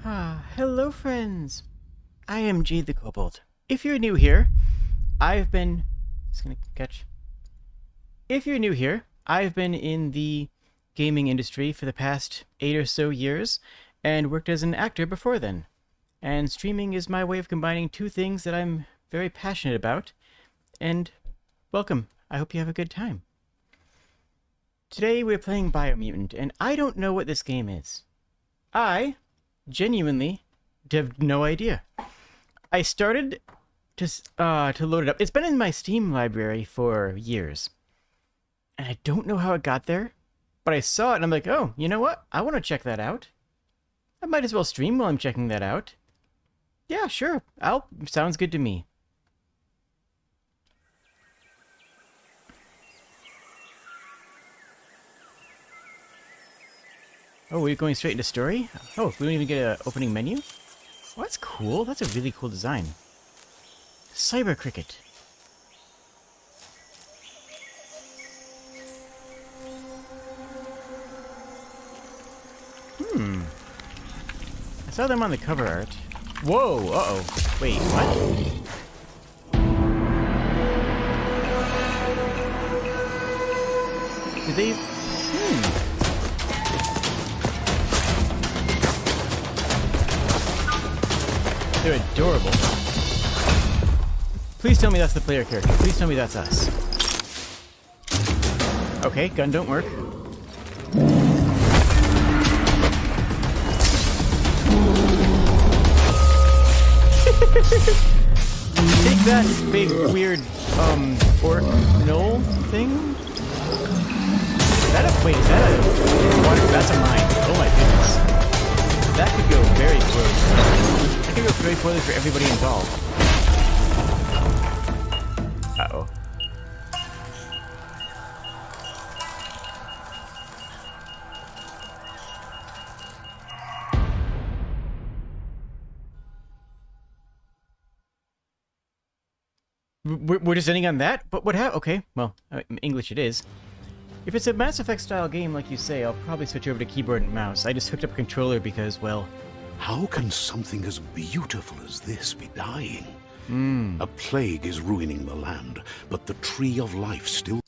Hello friends! I am Jade the Kobold. If you're new here, I've been... Just gonna catch. If you're new here, I've been in the gaming industry for the past 8 or so years, and worked as an actor before then. And streaming is my way of combining two things that I'm very passionate about. And welcome. I hope you have a good time. Today we're playing Biomutant, and I don't know what this game is. I genuinely have no idea. I started to load it up. It's been in my Steam library for years, and I don't know how it got there, but I saw it and I'm like, oh, you know what? I want to check that out. I might as well stream while I'm checking that out. Yeah, sure. Sounds good to me. Oh, we're going straight into story? Oh, we don't even get an opening menu? Well, that's cool. That's a really cool design. Cyber Cricket. I saw them on the cover art. Whoa, uh-oh. Wait, what? Did they... They're adorable. Please tell me that's the player character. Please tell me that's us. Okay, gun don't work. Take that big weird orc knoll thing? Is that a... Wait, is that a water? That's a mine. Oh my goodness. That could go very poorly. That could go very poorly for everybody involved. Uh-oh. We're just ending on that? But what happened? Okay, well, English it is. If it's a Mass Effect style game like you say, I'll probably switch over to keyboard and mouse. I just hooked up a controller because, well... How can something as beautiful as this be dying? A plague is ruining the land, but the tree of life still...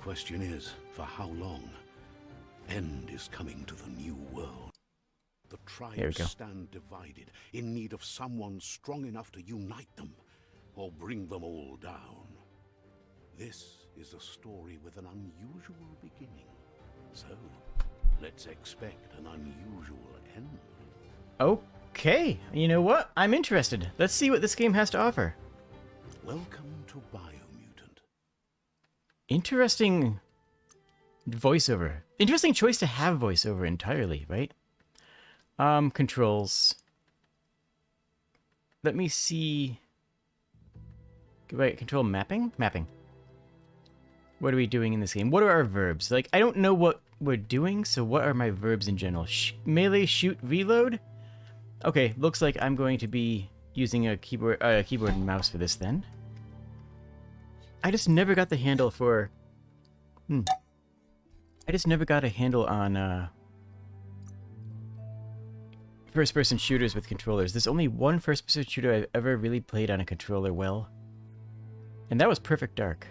Question is, for how long? End is coming to the new world. The tribes stand divided, in need of someone strong enough to unite them, or bring them all down. This is a story with an unusual beginning. So, let's expect an unusual end. Okay, you know what? I'm interested. Let's see what this game has to offer. Welcome to Biomutant. Interesting voiceover. Interesting choice to have voiceover entirely, right? Controls. Let me see... Right, control mapping? Mapping. What are we doing in this game? What are our verbs? Like, I don't know what we're doing, so what are my verbs in general? Melee, shoot, reload? Okay, looks like I'm going to be using a keyboard and mouse for this then. I just never got the handle for... I just never got a handle on first-person shooters with controllers. There's only one first-person shooter I've ever really played on a controller well. And that was Perfect Dark.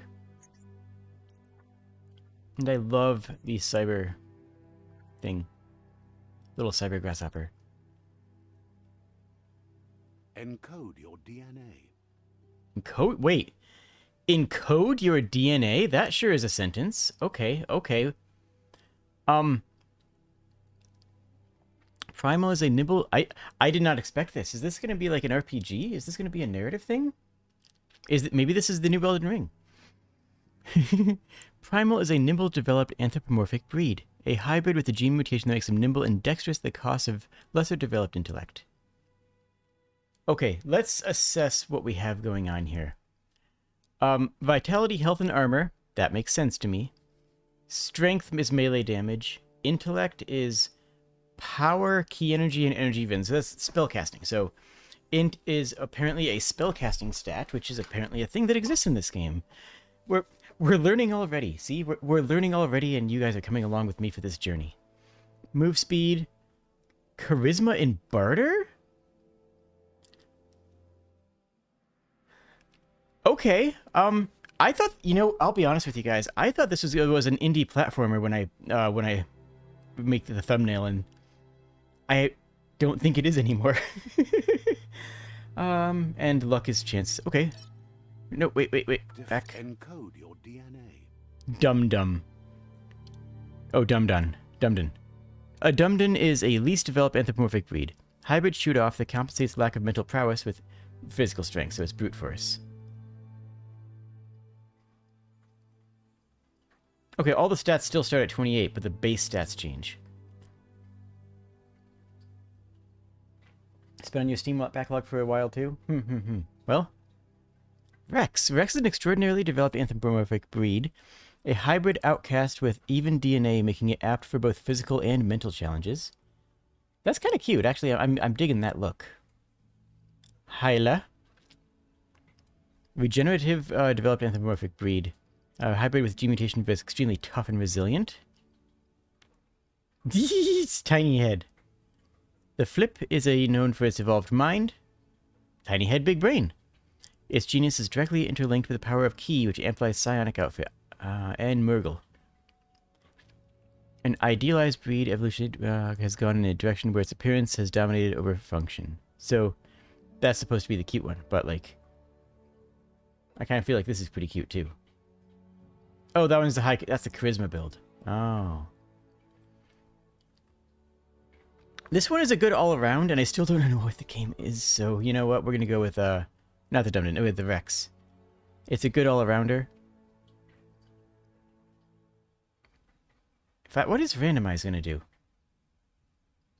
And I love the cyber thing. Little cyber grasshopper. Encode your DNA. Encode? Wait. Encode your DNA? That sure is a sentence. Okay, okay. Primal is a nimble... I did not expect this. Is this going to be like an RPG? Is this going to be a narrative thing? Maybe this is the new Elden Ring. Primal is a nimble, developed anthropomorphic breed. A hybrid with a gene mutation that makes them nimble and dexterous at the cost of lesser developed intellect. Okay, let's assess what we have going on here. Vitality, health, and armor. That makes sense to me. Strength is melee damage. Intellect is power, key energy, and energy events. So that's spellcasting. So int is apparently a spellcasting stat, which is apparently a thing that exists in this game. We're learning already. See, we're learning already, and you guys are coming along with me for this journey. Move speed, Charisma in barter? Okay. I thought, I'll be honest with you guys. I thought this was an indie platformer when I make the thumbnail, and I don't think it is anymore. And luck is chance. Okay. No, wait. Back. Encode your DNA. Dum-dum. Oh, Dum-dun. Dumdun. A Dumdun is a least developed anthropomorphic breed. Hybrid shoot-off that compensates lack of mental prowess with physical strength, so it's brute force. Okay, all the stats still start at 28, but the base stats change. It's been on your Steam backlog for a while, too? Well, Rex. Rex is an extraordinarily developed anthropomorphic breed. A hybrid outcast with even DNA, making it apt for both physical and mental challenges. That's kind of cute. Actually, I'm digging that look. Hyla. Regenerative developed anthropomorphic breed. Hybrid with G mutation but extremely tough and resilient. It's tiny head. The Flip is known for its evolved mind. Tiny head, big brain. Its genius is directly interlinked with the power of Ki, which amplifies psionic outfit. And Murgle. An idealized breed evolution has gone in a direction where its appearance has dominated over function. So, that's supposed to be the cute one, but like, I kind of feel like this is pretty cute too. Oh, that one's that's the charisma build. Oh. This one is a good all-around, and I still don't know what the game is, so you know what? We're gonna go with, not the Dumdun, with the Rex. It's a good all-arounder. In fact, what is randomize gonna do?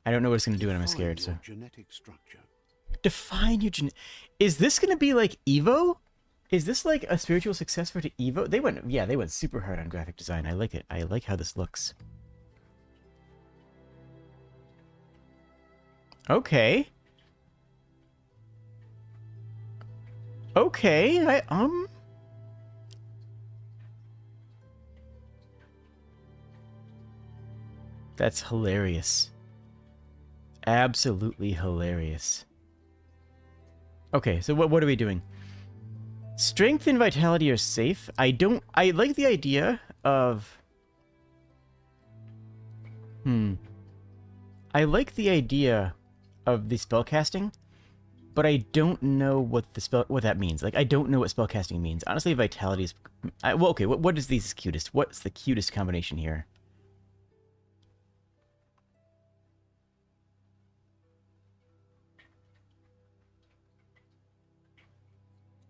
I don't know what it's gonna do, and I'm scared, so... Genetic structure. Define your Is this gonna be like Evo? Is this like a spiritual successor to Evo? They went super hard on graphic design. I like it. I like how this looks. Okay. Okay, That's hilarious. Absolutely hilarious. Okay, so what are we doing? Strength and vitality are safe. I like the idea of... I like the idea of the spellcasting, but I don't know what that means. Like, I don't know what spellcasting means. Honestly, vitality is... well, okay, what is the cutest? What's the cutest combination here?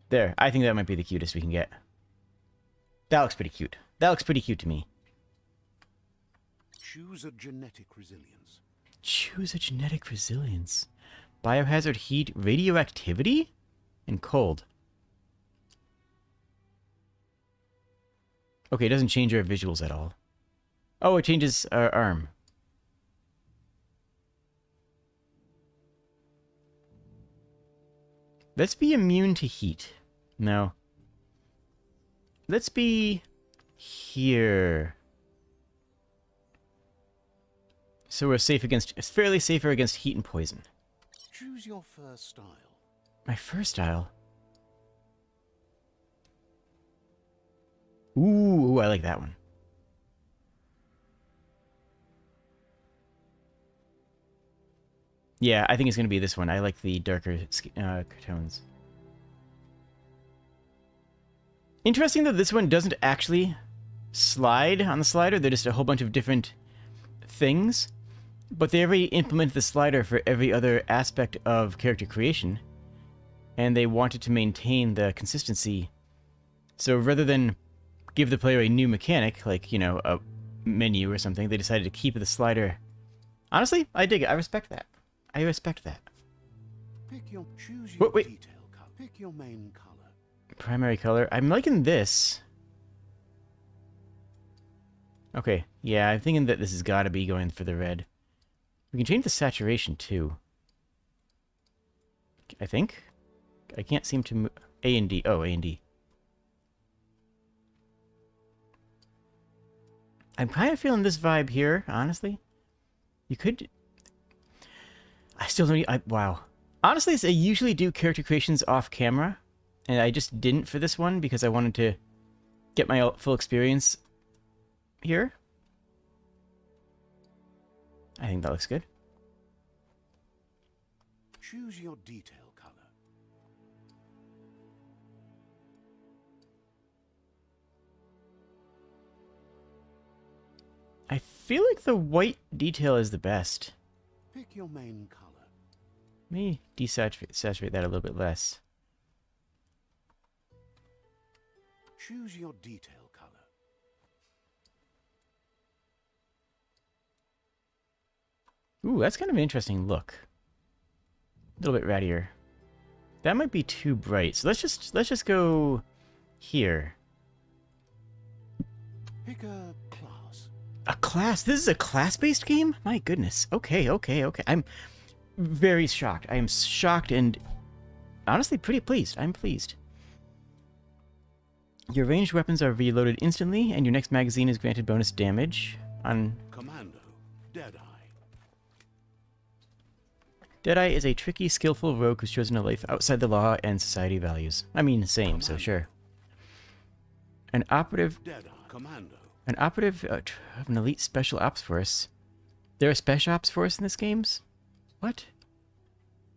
There, I think that might be the cutest we can get. That looks pretty cute. That looks pretty cute to me. Choose a genetic resilience. Choose a genetic resilience. Biohazard, heat, radioactivity, and cold. Okay, it doesn't change our visuals at all. Oh, it changes our arm. Let's be immune to heat. No. Let's be here. So we're safe against... It's fairly safer against heat and poison. Choose your first style. My first style? Ooh, I like that one. Yeah, I think it's going to be this one. I like the darker tones. Interesting that this one doesn't actually slide on the slider. They're just a whole bunch of different things. But they already implemented the slider for every other aspect of character creation. And they wanted to maintain the consistency. So rather than give the player a new mechanic, like, you know, a menu or something, they decided to keep the slider. Honestly, I dig it. I respect that. I respect that. Choose your wait. detail color. Pick your main color. Primary color. I'm liking this. Okay, yeah, I'm thinking that this has got to be going for the red. We can change the saturation too. I think. I can't seem to move. A and D. Oh, A and D. I'm kind of feeling this vibe here, honestly. You could... I still don't. Wow. Honestly, I usually do character creations off camera, and I just didn't for this one because I wanted to get my full experience here. I think that looks good. Choose your detail color. I feel like the white detail is the best. Pick your main color. Let me saturate that a little bit less. Choose your detail color. Ooh, that's kind of an interesting look. A little bit rattier. That might be too bright. So let's just go here. Pick a class. A class? This is a class-based game? My goodness. Okay. I'm very shocked. I am shocked and honestly pretty pleased. I'm pleased. Your ranged weapons are reloaded instantly, and your next magazine is granted bonus damage on... Commando, Deadeye. Deadeye is a tricky, skillful rogue who's chosen a life outside the law and society values. I mean, same, Commando. so sure. An operative... Deadeye. Commando. An operative of an elite special ops force. There are special ops force in this games? What?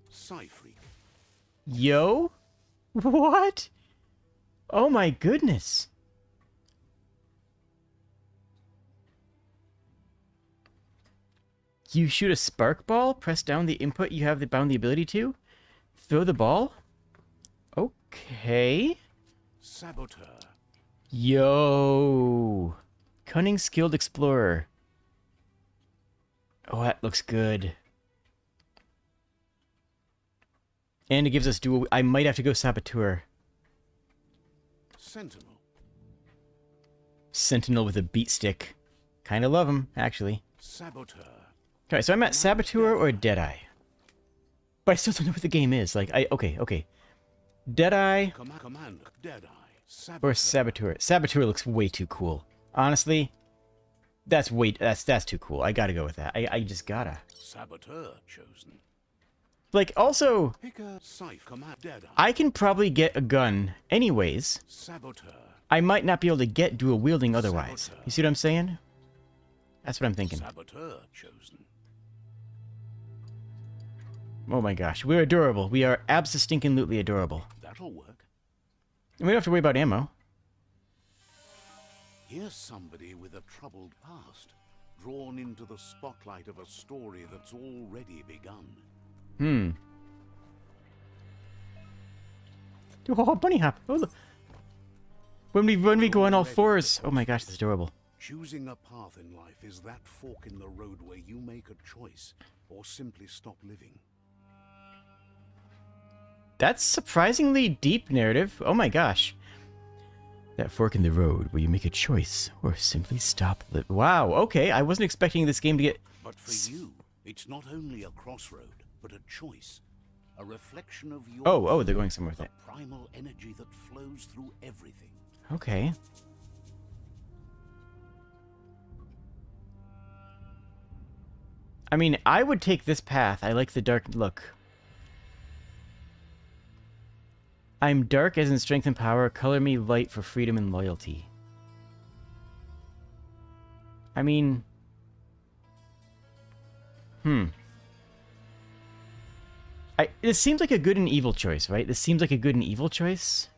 Sci-freak. Yo? What? Oh my goodness. You shoot a spark ball, press down the input you have bound the ability to, throw the ball? Okay. Saboteur. Yo. Cunning skilled explorer. Oh, that looks good. And it gives us dual... I might have to go saboteur. Sentinel. Sentinel with a beat stick. Kind of love him, actually. Saboteur. Okay, so I'm at saboteur or Deadeye. But I still don't know what the game is. Like, okay. Deadeye Command. Deadeye. or saboteur. Saboteur looks way too cool. Honestly, that's too cool. I gotta go with that. I just gotta. Saboteur chosen. Like, also, Pick a Scythe. Command. Deadeye. I can probably get a gun anyways. Saboteur. I might not be able to get dual wielding otherwise. Saboteur. You see what I'm saying? That's what I'm thinking. Saboteur chosen. Oh my gosh, we're adorable. We are abso-stinking-lutely adorable. That'll work. And we don't have to worry about ammo. Here's somebody with a troubled past, drawn into the spotlight of a story that's already begun. Oh, bunny hop. Oh, look. When we go on all fours. Oh my gosh, that's adorable. Choosing a path in life is that fork in the road where you make a choice or simply stop living. That's surprisingly deep narrative. Oh my gosh. That fork in the road where you make a choice or simply stop living. Wow, okay. I wasn't expecting this game to get... But for you, it's not only a crossroad, but a choice. A reflection of your... Oh, they're going somewhere with the it. primal energy that flows through everything. Okay. I mean, I would take this path. I like the dark look. I'm dark as in strength and power. Color me light for freedom and loyalty. I mean... This seems like a good and evil choice, right? This seems like a good and evil choice.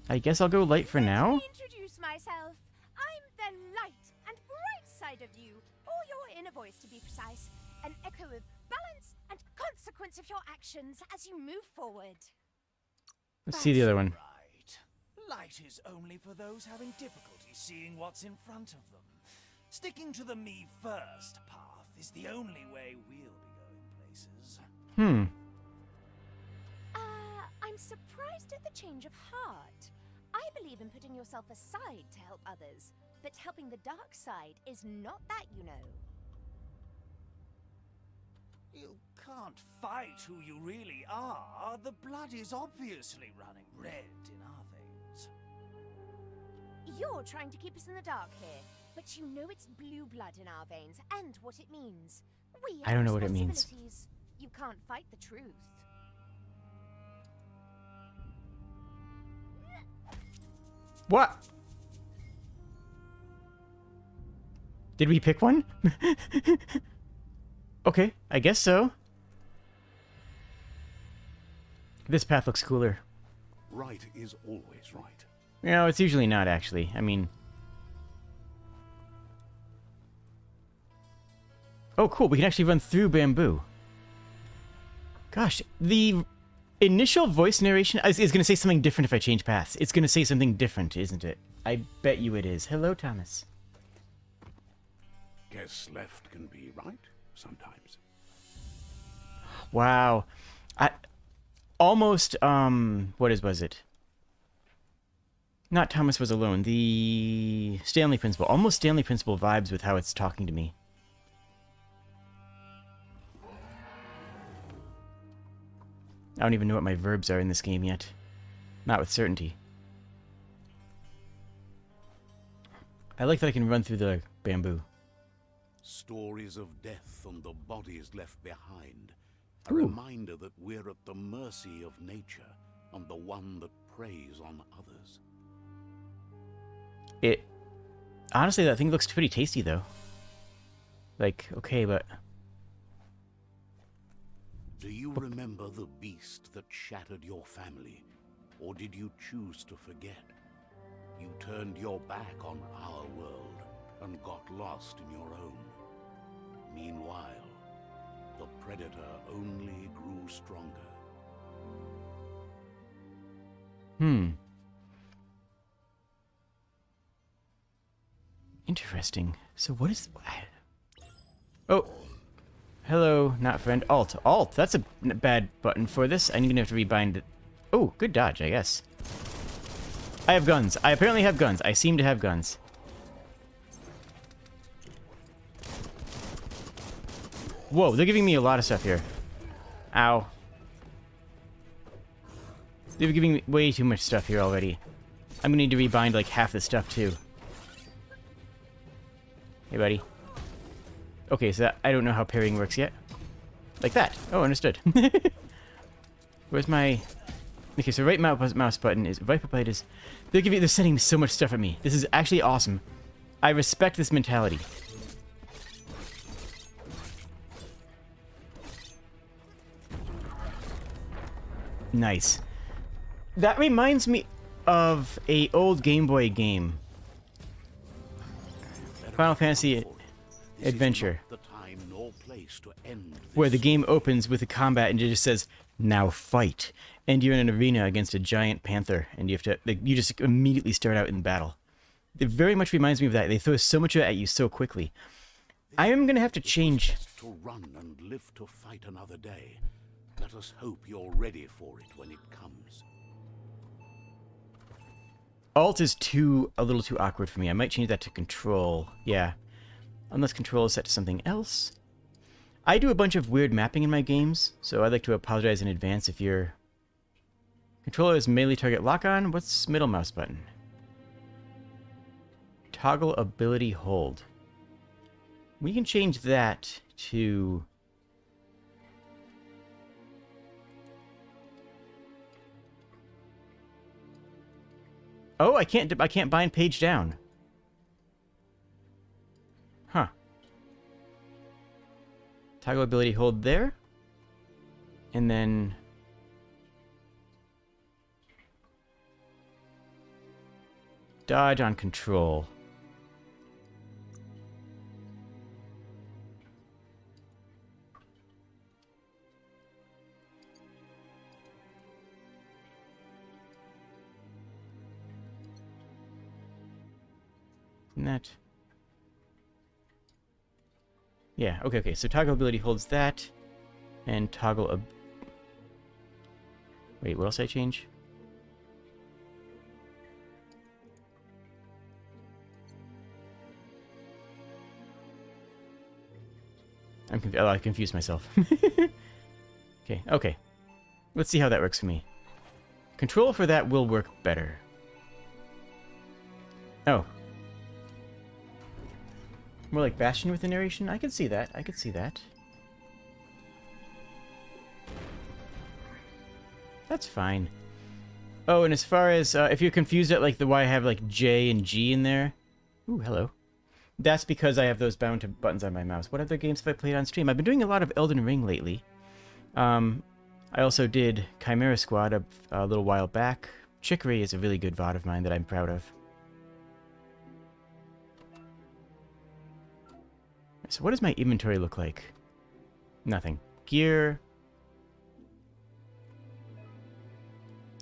I guess I'll go light for now. Let me introduce myself. I'm the light and bright side of you, or your inner voice to be precise. An echo of balance and consequence of your actions as you move forward. Let's see the other one. Right. Light is only for those having difficulty seeing what's in front of them. Sticking to the me first path is the only way we'll be going places. I'm surprised at the change of heart. I believe in putting yourself aside to help others, but helping the dark side is not that, you know. You can't fight who you really are. The blood is obviously running red in our veins. You're trying to keep us in the dark here, but you know it's blue blood in our veins and what it means. We I don't know what it means. responsibilities. You can't fight the truth. What? Did we pick one? Okay, I guess so. This path looks cooler. Right is always right. No, it's usually not, actually. I mean... Oh, cool. We can actually run through bamboo. Gosh, the initial voice narration is going to say something different if I change paths. It's going to say something different, isn't it? I bet you it is. Hello, Thomas. Guess left can be right sometimes. Wow. Almost, was it? Not Thomas Was Alone. The Stanley Principle. Almost Stanley Principle vibes with how it's talking to me. I don't even know what my verbs are in this game yet. Not with certainty. I like that I can run through the bamboo. Stories of death and the bodies left behind. A reminder that we're at the mercy of nature and the one that preys on others. Honestly, that thing looks pretty tasty, though. Like, okay, but... Do you remember the beast that shattered your family? Or did you choose to forget? You turned your back on our world and got lost in your own. Meanwhile, the predator only grew stronger. Interesting. So what is... Oh. Hello, not friend. Alt. Alt. That's a bad button for this. I'm gonna have to rebind it. Oh, good dodge, I guess. I have guns. I apparently have guns. I seem to have guns. Whoa, they're giving me a lot of stuff here. Ow. They're giving me way too much stuff here already. I'm gonna need to rebind like half the stuff too. Hey, buddy. Okay, so I don't know how parrying works yet. Like that. Oh, understood. Where's my... Okay, so right mouse button is... Right button is... They're sending so much stuff at me. This is actually awesome. I respect this mentality. Nice. That reminds me of a old Game Boy game. Final Fantasy Adventure. Where the game opens with a combat and it just says, now fight. And you're in an arena against a giant panther and you have to, you just immediately start out in battle. It very much reminds me of that. They throw so much at you so quickly. I am going to have to change. To run and live to fight another day. Let us hope you're ready for it when it comes. Alt is a little too awkward for me. I might change that to control. Yeah. Unless control is set to something else. I do a bunch of weird mapping in my games, so I'd like to apologize in advance if your controller is melee target lock-on. What's middle mouse button? Toggle ability hold. We can change that to... Oh, I can't bind page down. Huh. Toggle ability hold there. And then dodge on control. That. Yeah, okay. So toggle ability holds that. And toggle wait, what else did I change? I confused myself. Okay. Let's see how that works for me. Control for that will work better. Oh. More like Bastion with the narration? I could see that. I could see that. That's fine. Oh, and as far as, if you're confused at, like, the why I have, like, J and G in there... Ooh, hello. That's because I have those bound to buttons on my mouse. What other games have I played on stream? I've been doing a lot of Elden Ring lately. I also did Chimera Squad a little while back. Chicory is a really good VOD of mine that I'm proud of. So what does my inventory look like? Nothing. Gear.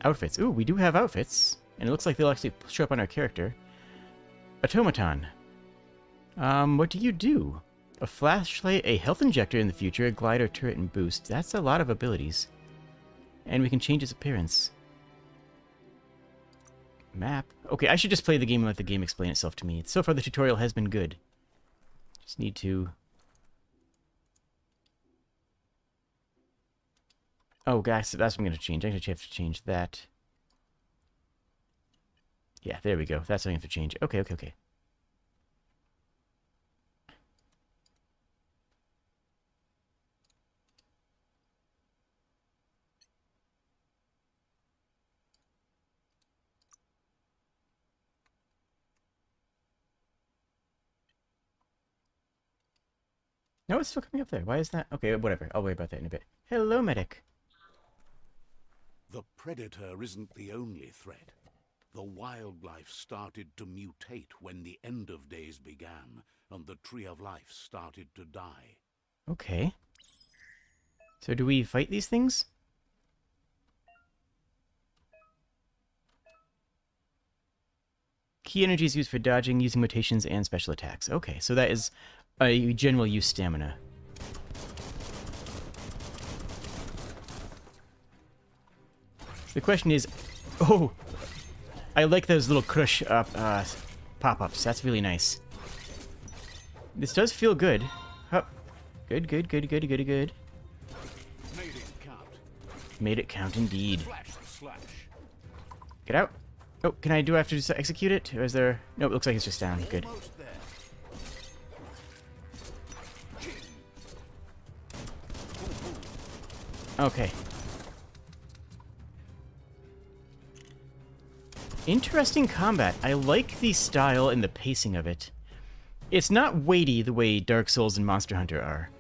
Outfits. Ooh, we do have outfits. And it looks like they'll actually show up on our character. Automaton. What do you do? A flashlight, a health injector in the future, a glider, turret, and boost. That's a lot of abilities. And we can change its appearance. Map. Okay, I should just play the game and let the game explain itself to me. So far the tutorial has been good. Just need to... Oh, guys, that's what I'm going to change. I actually have to change that. Yeah, there we go. That's what I have to change. Okay, okay, okay. No, it's still coming up there. Why is that? Okay, whatever. I'll worry about that in a bit. Hello, medic. The predator isn't the only threat. The wildlife started to mutate when the end of days began, and the tree of life started to die. Okay. So do we fight these things? Key energy is used for dodging, using mutations, and special attacks. Okay, so that is a general use stamina. The question is... Oh! I like those little crush pop-ups. That's really nice. This does feel good. Oh. Good, good, good, good, good, good. Made it count. Made it count indeed. Flash the slash. Get out. Oh, can I do I have to just execute it? Or is there... No, it looks like it's just down. Good. Almost there. Okay. Interesting combat. I like the style and the pacing of it. It's not weighty the way Dark Souls and Monster Hunter are.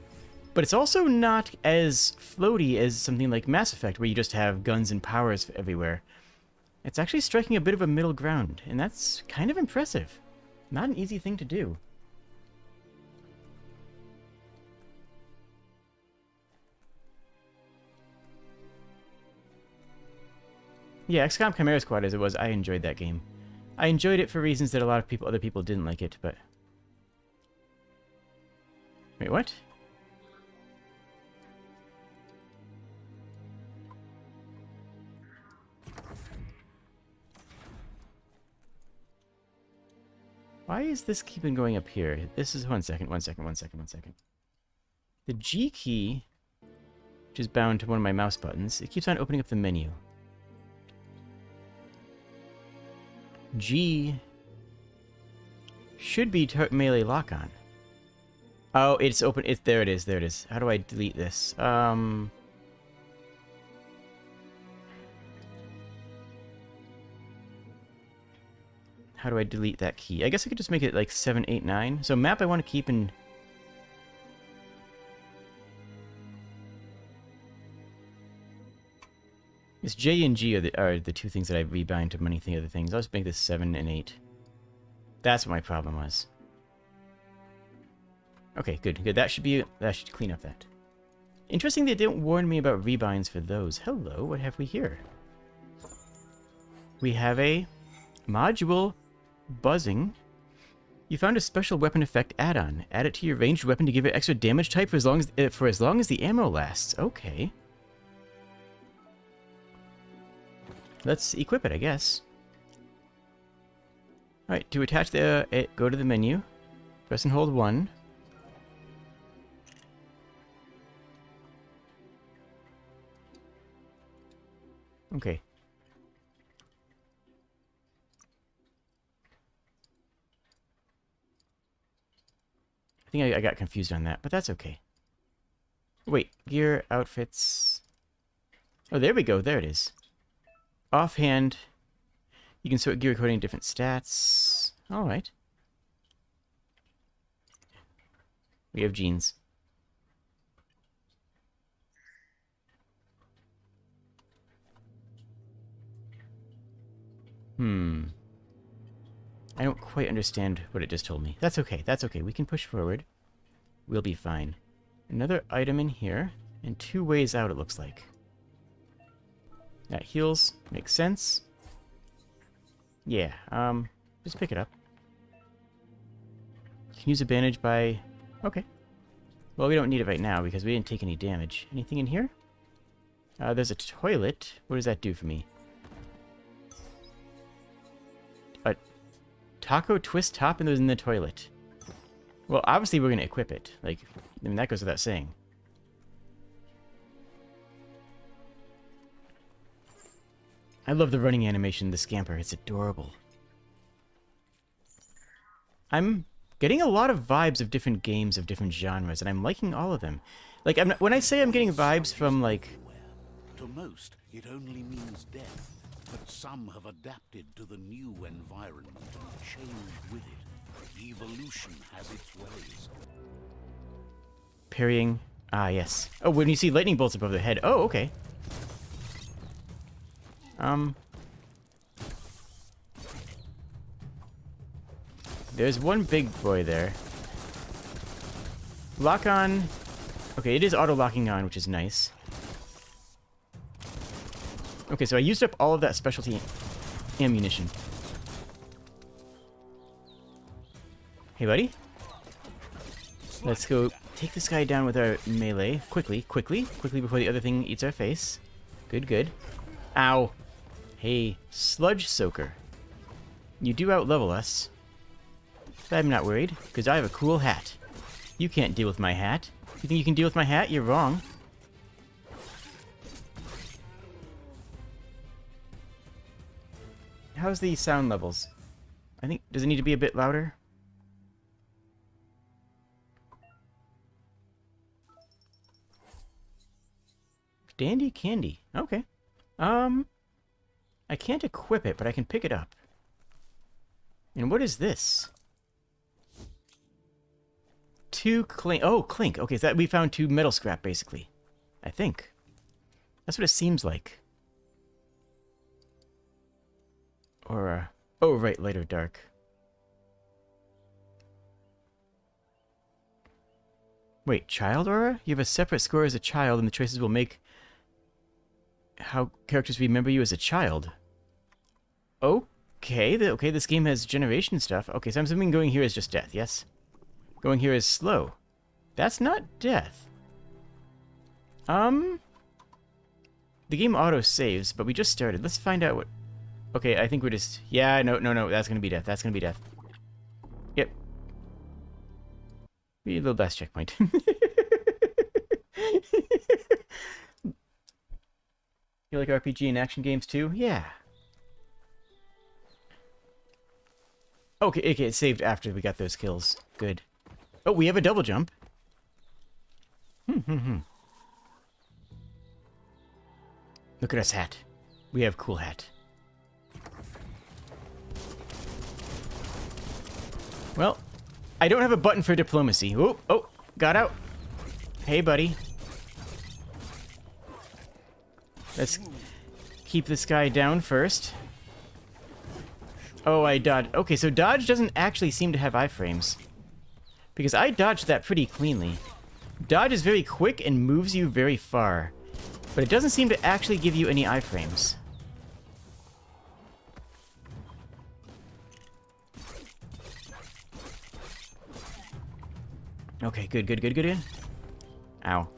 But it's also not as floaty as something like Mass Effect, where you just have guns and powers everywhere. It's actually striking a bit of a middle ground, and that's kind of impressive. Not an easy thing to do. Yeah, XCOM Chimera Squad as it was, I enjoyed that game. I enjoyed it for reasons that a lot of other people didn't like it, but... Wait, what? Why is this keeping going up here? This is... One second. The G key, which is bound to one of my mouse buttons, it keeps on opening up the menu. G should be melee lock on. Oh, it's open. There it is. There it is. How do I delete this? How do I delete that key? I guess I could just make it like 7, 8, 9. So map I want to keep in... It's J and G are the two things that I rebind to many other things. I'll just make this 7 and 8. That's what my problem was. Okay, good, good. That should clean up that. Interesting they didn't warn me about rebinds for those. Hello, what have we here? We have a module buzzing. You found a special weapon effect add-on. Add it to your ranged weapon to give it extra damage type for as long as the ammo lasts. Okay. Let's equip it, I guess. Alright, to attach go to the menu. Press and hold 1. Okay. think I got confused on that, but that's okay. Wait, gear, outfits... Oh, there we go. There it is. Offhand, you can sort gear according to different stats. Alright. We have jeans. I don't quite understand what it just told me. That's okay. That's okay. We can push forward. We'll be fine. Another item in here. And 2 ways out, it looks like. That heals. Makes sense. Yeah, just pick it up. You can use a bandage by... Okay. Well, we don't need it right now because we didn't take any damage. Anything in here? There's a toilet. What does that do for me? A taco twist top and those in the toilet. Well, obviously we're going to equip it. Like, I mean, that goes without saying. I love the running animation, the scamper. It's adorable. I'm getting a lot of vibes of different games of different genres, and I'm liking all of them. Like, when I say I'm getting vibes from, like... To most, it only means death. But some have adapted to the new environment and changed with it. Evolution has its ways. Parrying. Ah, yes. Oh, when you see lightning bolts above the head. Oh, okay. There's one big boy there. Lock on. Okay, it is auto-locking on, which is nice. Okay, so I used up all of that specialty ammunition. Hey, buddy. Let's go take this guy down with our melee. Quickly before the other thing eats our face. Good, good. Ow. Hey, Sludge Soaker. You do out-level us. But I'm not worried, because I have a cool hat. You can't deal with my hat. You think you can deal with my hat? You're wrong. How's the sound levels? I think... Does it need to be a bit louder? Dandy Candy. Okay. I can't equip it, but I can pick it up. And what is this? 2 clink. Oh, clink. Okay, so that we found 2 metal scrap, basically. I think. That's what it seems like. Or, oh, right, light or dark. Wait, child aura? You have a separate score as a child, and the choices will make how characters remember you as a child. Okay, okay, this game has generation stuff. Okay, so I'm assuming going here is just death, yes? Going here is slow. That's not death. The game auto-saves, but we just started. Let's find out what... Okay, I think we're just... Yeah, no, that's gonna be death. That's gonna be death. Yep. Be a little less checkpoint. You like RPG and action games too? Yeah. Okay, it saved after we got those kills. Good. Oh, we have a double jump. Look at us hat. We have cool hat. Well, I don't have a button for diplomacy. Oh, got out. Hey, buddy. Let's keep this guy down first. Oh, I dodged. Okay, so dodge doesn't actually seem to have iframes. Because I dodged that pretty cleanly. Dodge is very quick and moves you very far. But it doesn't seem to actually give you any iframes. Okay, good. Ow.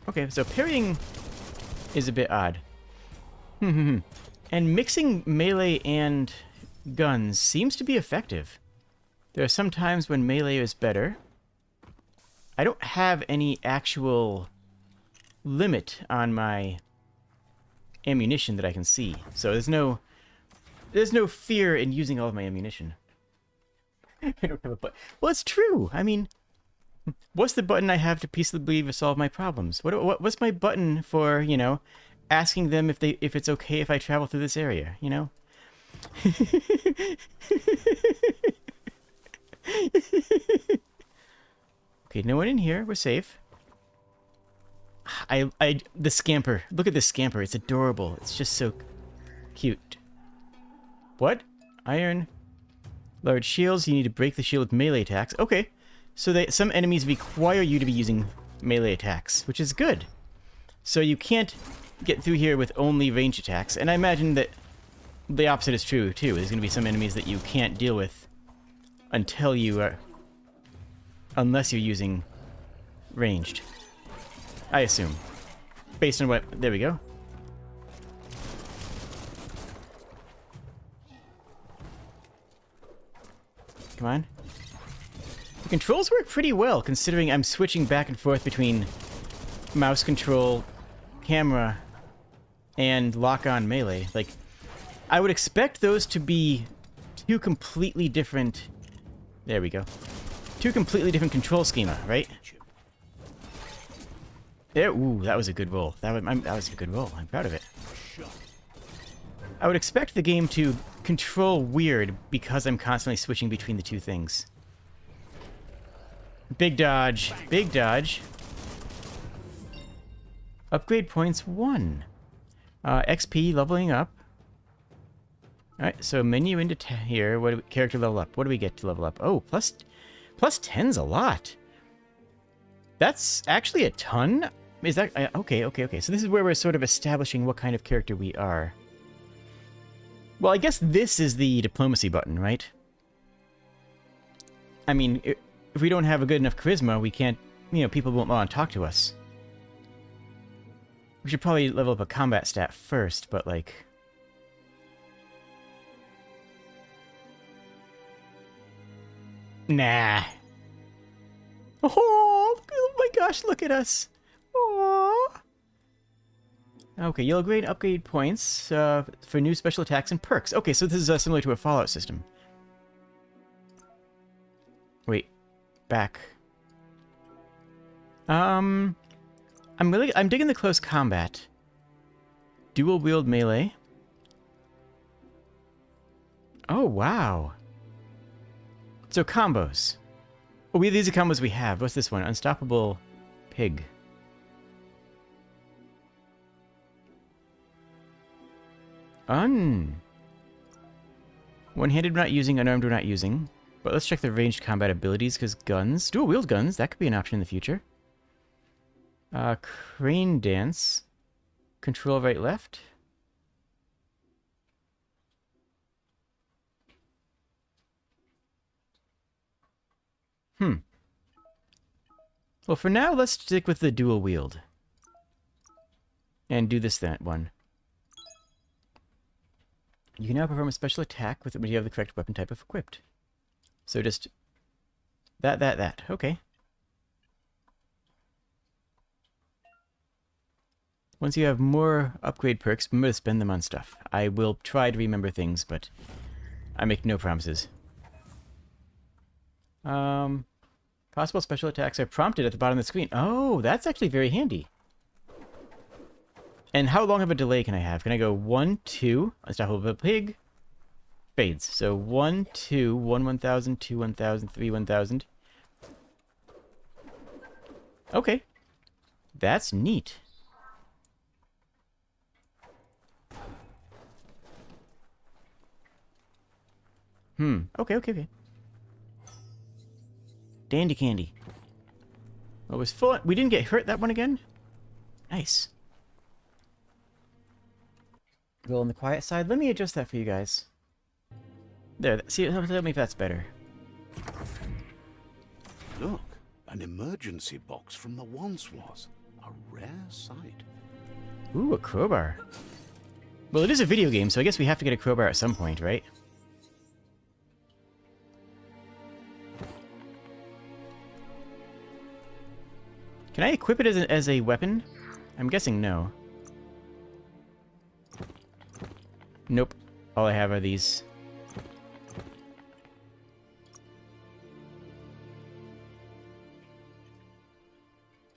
Okay, so parrying is a bit odd. And mixing melee and guns seems to be effective. There are some times when melee is better. I don't have any actual limit on my ammunition that I can see. So there's no there's no fear in using all of my ammunition. I don't have a button. Well, it's true. I mean, what's the button I have to peaceably resolve my problems? What's my button for, you know, asking them if it's okay if I travel through this area, you know? Okay, no one in here. We're safe. The scamper. Look at this scamper. It's adorable. It's just so cute. What? Iron. Large shields. You need to break the shield with melee attacks. Okay. So some enemies require you to be using melee attacks, which is good. So you can't get through here with only ranged attacks. And I imagine that the opposite is true, too. There's going to be some enemies that you can't deal with until you are... unless you're using ranged. I assume. Based on what... There we go. Come on. The controls work pretty well, considering I'm switching back and forth between mouse control, camera, and lock-on melee. Like, I would expect those to be two completely different... There we go. Two completely different control schema, right? There, ooh, that was a good roll. That was a good roll. I'm proud of it. I would expect the game to control weird because I'm constantly switching between the two things. Big dodge. Big dodge. Upgrade points 1. XP leveling up. Alright, so menu into here. What do character level up? What do we get to level up? Oh, plus 10's a lot. That's actually a ton. Is that... okay. So this is where we're sort of establishing what kind of character we are. Well, I guess this is the diplomacy button, right? I mean, if we don't have a good enough charisma, we can't... You know, people won't want to talk to us. We should probably level up a combat stat first, but like... Nah. Oh my gosh, look at us. Aww. Okay, you'll gain upgrade points for new special attacks and perks. Okay, so this is similar to a Fallout system. Wait, back. I'm digging the close combat. Dual wield melee. Oh wow. So combos. Oh, these are combos we have. What's this one? Unstoppable pig. One-handed we're not using, unarmed we're not using. But let's check the ranged combat abilities, because guns... Dual-wield guns, that could be an option in the future. Crane dance. Control right-left. Well, for now, let's stick with the dual-wield. And do that one. You can now perform a special attack with it when you have the correct weapon type equipped. So just... that. Okay. Once you have more upgrade perks, remember to spend them on stuff. I will try to remember things, but I make no promises. Possible special attacks are prompted at the bottom of the screen. Oh, that's actually very handy. And how long of a delay can I have? Can I go 1, 2, unstoppable pig, fades. So 1, 2, 1, 1000, 2, 1000, 3, 1000. Okay. That's neat. Okay. Dandy candy. Well, it was full. We didn't get hurt that one again? Nice. Roll on the quiet side. Let me adjust that for you guys. There. See, tell me if that's better. Look, an emergency box from the once was. A rare sight. Ooh, a crowbar. Well, it is a video game, so I guess we have to get a crowbar at some point, right? Can I equip it as a weapon? I'm guessing no. Nope. All I have are these.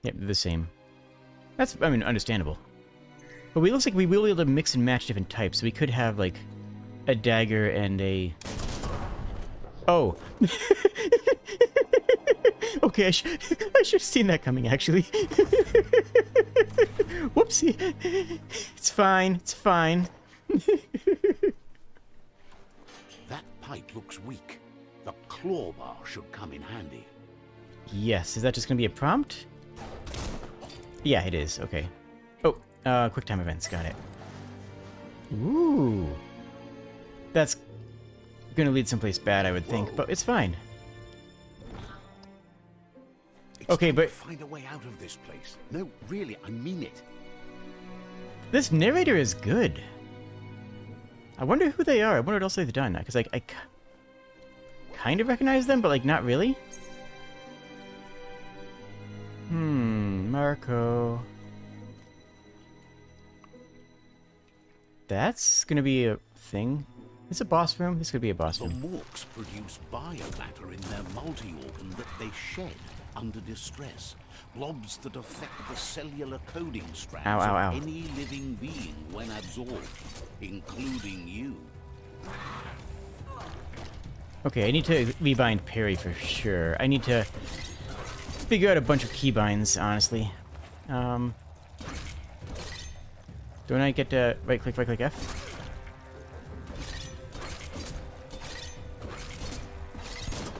Yep, they're the same. That's, I mean, understandable. But it looks like we will be able to mix and match different types. So we could have, like, a dagger and a... Oh! Okay, I should have seen that coming, actually. Whoopsie! It's fine, it's fine. That pipe looks weak. The claw bar should come in handy. Yes, is that just going to be a prompt? Yeah, it is. Okay. Oh, quick time events. Got it. Ooh. That's going to lead someplace bad, I would think, but it's fine. Okay, but find a way out of this place. No, really, I mean it. This narrator is good. I wonder who they are. I wonder what else they've done. Because, like, I kind of recognize them, but, like, not really. Marco. That's gonna be a thing. It's a boss room. This could be a boss room. The Morks produce biomatter in their multi-organ that they shed under distress. Blobs that affect the cellular coding strands of any living being when absorbed, including you. Okay, I need to rebind Perry for sure. I need to figure out a bunch of keybinds, honestly. Don't I get to right click F?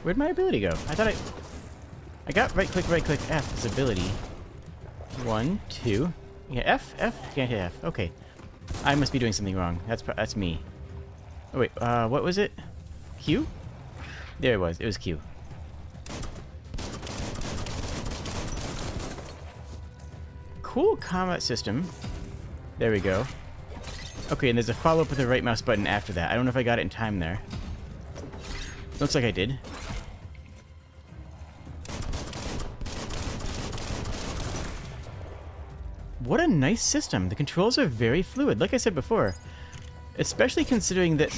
Where'd my ability go? I thought I got right click F as ability. 1, 2. Yeah, F? Can't hit F. Okay. I must be doing something wrong. That's me. Oh wait, what was it? Q? There it was. It was Q. Cool combat system. There we go. Okay, and there's a follow-up with the right mouse button after that. I don't know if I got it in time there. Looks like I did. What a nice system. The controls are very fluid, like I said before. Especially considering that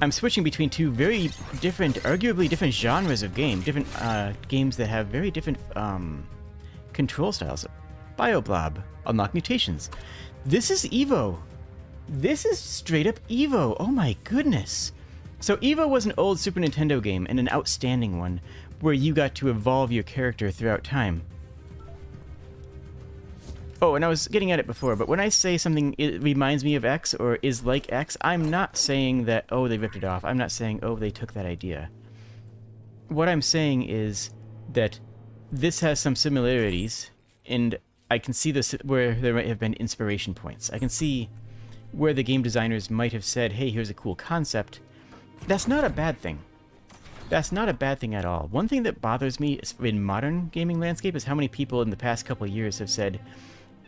I'm switching between two very different, arguably different genres of game. Different games that have very different control styles. Bioblob. Unlock mutations. This is Evo. This is straight up Evo. Oh my goodness. So Evo was an old Super Nintendo game, and an outstanding one, where you got to evolve your character throughout time. Oh, and I was getting at it before, but when I say something it reminds me of X or is like X, I'm not saying that, oh, they ripped it off. I'm not saying, oh, they took that idea. What I'm saying is that this has some similarities, and I can see this where there might have been inspiration points. I can see where the game designers might have said, hey, here's a cool concept. That's not a bad thing. That's not a bad thing at all. One thing that bothers me in modern gaming landscape is how many people in the past couple of years have said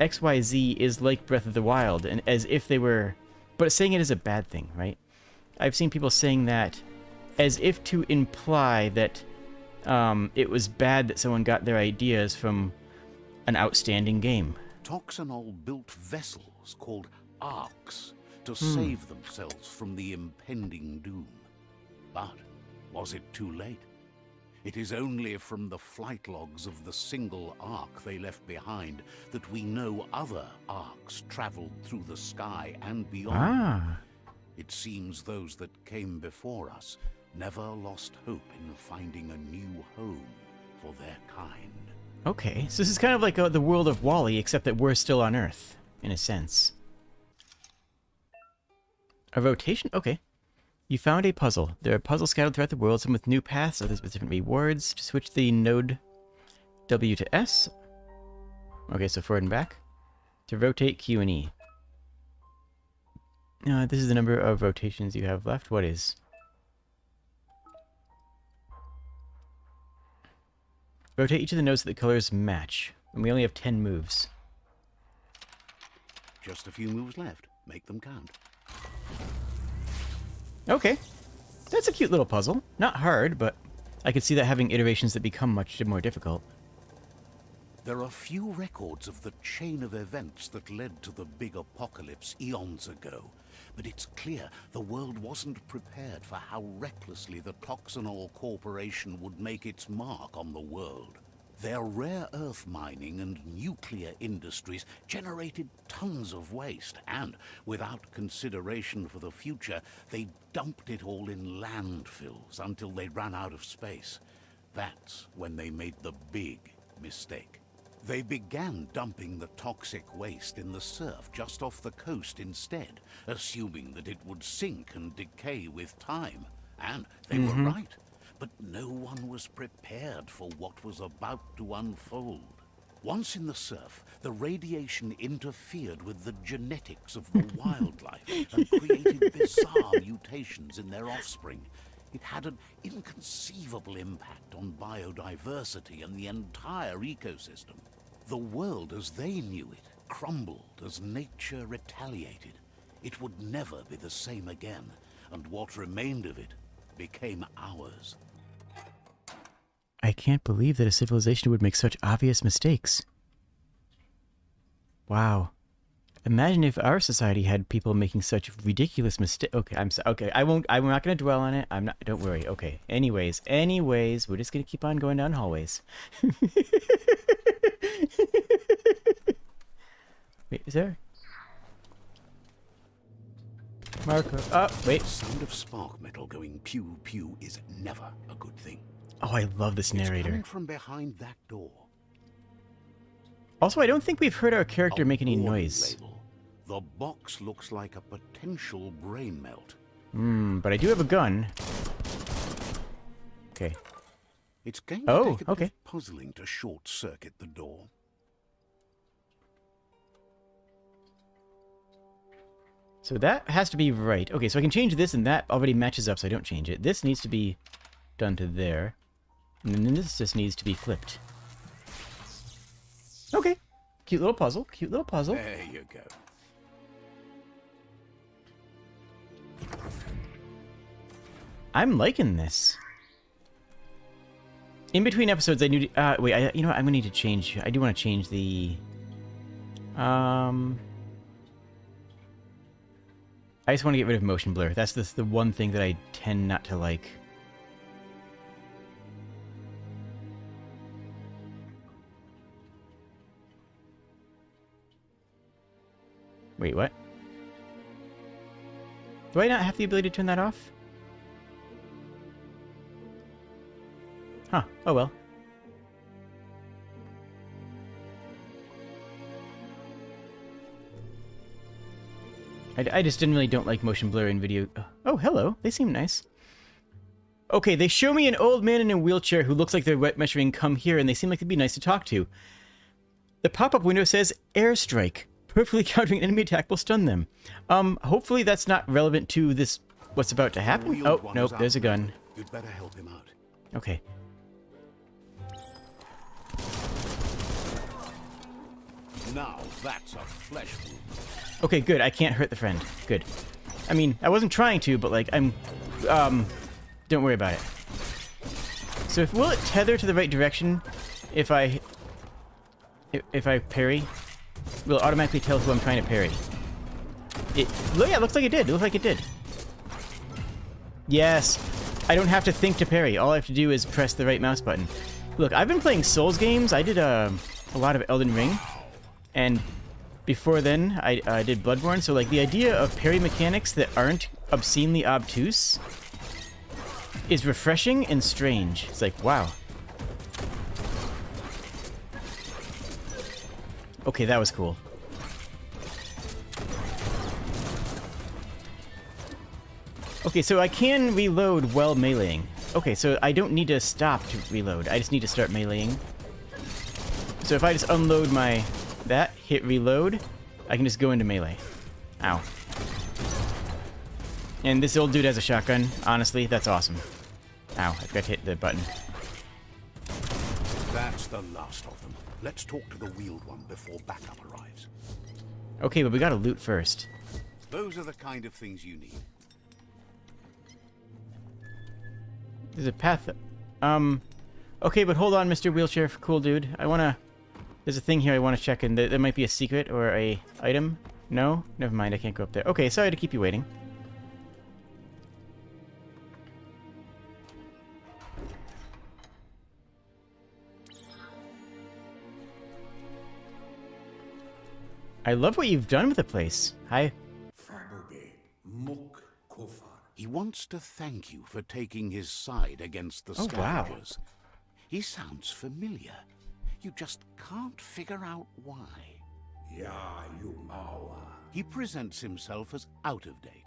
XYZ is like Breath of the Wild, and as if they were... But saying it is a bad thing, right? I've seen people saying that as if to imply that it was bad that someone got their ideas from an outstanding game. Toxanol built vessels called arcs to save themselves from the impending doom. But was it too late? It is only from the flight logs of the single arc they left behind that we know other arcs traveled through the sky and beyond. It seems those that came before us never lost hope in finding a new home for their kind. Okay, so this is kind of like the world of WALL-E, except that we're still on Earth, in a sense. A rotation? Okay. You found a puzzle. There are puzzles scattered throughout the world, some with new paths, others with different rewards. To switch the node W to S. Okay, so forward and back. To rotate Q and E. This is the number of rotations you have left. What is? Rotate each of the nodes so the colors match. And we only have 10 moves. Just a few moves left. Make them count. Okay. That's a cute little puzzle. Not hard, but I could see that having iterations that become much more difficult. There are few records of the chain of events that led to the big apocalypse eons ago, But it's clear the world wasn't prepared for how recklessly the Toxanol Corporation would make its mark on the world. Their rare earth mining and nuclear industries generated tons of waste, and without consideration for the future, they dumped it all in landfills until they ran out of space. That's when they made the big mistake. They began dumping the toxic waste in the surf just off the coast instead, assuming that it would sink and decay with time. And they were right. But no one was prepared for what was about to unfold. Once in the surf, the radiation interfered with the genetics of the wildlife and created bizarre mutations in their offspring. It had an inconceivable impact on biodiversity and the entire ecosystem. The world as they knew it crumbled as nature retaliated. It would never be the same again, and what remained of it became ours. I can't believe that a civilization would make such obvious mistakes. Wow. Imagine if our society had people making such ridiculous mistakes. Okay, I'm not going to dwell on it. Don't worry. Okay. Anyways, we're just going to keep on going down hallways. Wait, is there? Marker. Oh, wait. The sound of spark metal going pew pew is never a good thing. Oh, I love this narrator. It's coming from behind that door. Also, I don't think we've heard our character make any noise. Label. The box looks like a potential brain melt. But I do have a gun. Okay. It's going to take a bit okay. of puzzling to short-circuit the door. So that has to be right. Okay, so I can change this, and that already matches up, so I don't change it. This needs to be done to there. And then this just needs to be flipped. Okay. Cute little puzzle. Cute little puzzle. There you go. I'm liking this. In between episodes, I need to... wait, you know what? I'm going to need to change... I do want to change the... I just want to get rid of motion blur. That's the one thing that I tend not to like. Wait, what? Do I not have the ability to turn that off? Huh. Oh well. I just generally don't like motion blur in video. Oh, hello. They seem nice. Okay, they show me an old man in a wheelchair who looks like they're wet measuring come here, and they seem like they'd be nice to talk to. The pop-up window says airstrike. Perfectly countering enemy attack will stun them. Hopefully that's not relevant to this, what's about to happen. Oh, nope, there's a gun. You'd better help him out. Okay. Now that's a flesh wound. Okay, good. I can't hurt the friend. Good. I mean, I wasn't trying to, but like, don't worry about it. So will it tether to the right direction if I parry? Will it automatically tell who I'm trying to parry? Yeah, it looks like it did. It looks like it did. Yes. I don't have to think to parry. All I have to do is press the right mouse button. Look, I've been playing Souls games. I did a lot of Elden Ring. And before then, I did Bloodborne. So, like, the idea of parry mechanics that aren't obscenely obtuse is refreshing and strange. It's like, wow. Okay, that was cool. Okay, so I can reload while meleeing. Okay, so I don't need to stop to reload. I just need to start meleeing. So if I just unload that, hit reload, I can just go into melee. Ow. And this old dude has a shotgun. Honestly, that's awesome. Ow, I forgot to hit the button. That's the last of them. Let's talk to the wheeled one before backup arrives. Okay, but we gotta loot first. Those are the kind of things you need. There's a path. Okay, but hold on, Mr. Wheelchair Cool Dude. There's a thing here I want to check, and there might be a secret or a item. No? Never mind, I can't go up there. Okay, sorry to keep you waiting. I love what you've done with the place. Hi. He wants to thank you for taking his side against the Oh, wow. scavengers. He sounds familiar. You just can't figure out why. He presents himself as out of date.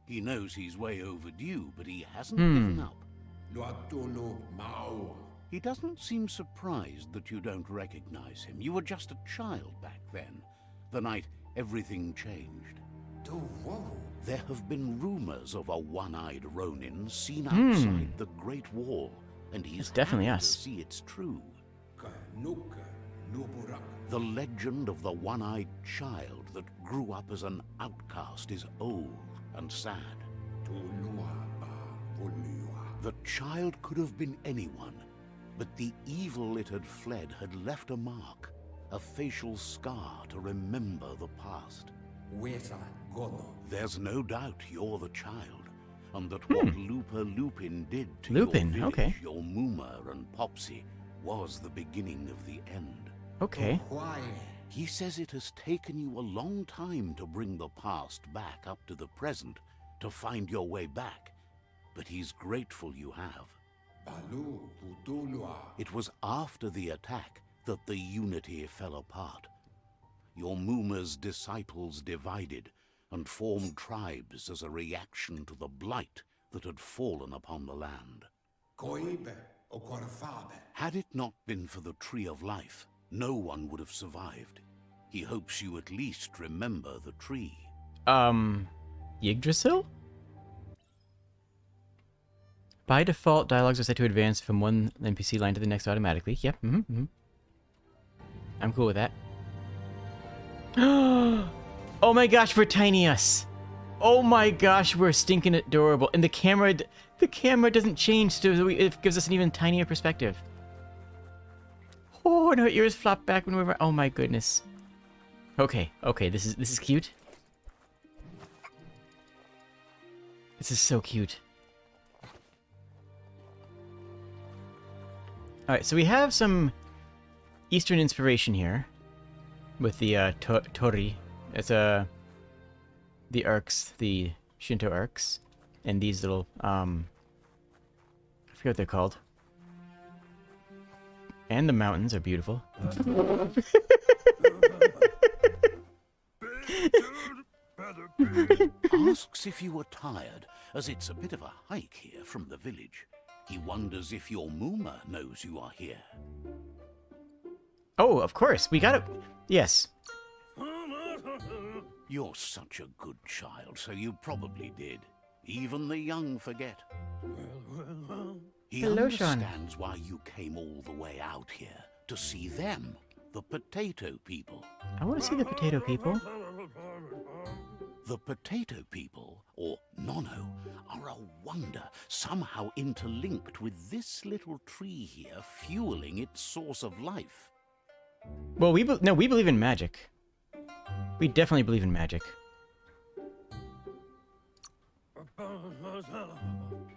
He knows he's way overdue, but he hasn't given up. He doesn't seem surprised that you don't recognize him. You were just a child back then, the night everything changed. There have been rumors of a one-eyed Ronin seen outside the Great Wall, and he's It's definitely happy us. to see it's true. The legend of the one-eyed child that grew up as an outcast is old and sad. The child could have been anyone, but the evil it had fled had left a mark, a facial scar to remember the past. There's no doubt you're the child, and that what Looper Lupin did to Lupin, your village, okay. your Moomer and Popsy, was the beginning of the end. Okay. He says it has taken you a long time to bring the past back up to the present, to find your way back, but he's grateful you have. It was after the attack that the unity fell apart. Your Moomer's disciples divided and formed tribes as a reaction to the blight that had fallen upon the land. Had it not been for the Tree of Life, no one would have survived. He hopes you at least remember the tree. Yggdrasil? By default, dialogues are set to advance from one NPC line to the next automatically. Yep, I'm cool with that. Oh my gosh, we're tiny us. Oh my gosh, we're stinking adorable. And the camera doesn't change, so it gives us an even tinier perspective. Oh, and our ears flop back when we're... Oh my goodness. Okay, this is cute. This is so cute. Alright, so we have some Eastern inspiration here with the Tori. It's the arcs, the Shinto arcs, and these little I forget what they're called. And the mountains are beautiful. Asks if you were tired, as it's a bit of a hike here from the village. He wonders if your Moomer knows you are here. Oh, of course. We gotta... Yes. You're such a good child, so you probably did. Even the young forget. He Hello, Sean. understands why you came all the way out here, to see them, the potato people. I want to see the potato people. The potato people, or Nono, are a wonder, somehow interlinked with this little tree here fueling its source of life. Well, we believe in magic. We definitely believe in magic.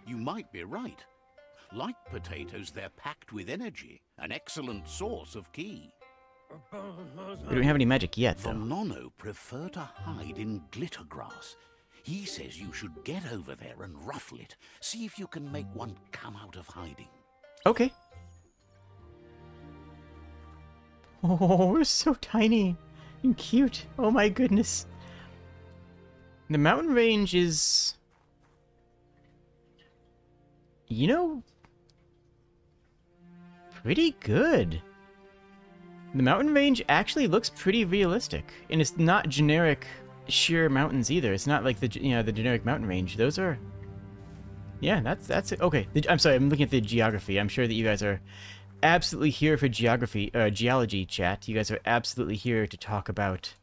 You might be right. Like potatoes, they're packed with energy, an excellent source of ki. We don't have any magic yet, The though. Nono prefer to hide in glitter grass. He says you should get over there and ruffle it. See if you can make one come out of hiding. Okay. Oh, we're so tiny and cute. Oh my goodness. The mountain range is... You know... pretty good. The mountain range actually looks pretty realistic. And it's not generic sheer mountains either. It's not like the generic mountain range. Those are... Yeah, that's it. Okay, I'm sorry, I'm looking at the geography. I'm sure that you guys are absolutely here for geology chat. You guys are absolutely here to talk about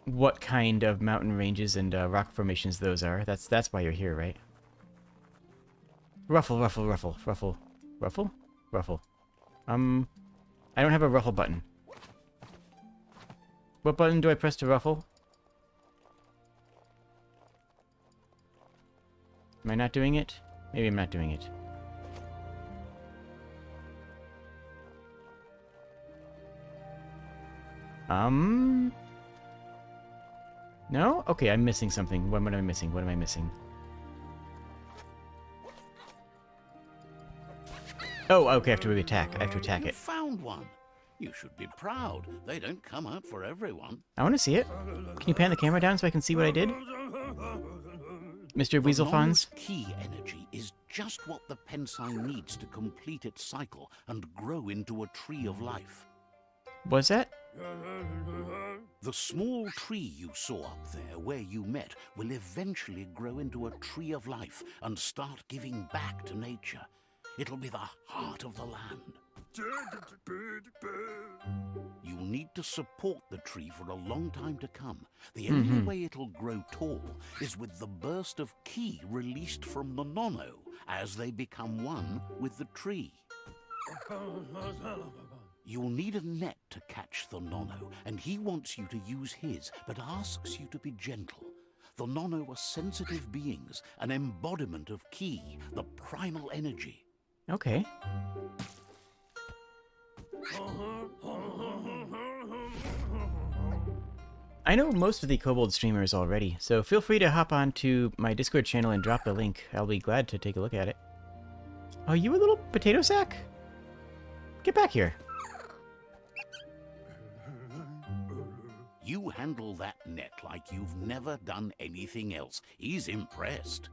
what kind of mountain ranges and rock formations those are. That's why you're here, right? Ruffle, ruffle, ruffle, ruffle, ruffle, ruffle. I don't have a ruffle button. What button do I press to ruffle? Am I not doing it? Maybe I'm not doing it. No? Okay, I'm missing something. What am I missing? What am I missing? Oh, okay, I have to really attack. I have to attack You it. found one. You should be proud. They don't come out for everyone. I want to see it. Can you pan the camera down so I can see what I did? Mr. Weasel Fonz? The key energy is just what the Pensai needs to complete its cycle and grow into a tree of life. Was that? The small tree you saw up there where you met will eventually grow into a tree of life and start giving back to nature. It'll be the heart of the land. You'll need to support the tree for a long time to come. The only way it'll grow tall is with the burst of ki released from the Nono as they become one with the tree. You'll need a net to catch the Nono, and he wants you to use his, but asks you to be gentle. The Nono are sensitive beings, an embodiment of ki, the primal energy. Okay. I know most of the Kobold streamers already, so feel free to hop onto my Discord channel and drop the link. I'll be glad to take a look at it. Are you a little potato sack? Get back here. You handle that net like you've never done anything else. He's impressed.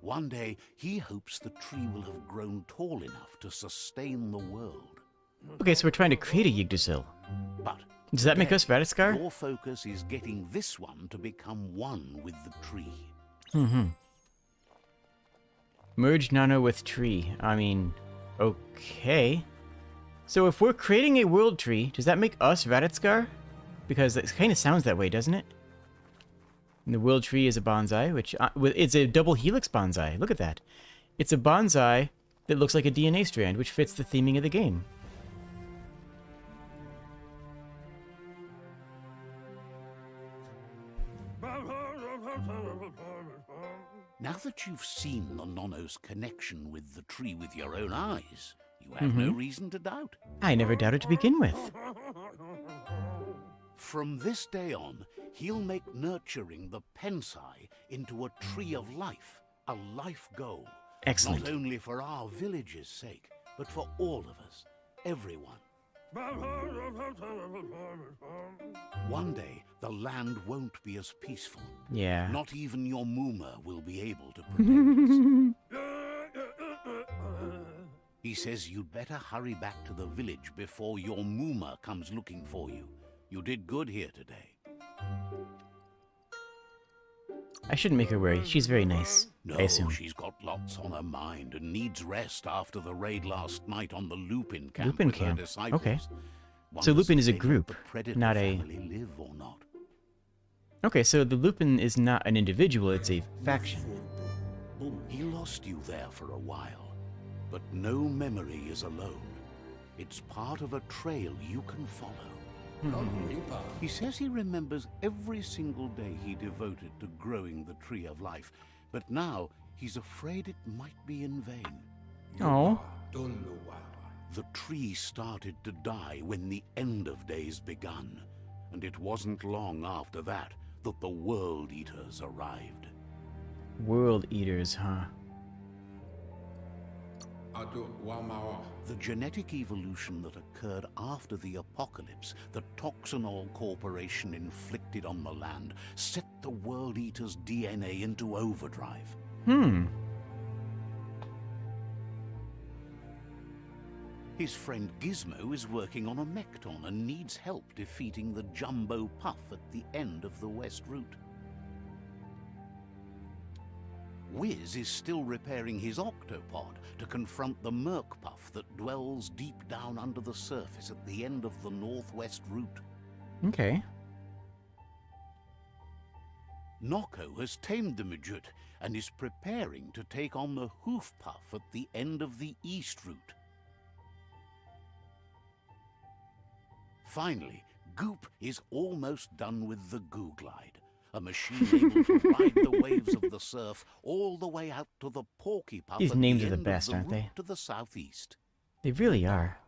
One day, he hopes the tree will have grown tall enough to sustain the world. Okay, so we're trying to create a Yggdrasil. But Does that make us Raditskar? your focus is getting this one to become one with the tree. Merge Nano with tree. I mean, okay. So if we're creating a world tree, does that make us Raditskar? Because it kind of sounds that way, doesn't it? And the world tree is a bonsai, which it's a double helix bonsai. Look at that. It's a bonsai that looks like a DNA strand, which fits the theming of the game. Now that you've seen the Nono's connection with the tree with your own eyes, you have no reason to doubt. I never doubted to begin with. From this day on, he'll make nurturing the Pensai into a tree of life, a life goal. Excellent. Not only for our village's sake, but for all of us, everyone. One day, the land won't be as peaceful. Yeah. Not even your Muma will be able to protect us. He says you'd better hurry back to the village before your Muma comes looking for you. You did good here today. I shouldn't make her worry. She's very nice, No, I assume. she's got lots on her mind and needs rest after the raid last night on the Lupin camp Lupin with her camp, disciples. okay. Wonders So Lupin if is a they let group, the Predator not a- family live or not. Okay, so the Lupin is not an individual, it's a faction. He lost you there for a while, but no memory is alone. It's part of a trail you can follow. He says he remembers every single day he devoted to growing the Tree of Life, but now he's afraid it might be in vain. Oh. The tree started to die when the end of days begun, and it wasn't long after that that the World Eaters arrived. World Eaters, huh? The genetic evolution that occurred after the apocalypse that Toxanol Corporation inflicted on the land set the World Eater's DNA into overdrive. His friend Gizmo is working on a Mekton and needs help defeating the Jumbo Puff at the end of the West Route. Wiz is still repairing his octopod to confront the Merc Puff that dwells deep down under the surface at the end of the Northwest Route. Okay. Noko has tamed the Midget and is preparing to take on the Hoof Puff at the end of the East Route. Finally, Goop is almost done with the Goo Glide, A machine able to ride the waves of the surf all the way out to the Porky Puff These at names the are the end best, of the aren't they? route to the southeast. They really are.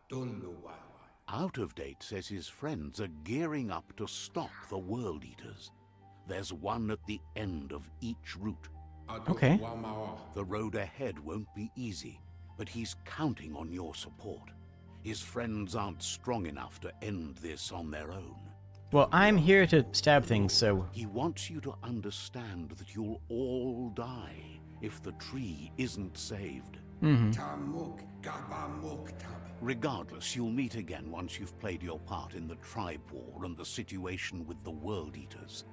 Out of Date says his friends are gearing up to stop the World Eaters. There's one at the end of each route. Okay. The road ahead won't be easy, but he's counting on your support. His friends aren't strong enough to end this on their own. Well, I'm here to stab things, so... He wants you to understand that you'll all die if the tree isn't saved. Regardless, you'll meet again once you've played your part in the tribe war and the situation with the World Eaters.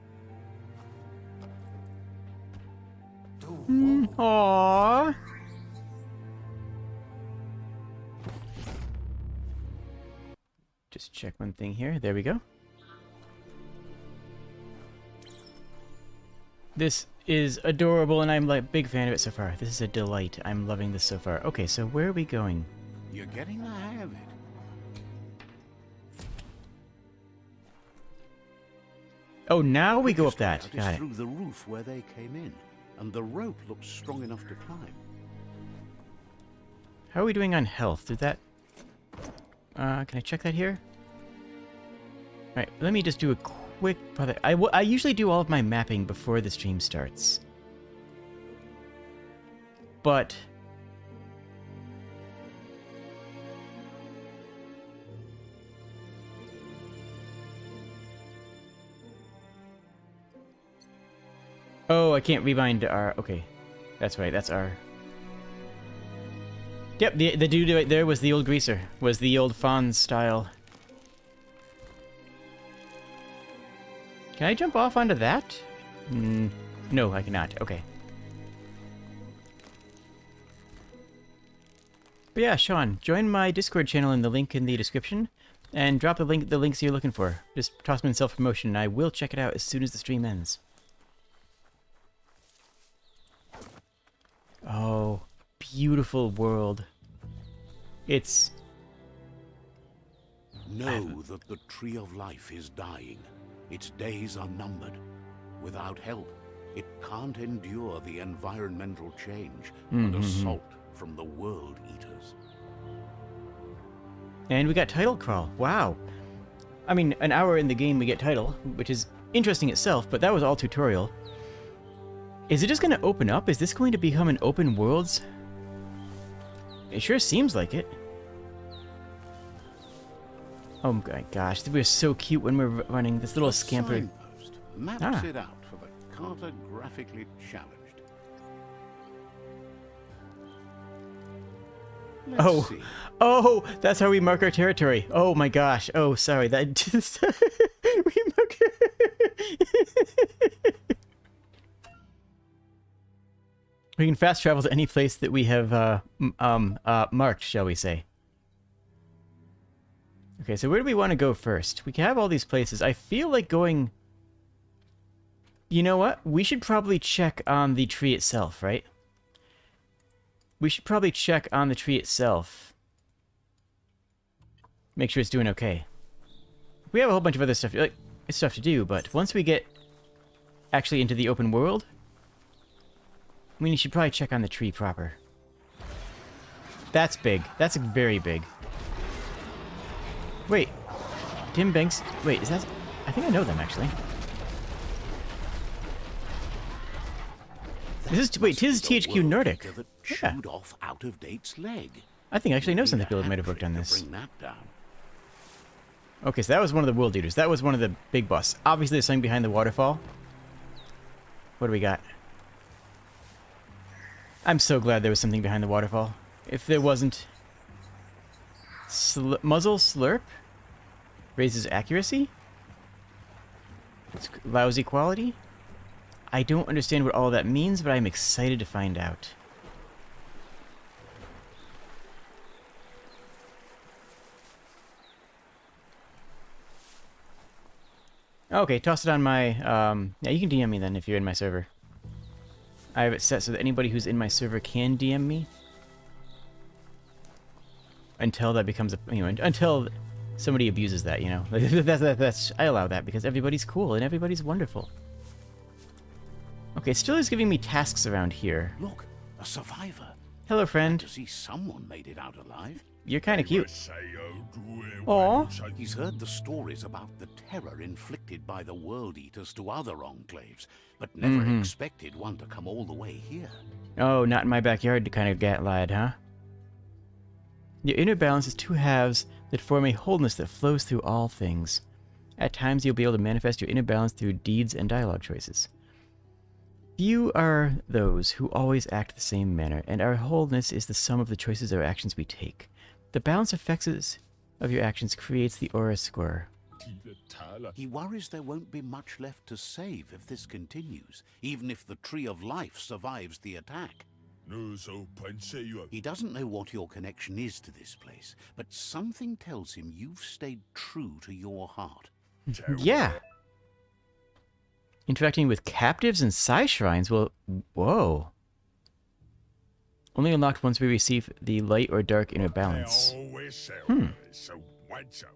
Aww. Just check one thing here. There we go. This is adorable, and I'm like a big fan of it so far. This is a delight. I'm loving this so far. Okay, so where are we going? You're getting the hang of it. Oh, now we go up Quickest that. way out Got is it. through the roof where they came in, and the rope looks strong enough to climb. How are we doing on health? Did that... can I check that here? Alright, let me just do a quick... I usually do all of my mapping before the stream starts. But... Oh, I can't rewind R. Okay. That's right, that's R. Yep, the dude right there was the old greaser. Was the old Fonz style. Can I jump off onto that? No, I cannot. Okay. But yeah, Sean, join my Discord channel in the link in the description, and drop the links you're looking for. Just toss them in self-promotion, and I will check it out as soon as the stream ends. Oh, beautiful world. It's... Know that the Tree of Life is dying. Its days are numbered. Without help, it can't endure the environmental change and assault from the World Eaters. And we got title crawl. Wow. I mean, an hour in the game we get title, which is interesting itself, but that was all tutorial. Is it just going to open up? Is this going to become an open worlds? It sure seems like it. Oh my gosh, we're so cute when we're running this little scamper. Signpost maps it out for the cartographically challenged. Let's see. Oh, that's how we mark our territory. Oh my gosh. Oh, sorry, that just we mark. We can fast travel to any place that we have marked, shall we say. Okay, so where do we want to go first? We can have all these places. I feel like going... You know what? We should probably check on the tree itself, right? We should probably check on the tree itself. Make sure it's doing okay. We have a whole bunch of other stuff to do, but once we get actually into the open world, we should probably check on the tree proper. That's big. That's very big. Wait. Tim Banks... Wait, is that... I think I know them, actually. This is... Wait, tis THQ Nordic. That Yeah. chewed off Out of Date's leg. I think I actually know some people that might have worked on this. Okay, so that was one of the World Eaters. That was one of the big boss. Obviously, there's something behind the waterfall. What do we got? I'm so glad there was something behind the waterfall. If there wasn't... Muzzle slurp? Raises accuracy? It's lousy quality? I don't understand what all that means, but I'm excited to find out. Okay, toss it on my... yeah, you can DM me then if you're in my server. I have it set so that anybody who's in my server can DM me. Until that becomes a... You know, until somebody abuses that, you know. That's I allow that because everybody's cool and everybody's wonderful. Okay, still is giving me tasks around here. Look, a survivor. Hello, friend. To see someone made it out alive. You're kind of cute. Aw. He's heard the stories about the terror inflicted by the World Eaters to other enclaves, but never expected one to come all the way here. Oh, not in my backyard to kind of get lad, huh? Your inner balance is two halves that form a wholeness that flows through all things. At times, you'll be able to manifest your inner balance through deeds and dialogue choices. Few are those who always act the same manner, and our wholeness is the sum of the choices or actions we take. The balance effects of your actions creates the aura score. He worries there won't be much left to save if this continues, even if the Tree of Life survives the attack. He doesn't know what your connection is to this place, but something tells him you've stayed true to your heart. Yeah. Interacting with captives and Psi shrines will... Whoa. Only unlocked once we receive the light or dark inner balance.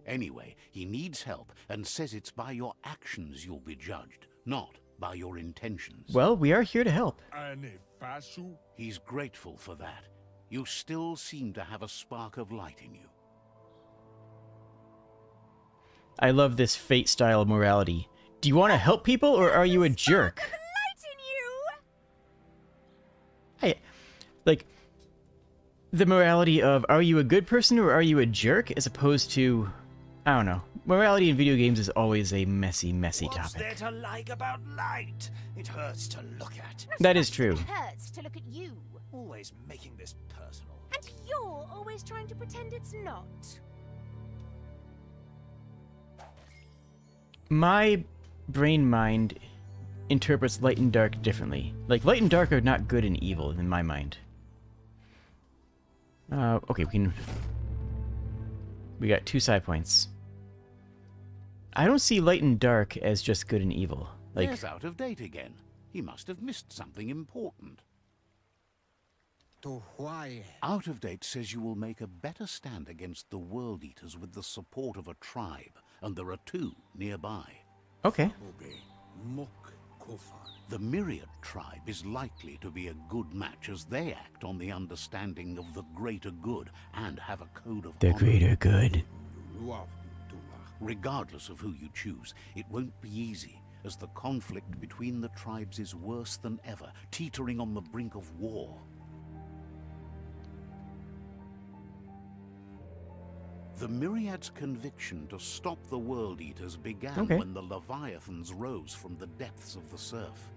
Anyway, he needs help and says it's by your actions you'll be judged, not by your intentions. Well, we are here to help. He's grateful for that. You still seem to have a spark of light in you. I love this fate-style morality. Do you want to help people, or are you a jerk? Light in you! Hey, like, the morality of, are you a good person or are you a jerk, as opposed to, I don't know. Morality in video games is always a messy, messy topic. What's there to like about light? It hurts to look at. That is true. It hurts to look at you. Always making this personal. And you're always trying to pretend it's not. My brain mind interprets light and dark differently. Like, light and dark are not good and evil in my mind. Okay, we got 2 side points. I don't see light and dark as just good and evil. Like, There's Out of Date again. He must have missed something important. Out of Date says you will make a better stand against the World Eaters with the support of a tribe, and there are 2 nearby. okay. The Myriad tribe is likely to be a good match as they act on the understanding of the greater good and have a code of The honor. greater good. Regardless of who you choose, it won't be easy, as the conflict between the tribes is worse than ever, teetering on the brink of war. The Myriad's conviction to stop the World Eaters began when the Leviathans rose from the depths of the surf.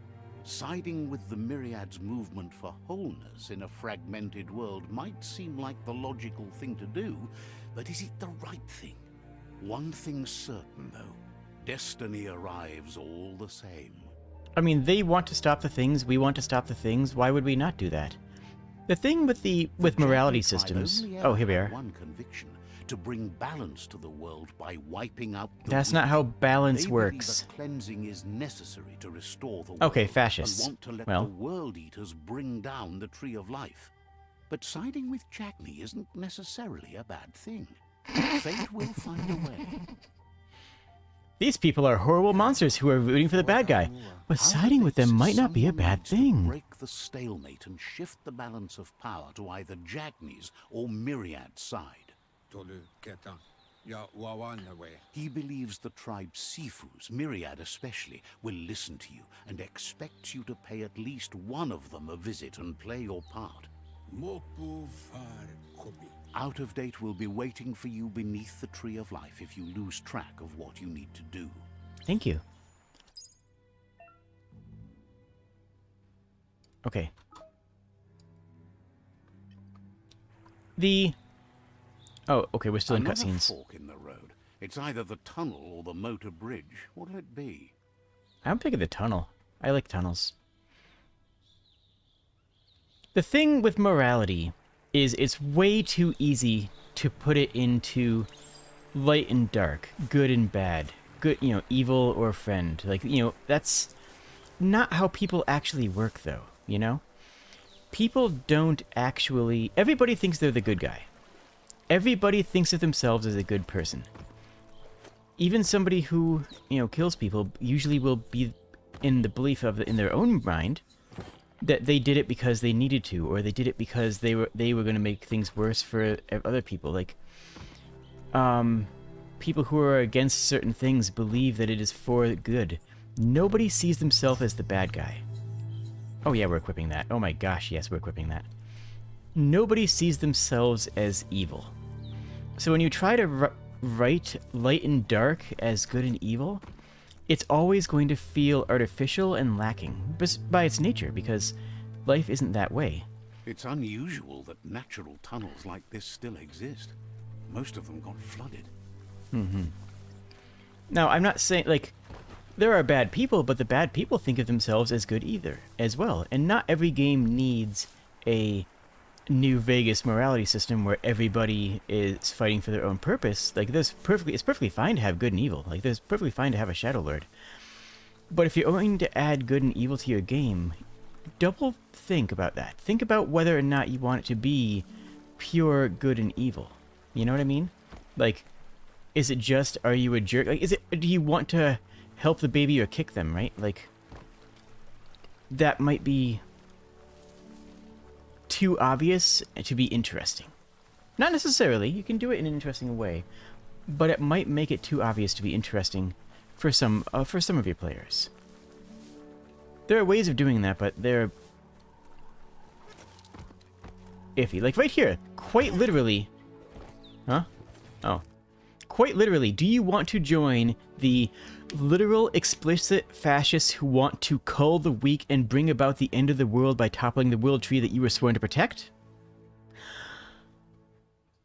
Siding with the Myriad's movement for wholeness in a fragmented world might seem like the logical thing to do, but is it the right thing? One thing's certain, though. Destiny arrives all the same. I mean, they want to stop the things, we want to stop the things. Why would we not do that? The thing with morality systems... Oh, here we are. One conviction: to bring balance to the world by wiping out the That's weak. not how balance They works. believe a cleansing is necessary to restore the world. Okay, fascists. And want to let Well. the World Eaters bring down the Tree of Life. But siding with Jackney isn't necessarily a bad thing. Fate will find a way. These people are horrible monsters who are rooting for the bad guy, but siding with them might not be a bad thing. Break the stalemate and shift the balance of power to either Jackney's or Myriad's side. He believes the tribe's Sifus, Myriad especially, will listen to you and expects you to pay at least one of them a visit and play your part. Out of Date will be waiting for you beneath the Tree of Life if you lose track of what you need to do. Thank you. Okay. Oh, okay, we're still in Another cutscenes. fork in the road. It's either the tunnel or the motor bridge. What'll it be? I'm picking the tunnel. I like tunnels. The thing with morality is it's way too easy to put it into light and dark, good and bad, good, evil or friend. Like, that's not how people actually work, though, People don't actually... Everybody thinks they're the good guy. Everybody thinks of themselves as a good person. Even somebody who, kills people usually will be in the belief of in their own mind that they did it because they needed to, or they did it because they were going to make things worse for other people. Like, people who are against certain things believe that it is for good. Nobody sees themselves as the bad guy. Oh yeah, we're equipping that. Oh my gosh, yes, we're equipping that. Nobody sees themselves as evil. So when you try to write light and dark as good and evil, it's always going to feel artificial and lacking, by its nature, because life isn't that way. It's unusual that natural tunnels like this still exist. Most of them got flooded. Now, I'm not saying, like, there are bad people, but the bad people think of themselves as good either, as well. And not every game needs a New Vegas morality system where everybody is fighting for their own purpose. Like, it's perfectly fine to have good and evil. Like, there's perfectly fine to have a Shadow Lord. But if you're going to add good and evil to your game, double think about that. Think about whether or not you want it to be pure good and evil. You know what I mean? Like, is it just, are you a jerk? Like, do you want to help the baby or kick them, right? Like, that might be too obvious to be interesting. Not necessarily. You can do it in an interesting way, but it might make it too obvious to be interesting for some of your players. There are ways of doing that, but they're iffy. Like right here, quite literally. Huh? Oh. Quite literally, do you want to join the literal, explicit fascists who want to cull the weak and bring about the end of the world by toppling the world tree that you were sworn to protect?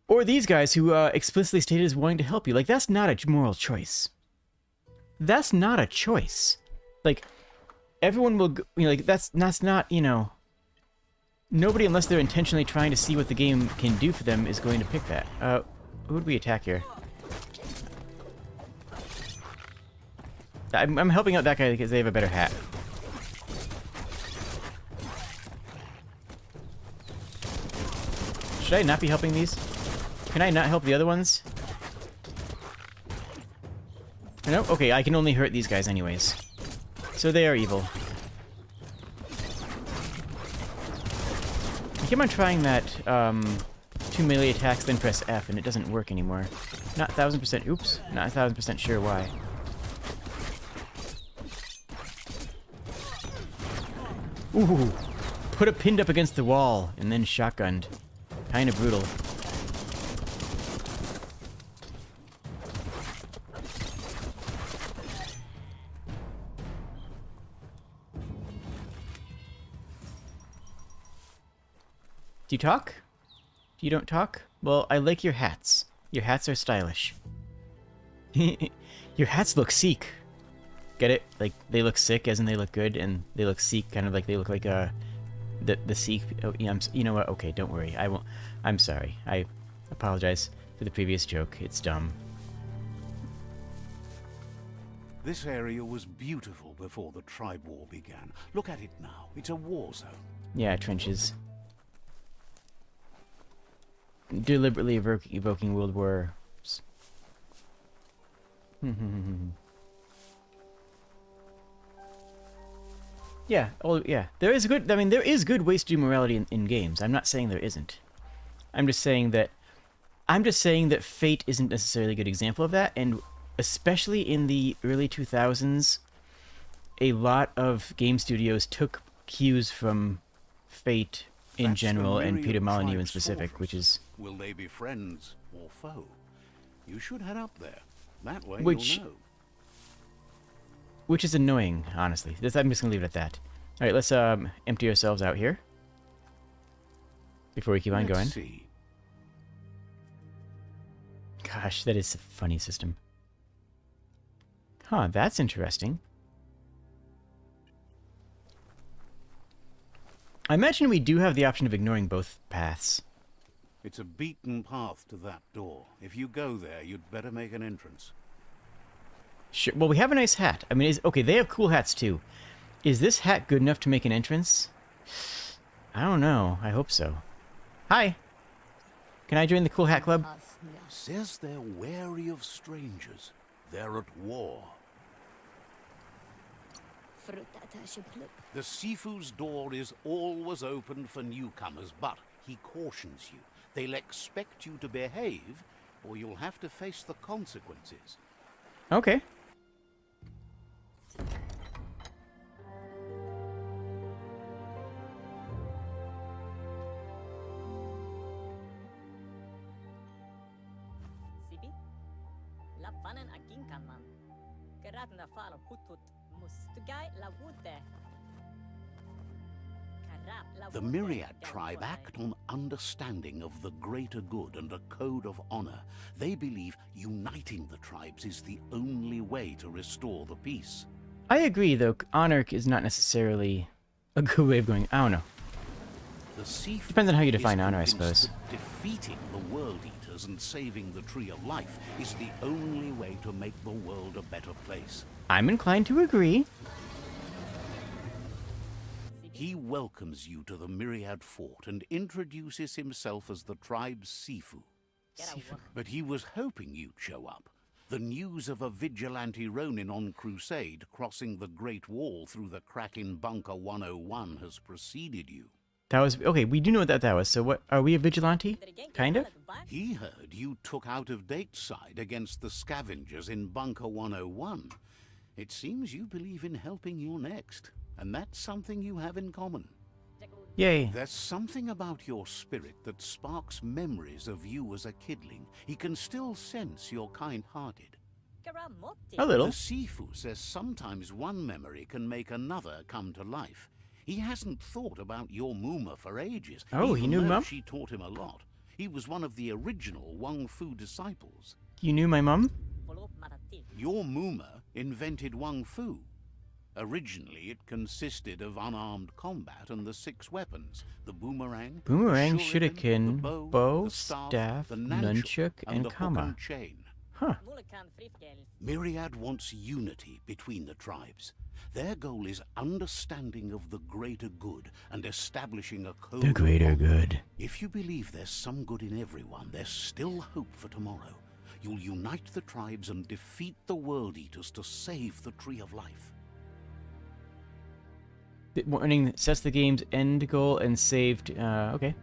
Or these guys who explicitly stated as wanting to help you? Like, that's not a moral choice. That's not a choice. Like, everyone will, like, that's not, nobody, unless they're intentionally trying to see what the game can do for them, is going to pick that. Who would we attack here? I'm helping out that guy because they have a better hat. Should I not be helping these? Can I not help the other ones? No? Okay, I can only hurt these guys anyways. So they are evil. I keep on trying that, 2 melee attacks, then press F, and it doesn't work anymore. Not 1000%, oops, not 1000% sure why. Ooh, put it pinned up against the wall, and then shotgunned. Kinda brutal. Do you talk? You don't talk? Well, I like your hats. Your hats are stylish. Your hats look Sikh. Get it? Like, they look sick as in they look good, and they look Sikh kind of like they look like the Sikh. Oh, yeah, you know what? Okay, don't worry. I won't. I'm sorry. I apologize for the previous joke. It's dumb. This area was beautiful before the tribe war began. Look at it now. It's a war zone. Yeah, trenches. Deliberately evoking World War. Yeah, oh yeah. There is good. I mean, there is good ways to do morality in games. I'm not saying there isn't. I'm just saying that Fate isn't necessarily a good example of that, and especially in the early 2000s, a lot of game studios took cues from Fate in general and Peter Molyneux in specific, which is... Will they be friends or foe? You should head up there. That way you'll know. Which is annoying, honestly. I'm just gonna leave it at that. Alright, let's empty ourselves out here. Before we keep on going. See. Gosh, that is a funny system. Huh, that's interesting. I imagine we do have the option of ignoring both paths. It's a beaten path to that door. If you go there, you'd better make an entrance. Sure. Well, we have a nice hat. I mean, okay, they have cool hats too. Is this hat good enough to make an entrance? I don't know. I hope so. Hi. Can I join the cool hat club? Says they're wary of strangers. They're at war. The Sifu's door is always open for newcomers, but he cautions you. They'll expect you to behave, or you'll have to face the consequences. Okay. Sibi? Lappanen aginkanman. Keratna fal hutut mustugai la wute. The Myriad tribe act on understanding of the greater good and a code of honor. They believe uniting the tribes is the only way to restore the peace. I agree, though. Honor is not necessarily a good way of going. I don't know. The Sifu Depends on how you define is honor, I convinced suppose. that defeating the World Eaters and saving the Tree of Life is the only way to make the world a better place. I'm inclined to agree. He welcomes you to the Myriad fort and introduces himself as the tribe's Sifu. But he was hoping you'd show up. The news of a vigilante Ronin on crusade crossing the Great Wall through the crack in Bunker 101 has preceded you. That was... Okay, we do know what that was. So what... Are we a vigilante? Kind of? He heard you took out-of-date side against the scavengers in Bunker 101. It seems you believe in helping your next, and that's something you have in common. Yay. There's something about your spirit that sparks memories of you as a kidling. He can still sense you're kind-hearted. A little. The Sifu says sometimes one memory can make another come to life. He hasn't thought about your Muma for ages. Oh, he even knew though Mum? she taught him a lot. He was one of the original Wang Fu disciples. You knew my mom? Your Muma invented Wang Fu. Originally, it consisted of unarmed combat and the 6 weapons: the boomerang, Boomerang, the shuriken, the bow, the staff, the nunchuk, and the hook kama. and chain. Huh. Myriad wants unity between the tribes. Their goal is understanding of the greater good and establishing a code. The greater good. If you believe there's some good in everyone, there's still hope for tomorrow. You'll unite the tribes and defeat the World Eaters to save the Tree of Life. The warning sets the game's end goal and saved... okay.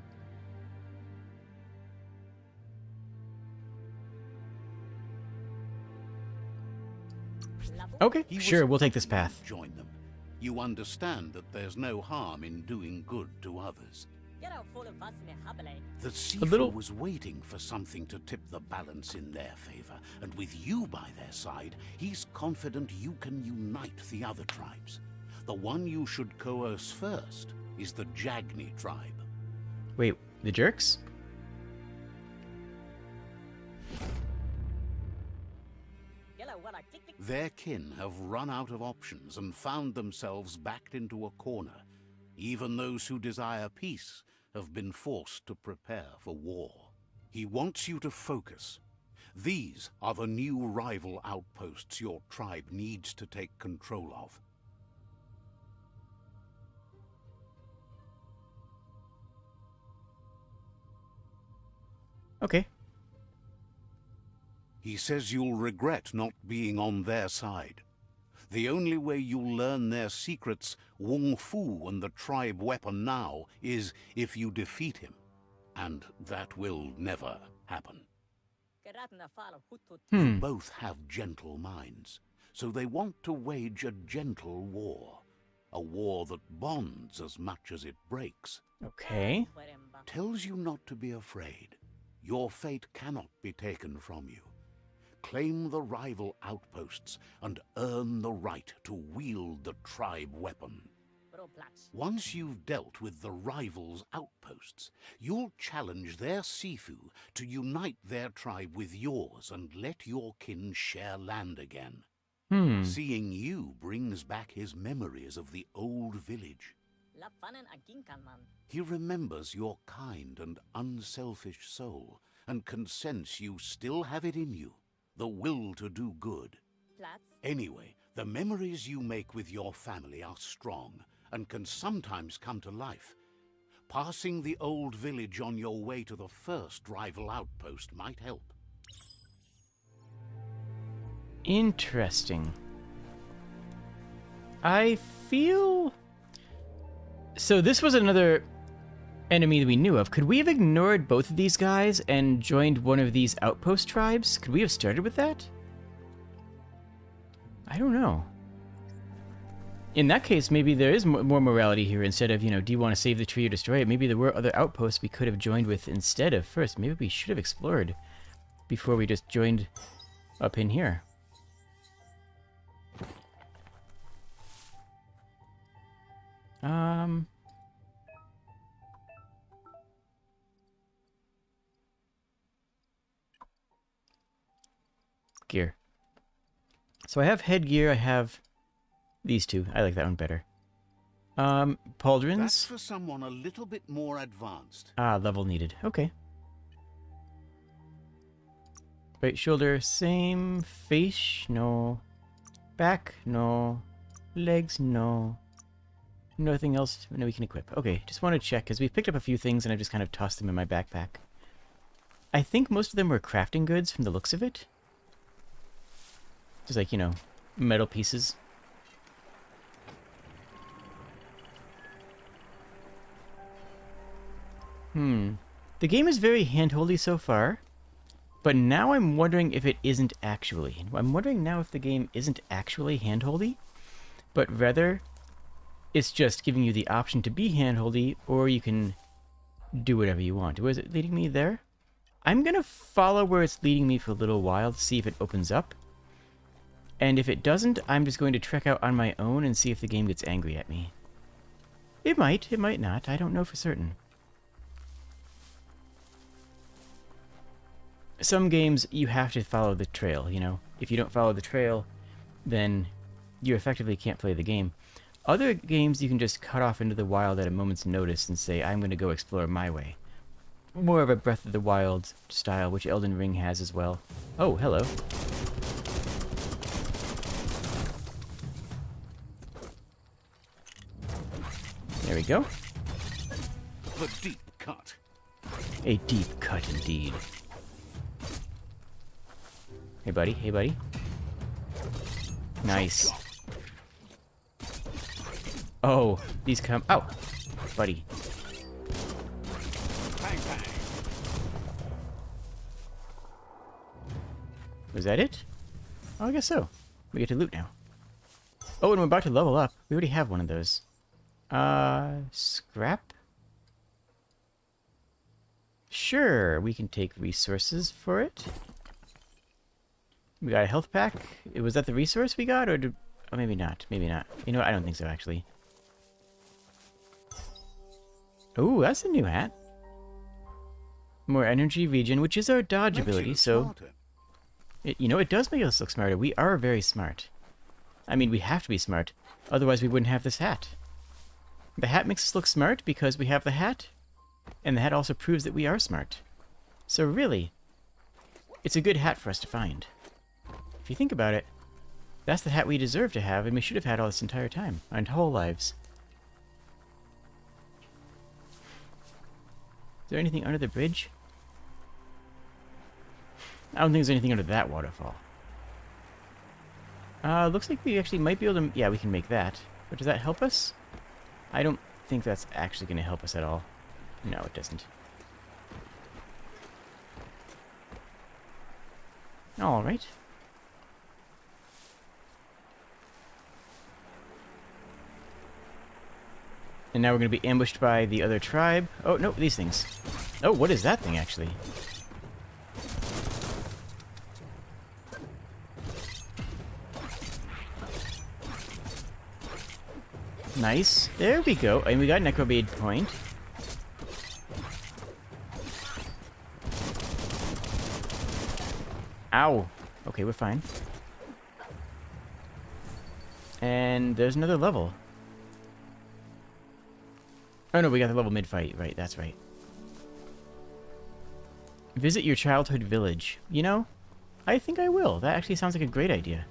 Okay, He was sure, we'll take this hoping you'd path. Join them. You understand that there's no harm in doing good to others. The Sifu little- was waiting for something to tip the balance in their favor, and with you by their side, he's confident you can unite the other tribes. The one you should coerce first is the Jagni tribe. Wait, the jerks? Their kin have run out of options and found themselves backed into a corner. Even those who desire peace have been forced to prepare for war. He wants you to focus. These are the new rival outposts your tribe needs to take control of. Okay. He says you'll regret not being on their side. The only way you'll learn their secrets, Wung Fu and the tribe weapon now, is if you defeat him. And that will never happen. Both have gentle minds, so they want to wage a gentle war. A war that bonds as much as it breaks. Okay. Tells you not to be afraid. Your fate cannot be taken from you. Claim the rival outposts and earn the right to wield the tribe weapon. Once you've dealt with the rivals' outposts, you'll challenge their Sifu to unite their tribe with yours and let your kin share land again. Seeing you brings back his memories of the old village. He remembers your kind and unselfish soul and can sense you still have it in you, the will to do good. Anyway, the memories you make with your family are strong and can sometimes come to life. Passing the old village on your way to the first rival outpost might help. Interesting. I feel... So this was another enemy that we knew of. Could we have ignored both of these guys and joined one of these outpost tribes? Could we have started with that? I don't know. In that case, maybe there is more morality here instead of, you know, do you want to save the tree or destroy it? Maybe there were other outposts we could have joined with instead of first. Maybe we should have explored before we just joined up in here. Gear. So I have headgear, I have these two. I like that one better. Pauldrons. That's for someone a little bit more advanced. Ah, level needed. Okay. Right shoulder, same. Face, no. Back, no. Legs, no. Nothing else no, we can equip. Okay, just want to check, because we've picked up a few things and I've just kind of tossed them in my backpack. I think most of them were crafting goods from the looks of it. Just like, you know, metal pieces. The game is very handholdy so far, but now I'm wondering if it isn't actually. I'm wondering now if the game isn't actually handholdy, but rather it's just giving you the option to be handholdy, or you can do whatever you want. Where is it leading me there? I'm gonna follow where it's leading me for a little while to see if it opens up. And if it doesn't, I'm just going to trek out on my own and see if the game gets angry at me. It might not. I don't know for certain. Some games, you have to follow the trail, you know? If you don't follow the trail, then you effectively can't play the game. Other games, you can just cut off into the wild at a moment's notice and say, I'm going to go explore my way. More of a Breath of the Wild style, which Elden Ring has as well. Oh, hello. There we go. The deep cut. A deep cut indeed. Hey buddy, hey buddy. Nice. Oh, these come... Ow! Buddy. Bang, bang. Was that it? Oh, I guess so. We get to loot now. Oh, and we're about to level up. We already have one of those. Scrap? Sure, we can take resources for it. We got a health pack. Was that the resource we got, or did... Oh, maybe not. Maybe not. You know what? I don't think so, actually. Ooh, that's a new hat. More energy regen, which is our dodge ability, so... you know, it does make us look smarter. We are very smart. I mean, we have to be smart. Otherwise, we wouldn't have this hat. The hat makes us look smart because we have the hat, and the hat also proves that we are smart. So really, it's a good hat for us to find. If you think about it, that's the hat we deserve to have, and we should have had all this entire time, our whole lives. Is there anything under the bridge? I don't think there's anything under that waterfall. Looks like we actually might be able to... Yeah, we can make that. But does that help us? I don't think that's actually going to help us at all. No, it doesn't. Alright. And now we're going to be ambushed by the other tribe. Oh, no, these things. Oh, what is that thing, actually? Nice. There we go. And we got Necrobade point. Ow. Okay, we're fine. And there's another level. Oh no, we got the level mid-fight. Right, that's right. Visit your childhood village. You know, I think I will. That actually sounds like a great idea.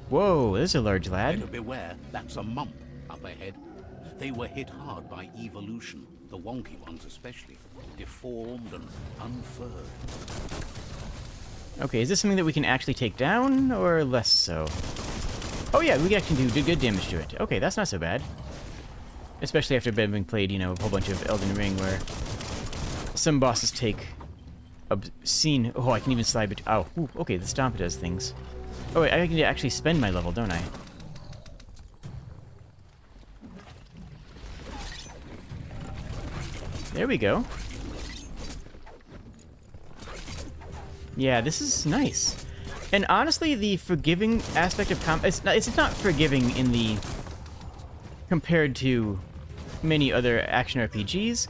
Whoa, there's a large lad. Better beware, that's a mump up ahead. They were hit hard by evolution, the wonky ones especially. Deformed and unfurred. Okay, is this something that we can actually take down, or less so? Oh yeah, we can actually do good damage to it. Okay, that's not so bad. Especially after having played, you know, a whole bunch of Elden Ring where some bosses take obscene... Oh, I can even slide it... Oh, ooh, okay, the Stomp does things. Oh wait, I can actually spend my level, don't I? There we go. Yeah, this is nice. And honestly, the forgiving aspect of combat... It's not forgiving in the... compared to many other action RPGs.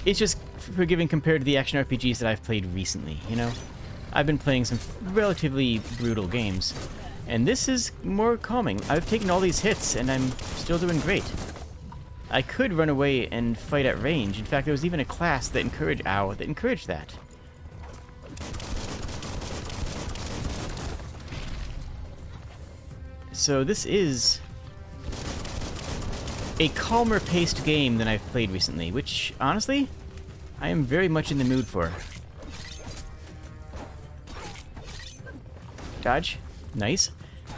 It's just forgiving compared to the action RPGs that I've played recently, you know? I've been playing some relatively brutal games, and this is more calming. I've taken all these hits, and I'm still doing great. I could run away and fight at range. In fact, there was even a class that encouraged that. So this is a calmer paced game than I've played recently, which, honestly, I am very much in the mood for. Dodge. Nice.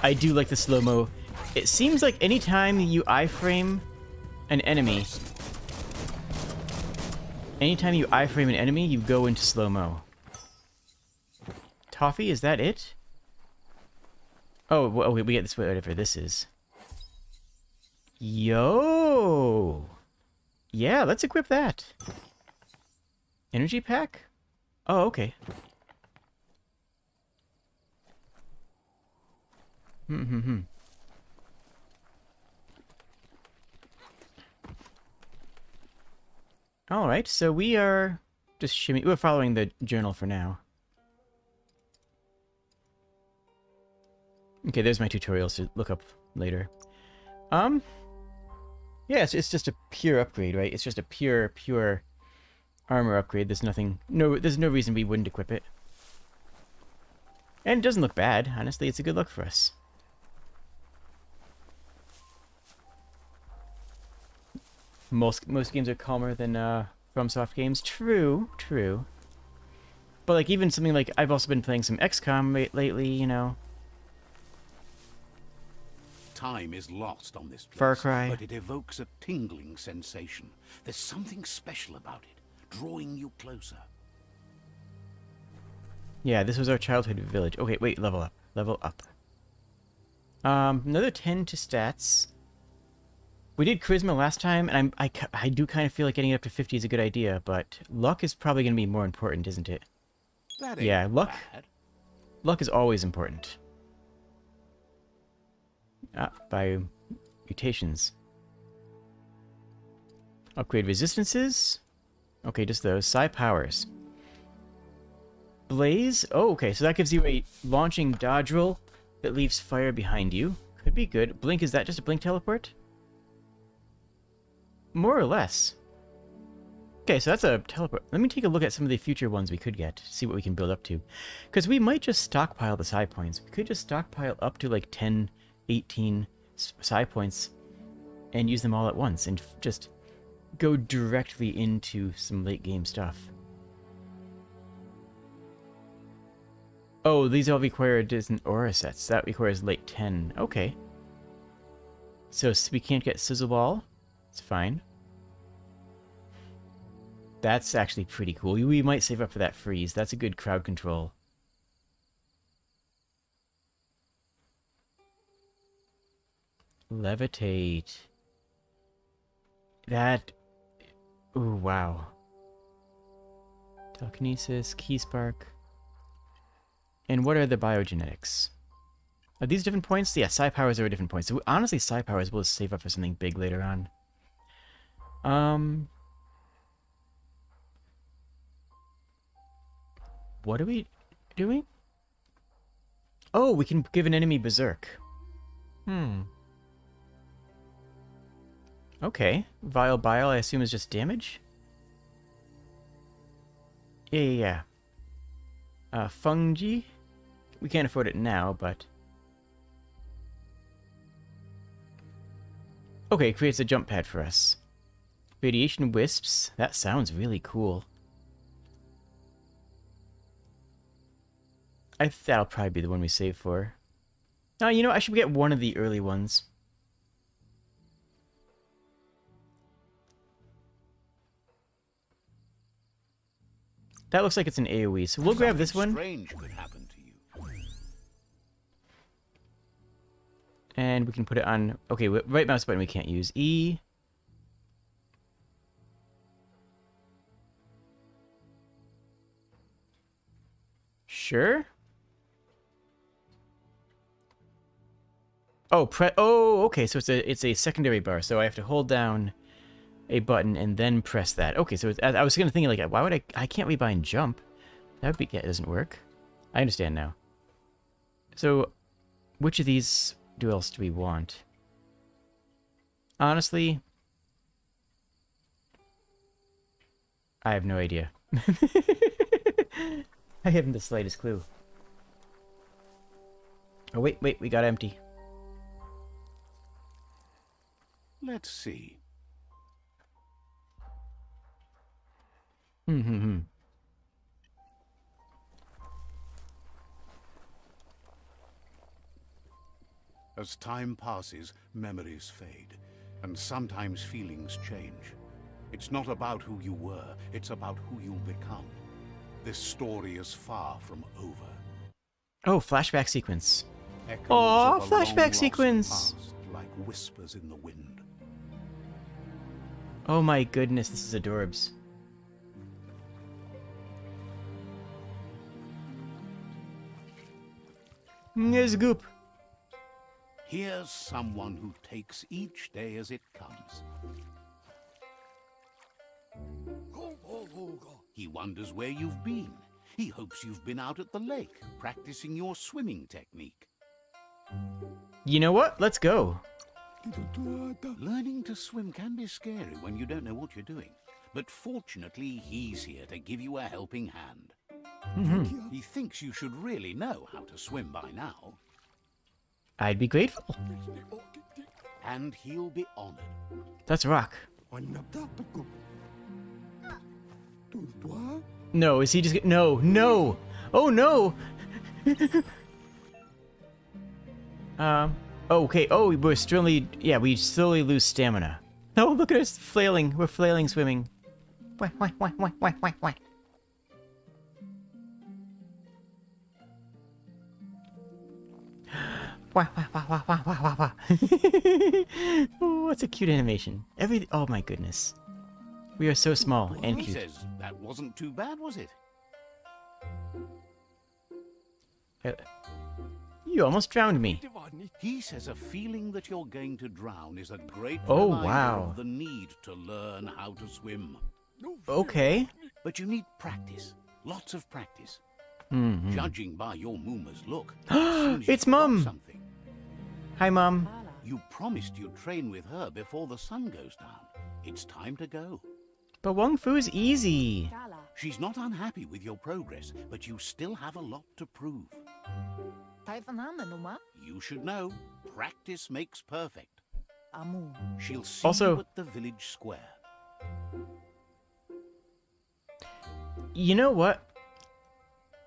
I do like the slow-mo. It seems like anytime you iframe an enemy, you go into slow-mo. Toffee, is that it? Oh, well, we get this, whatever this is. Yo! Yeah, let's equip that. Energy pack? Oh, okay. Alright, so we are just we're following the journal for now. Okay, there's my tutorials to look up later. Yeah, it's just a pure upgrade, right? It's just a pure armor upgrade. There's no reason we wouldn't equip it. And it doesn't look bad, honestly. It's a good look for us. Most games are calmer than FromSoft games. True. But like even something like I've also been playing some XCOM lately, you know. Time is lost on this place, Far Cry. but it evokes a tingling sensation. There's something special about it, drawing you closer. Yeah, this was our childhood village. Okay, wait, level up. Another 10 to stats. We did charisma last time, and I do kind of feel like getting it up to 50 is a good idea, but luck is probably going to be more important, isn't it? That ain't Yeah, luck. bad. Luck is always important. By mutations. Upgrade resistances. Okay, just those. Psi powers. Blaze. Oh, okay, so that gives you a launching dodge roll that leaves fire behind you. Could be good. Blink, is that just a blink teleport? More or less. Okay, so that's a teleport. Let me take a look at some of the future ones we could get. See what we can build up to. Because we might just stockpile the psi points. We could just stockpile up to like 10, 18 psi points and use them all at once and just go directly into some late game stuff. Oh, these all require distant aura sets. That requires late 10. Okay. So we can't get Sizzle Ball. It's fine. That's actually pretty cool. We might save up for that freeze. That's a good crowd control. Levitate. That... Ooh, wow. Telekinesis, Key Spark. And what are the biogenetics? Are these different points? Yeah, psi powers are different points. So honestly, psi powers will save up for something big later on. What are we doing? Oh, we can give an enemy berserk. Okay. Vile Bile, I assume, is just damage? Yeah. Fungi? We can't afford it now, but... Okay, it creates a jump pad for us. Radiation Wisps. That sounds really cool. That'll probably be the one we save for. You know, I should get one of the early ones. That looks like it's an AoE, so we'll grab this one. Strange could happen to you. And we can put it on... Okay, right mouse button we can't use. E. Sure. Oh, okay, so it's a secondary bar, so I have to hold down a button and then press that. Okay, so I was gonna think like, why would I can't rebind jump? That would be, yeah, it doesn't work. I understand now. So, which of these else do we want? Honestly, I have no idea. I haven't the slightest clue. Oh, wait, we got empty. Let's see. As time passes, memories fade, and sometimes feelings change. It's not about who you were, it's about who you'll become. This story is far from over. Oh, flashback sequence. Echoes Aw, of a flashback long-lost sequence. past, like whispers in the wind. Oh my goodness, this is adorbs. There's Goop. Here's someone who takes each day as it comes. He wonders where you've been. He hopes you've been out at the lake, practicing your swimming technique. You know what? Let's go. Learning to swim can be scary when you don't know what you're doing. But fortunately, he's here to give you a helping hand. He thinks you should really know how to swim by now. I'd be grateful. And he'll be honored. That's rock. No, is he just... No, no! Oh, no! Okay, oh, we're slowly... Yeah, we slowly lose stamina. Oh, look at us flailing. We're flailing swimming. Wah, wah, wah, wah, wah, wah, wah. Wah, wah, wah, wah, wah, wah, wah, wah. Oh, what's a cute animation. Oh my goodness. We are so small and He cute. says that wasn't too bad, was it? You almost drowned me. He says a feeling that you're going to drown is a great Oh, reminder wow. of the need to learn how to swim. Okay. But you need practice. Lots of practice. Mm-hmm. Judging by your Mooma's look, it seems It's you forgot Mum. something. Hi, Mom. You promised you'd train with her before the sun goes down. It's time to go. But Wong Fu's easy. She's not unhappy with your progress, but you still have a lot to prove. You should know, practice makes perfect. She'll see Also- you at the village square. You know what?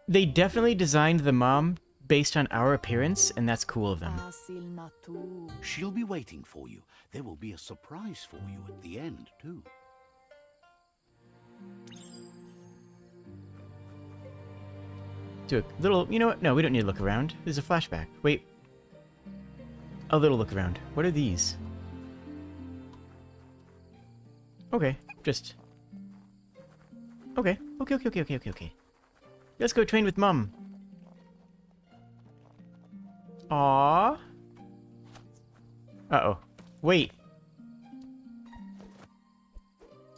They definitely designed the mom based on our appearance, and that's cool of them. She'll be waiting for you. There will be a surprise for you at the end, too. Do a little... You know what? No, we don't need to look around. There's a flashback. Wait. A little look around. What are these? Okay, just... Okay. Okay. Let's go train with Mum. Aww. Uh-oh. Wait.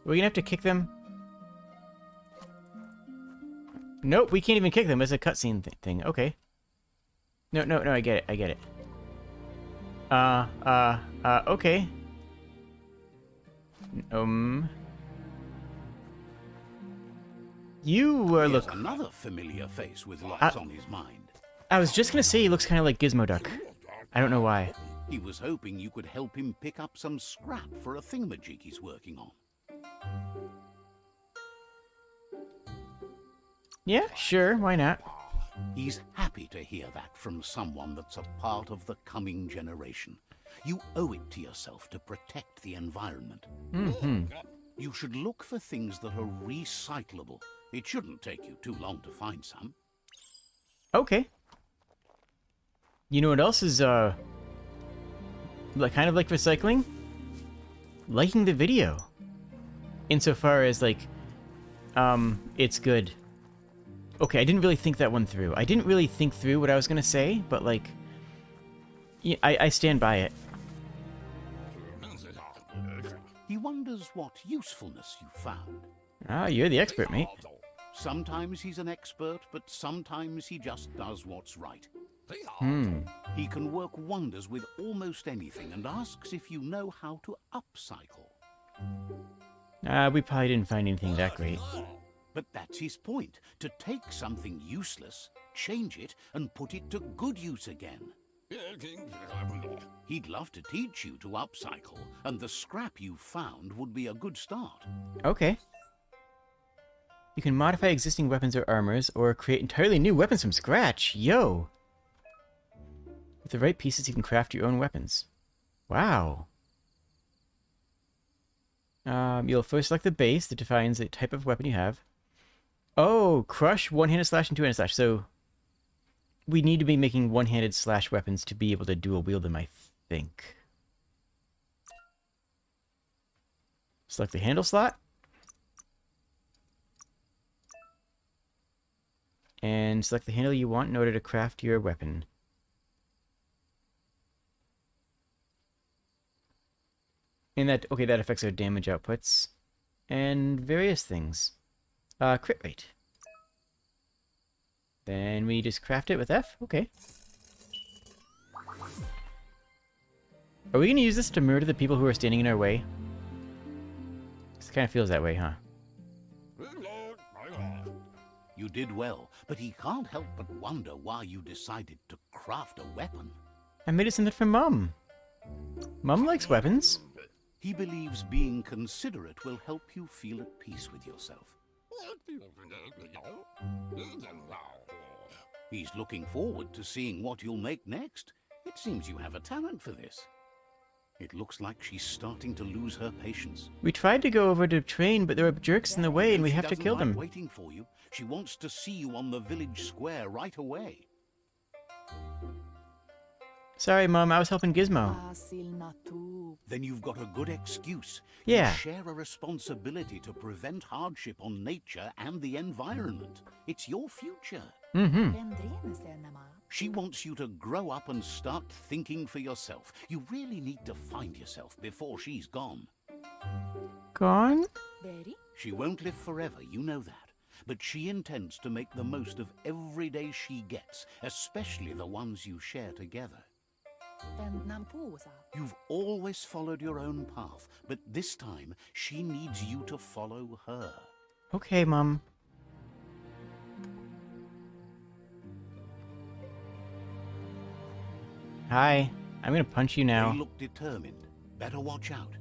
We're gonna have to kick them? Nope, we can't even kick them. It's a cutscene thing. Okay. No, I get it. Okay. You are Here's look... another familiar face with lots on his mind. I was just gonna say he looks kind of like Gizmo Duck. I don't know why. He was hoping you could help him pick up some scrap for a thingamajig he's working on. Yeah, sure, why not? He's happy to hear that from someone that's a part of the coming generation. You owe it to yourself to protect the environment. You should look for things that are recyclable. It shouldn't take you too long to find some. Okay. You know what else is, like, kind of like recycling? Liking the video. Insofar as, like, it's good. Okay, I didn't really think that one through. I didn't really think through what I was gonna say, but, like, yeah, I stand by it. He wonders what usefulness you found. Ah, you're the expert, mate. Sometimes he's an expert, but sometimes he just does what's right. He can work wonders with almost anything and asks if you know how to upcycle. We probably didn't find anything that great. But that's his point, to take something useless, change it, and put it to good use again. He'd love to teach you to upcycle, and the scrap you found would be a good start. Okay. You can modify existing weapons or armors, or create entirely new weapons from scratch. Yo! With the right pieces, you can craft your own weapons. Wow. You'll first select the base that defines the type of weapon you have. Oh, crush, one-handed slash, and two-handed slash. So we need to be making one-handed slash weapons to be able to dual wield them, I think. Select the handle slot. And select the handle you want in order to craft your weapon. And that, okay, that affects our damage outputs. And various things. Crit rate. Then we just craft it with F? Okay. Are we going to use this to murder the people who are standing in our way? 'Cause it kind of feels that way, huh? You did well, but he can't help but wonder why you decided to craft a weapon. I made it something for Mum. Mum likes weapons. He believes being considerate will help you feel at peace with yourself. He's looking forward to seeing what you'll make next. It seems you have a talent for this. It looks like she's starting to lose her patience. We tried to go over to train, but there were jerks in the way and we have to kill them. Waiting for you. She wants to see you on the village square right away. Sorry, Mum, I was helping Gizmo. Then you've got a good excuse. Yeah. You share a responsibility to prevent hardship on nature and the environment. It's your future. She wants you to grow up and start thinking for yourself. You really need to find yourself before she's gone. Gone? She won't live forever, you know that. But she intends to make the most of every day she gets, especially the ones you share together. You've always followed your own path, but this time she needs you to follow her. Okay, Mum. Hi, I'm gonna punch you now. They look determined. Better watch out.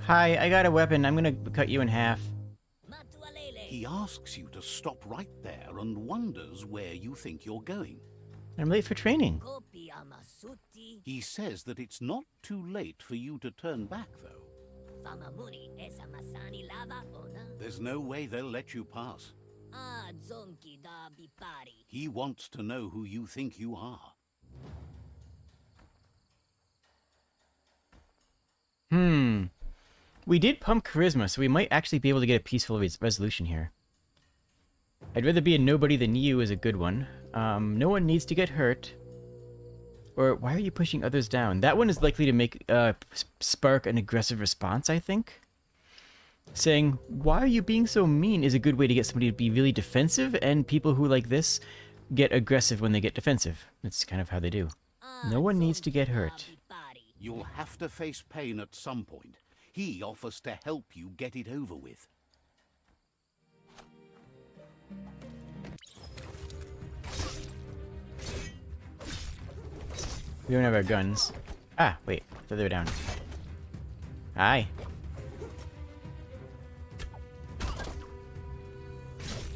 Hi, I got a weapon. I'm gonna cut you in half. He asks you to stop right there and wonders where you think you're going. I'm late for training. He says that it's not too late for you to turn back, though. There's no way they'll let you pass. He wants to know who you think you are. We did pump charisma, so we might actually be able to get a peaceful resolution here. I'd rather be a nobody than you is a good one. No one needs to get hurt. Or why are you pushing others down? That one is likely to make spark an aggressive response, I think. Saying, why are you being so mean is a good way to get somebody to be really defensive, and people who like this get aggressive when they get defensive. That's kind of how they do. No one needs to get hurt. You'll have to face pain at some point. He offers to help you get it over with. We don't have our guns. Ah, wait. I thought they were down. Hi.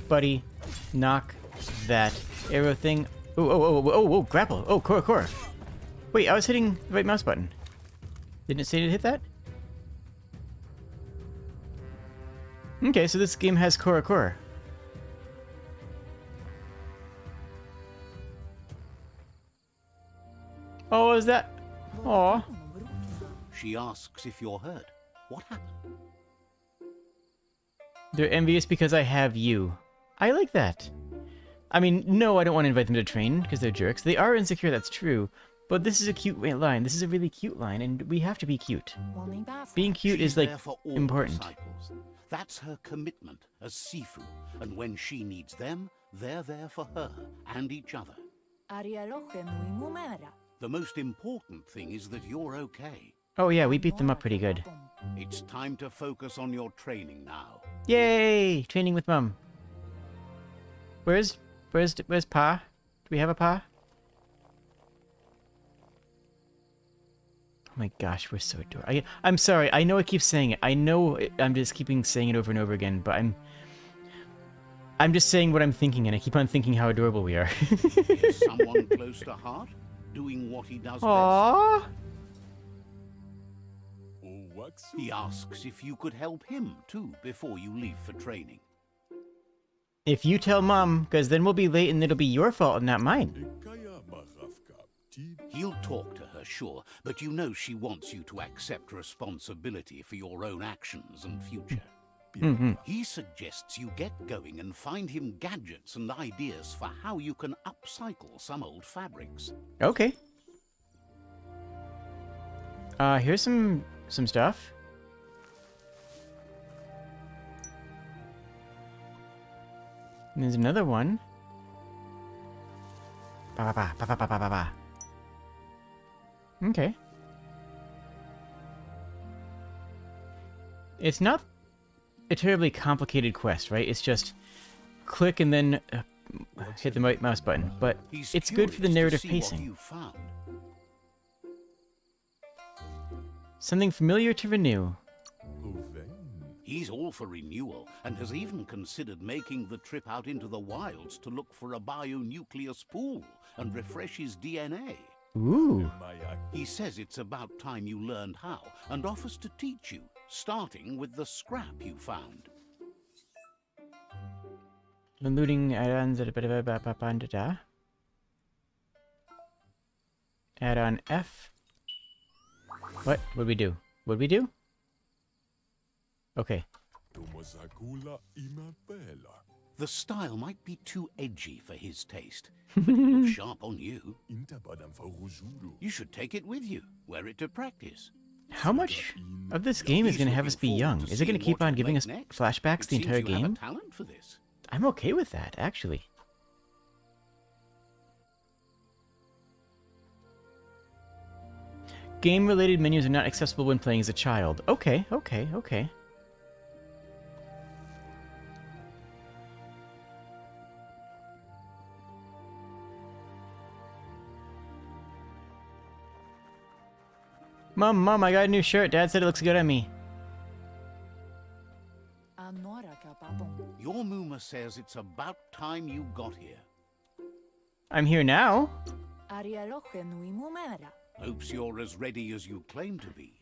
Buddy, knock that arrow thing. Oh, grapple. Oh, core. Wait, I was hitting the right mouse button. Didn't it say to hit that? Okay, so this game has core. Oh, is that? Aw. She asks if you're hurt. What happened? They're envious because I have you. I like that. I mean, no, I don't want to invite them to train because they're jerks. They are insecure, that's true. But this is a cute line. This is a really cute line, and we have to be cute. Being cute She's is, like, there for all important. disciples. That's her commitment as Sifu. And when she needs them, they're there for her and each other. The most important thing is that you're okay. Oh yeah, we beat them up pretty good. It's time to focus on your training now. Yay! Training with Mum. Where's Pa? Do we have a Pa? Oh my gosh, we're so adorable. I'm sorry, I know I keep saying it. I know I'm just keeping saying it over and over again, but I'm just saying what I'm thinking, and I keep on thinking how adorable we are. Is someone close to heart, doing what he does Aww. best? He asks if you could help him too before you leave for training. If you tell Mom, because then we'll be late and it'll be your fault and not mine. He'll talk to her, sure, but you know she wants you to accept responsibility for your own actions and future. He suggests you get going and find him gadgets and ideas for how you can upcycle some old fabrics. Okay. Here's some stuff. And there's another one. Okay. It's not a terribly complicated quest, right? It's just click and then hit the right mouse button. But it's good for the narrative pacing. Something familiar to renew. He's all for renewal and has even considered making the trip out into the wilds to look for a bionuclear pool and refresh his DNA. Ooh. He says it's about time you learned how and offers to teach you, starting with the scrap you found. Looting add-ons. Add-on F. What? What'd we do? What'd we do? Okay. The style might be too edgy for his taste, but it looks sharp on you. You should take it with you, wear it to practice. How much of this game is going to have us be young? Is it going to keep on giving us flashbacks the entire game? Have a talent for this. I'm okay with that, actually. Game-related menus are not accessible when playing as a child. Okay. Mom, I got a new shirt. Dad said it looks good on me. Your Muma says it's about time you got here. I'm here now. Hopes you're as ready as you claim to be.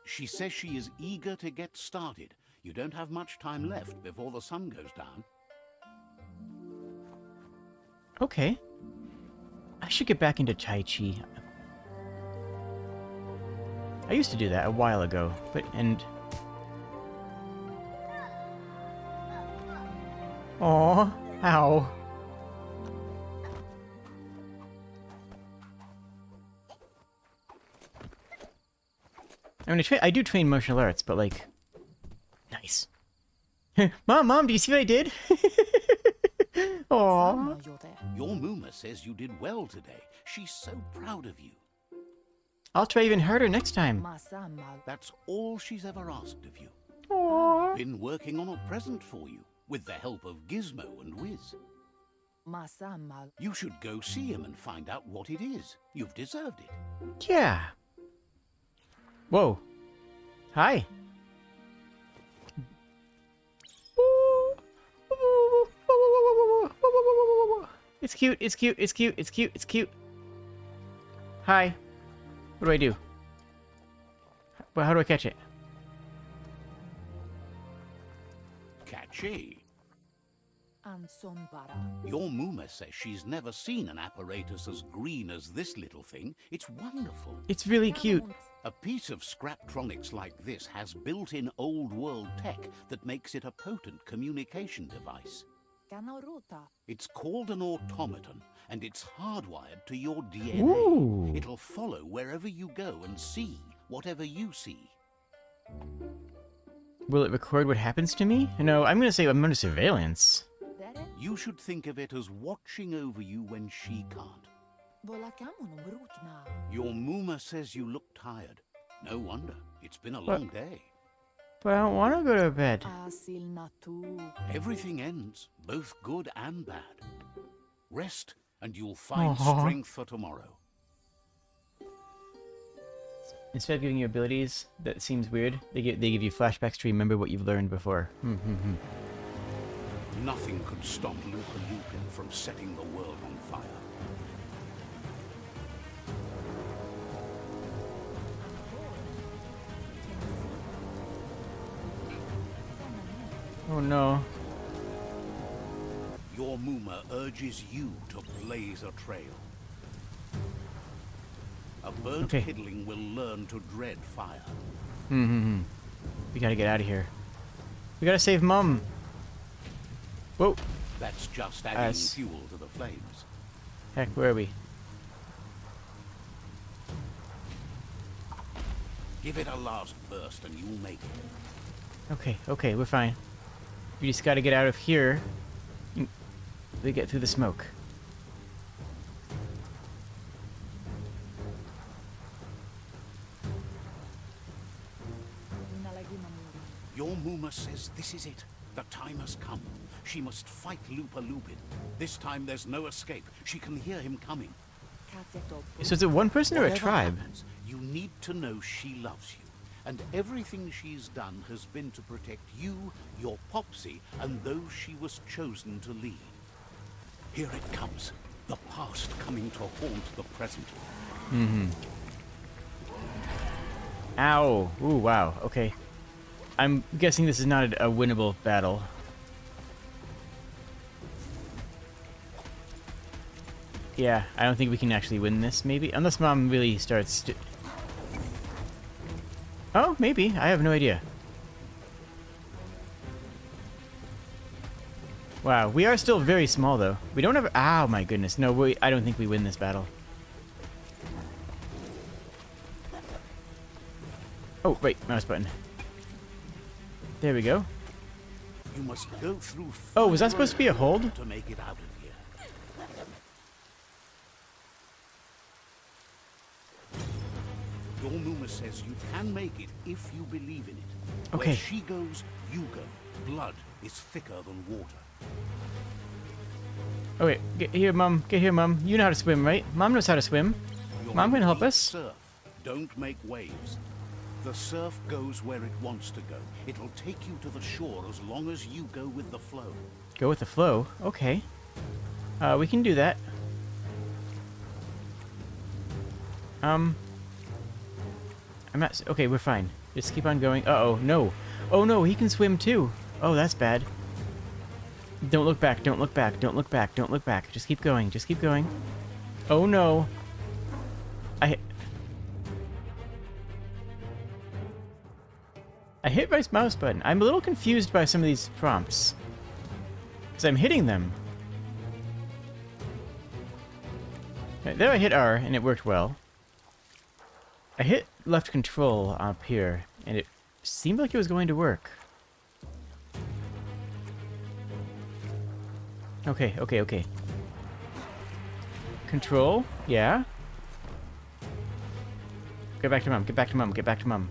She says she is eager to get started. You don't have much time left before the sun goes down. Okay. I should get back into Tai Chi. I used to do that a while ago, Aw, ow. I mean, I do train martial arts, but like, nice. Mom, do you see what I did? Aw. Your Muma says you did well today. She's so proud of you. I'll try even harder next time. That's all she's ever asked of you. Aww. Been working on a present for you, with the help of Gizmo and Wiz. You should go see him and find out what it is. You've deserved it. Yeah. Whoa. Hi. It's cute, it's cute, it's cute, it's cute, it's cute. Hi. What do I do? Well, how do I catch it? Catchy. Ansonbara. Your Muma says she's never seen an apparatus as green as this little thing. It's wonderful. It's really cute. A piece of Scraptronics like this has built-in old-world tech that makes it a potent communication device. Ganaruta. It's called an automaton, and it's hardwired to your DNA. Ooh. It'll follow wherever you go and see whatever you see. Will it record what happens to me? No, I'm gonna say I'm under surveillance. Dere. You should think of it as watching over you when she can't. Volakamun brutna. Your Muma says you look tired. No wonder. It's been a long day. But I don't want to go to bed. Asil natu. Everything ends, both good and bad. Rest, and you'll find Aw. strength for tomorrow. Instead of giving you abilities, that seems weird. They give you flashbacks to remember what you've learned before. Nothing could stop Lupa Lupin from setting the world on fire. Oh no. Your Muma urges you to blaze a trail. A burnt Okay. kidling will learn to dread fire. We gotta get out of here. We gotta save Mum. Whoa. That's just adding As- fuel to the flames. Heck, where are we? Give it a last burst and you'll make it. Okay, okay, we're fine. We just gotta get out of here. We get through the smoke. Your Muma says this is it. The time has come. She must fight Lupa Lupin. This time there's no escape. She can hear him coming. So is it one person or a Whatever tribe? happens, you need to know she loves you. And everything she's done has been to protect you, your Popsy, and those she was chosen to lead. Here it comes. The past coming to haunt the present. Ow. Ooh, wow. Okay. I'm guessing this is not a winnable battle. Yeah, I don't think we can actually win this, maybe. Unless Mom really starts to... Oh, maybe. I have no idea. Wow, we are still very small, though. We don't have... Oh, my goodness. No, I don't think we win this battle. Oh, wait. Mouse button. There we go. You must go through. Oh, was that supposed to be a hold? To make it out of here. Your Muma says you can make it if you believe in it. Okay. Where she goes, you go. Blood is thicker than water. Oh, wait. Get here, Mom. Get here, Mom. You know how to swim, right? Mom knows how to swim. Your Mom can help Muma us. Surf. Don't make waves. The surf goes where it wants to go. It'll take you to the shore as long as you go with the flow. Go with the flow. Okay. We can do that. I'm not... Okay, we're fine. Just keep on going. Uh-oh, no. Oh, no, he can swim too. Oh, that's bad. Don't look back, don't look back, don't look back, don't look back. Just keep going, just keep going. Oh, no. I hit my mouse button. I'm a little confused by some of these prompts. Because I'm hitting them. There I hit R, and it worked well. I hit left control up here, and it seemed like it was going to work. Okay, okay, okay. Control, yeah. Get back to Mom, get back to Mom, get back to Mom.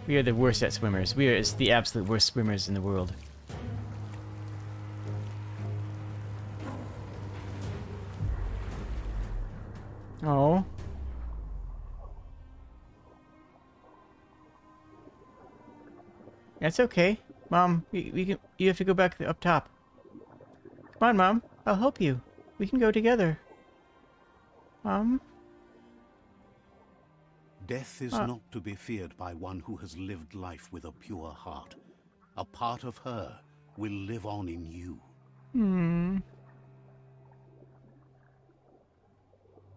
We are the worst at swimmers. We are the absolute worst swimmers in the world. Oh. That's okay. Mom, you have to go back up top. Come on, Mom. I'll help you. We can go together. Death is not to be feared by one who has lived life with a pure heart. A part of her will live on in you.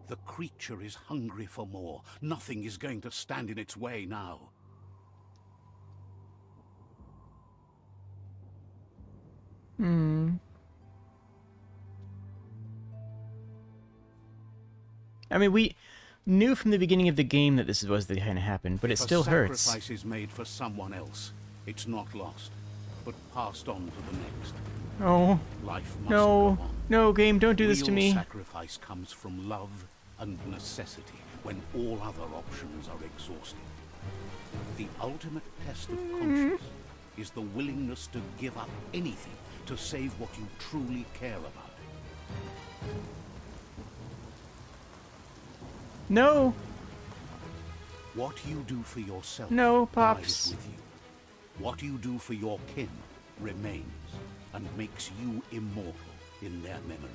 The creature is hungry for more. Nothing is going to stand in its way now. I mean, we knew from the beginning of the game that this was the kind of happen, but it still hurts. Sacrifice is made for someone else. It's not lost, but passed on to the next. Oh, Life must no. go on. No, game, don't do this to Real me. Sacrifice comes from love and necessity when all other options are exhausted. The ultimate test of conscience is the willingness to give up anything to save what you truly care about. No. What you do for yourself No, dies Pops. with you. What you do for your kin remains and makes you immortal in their memory.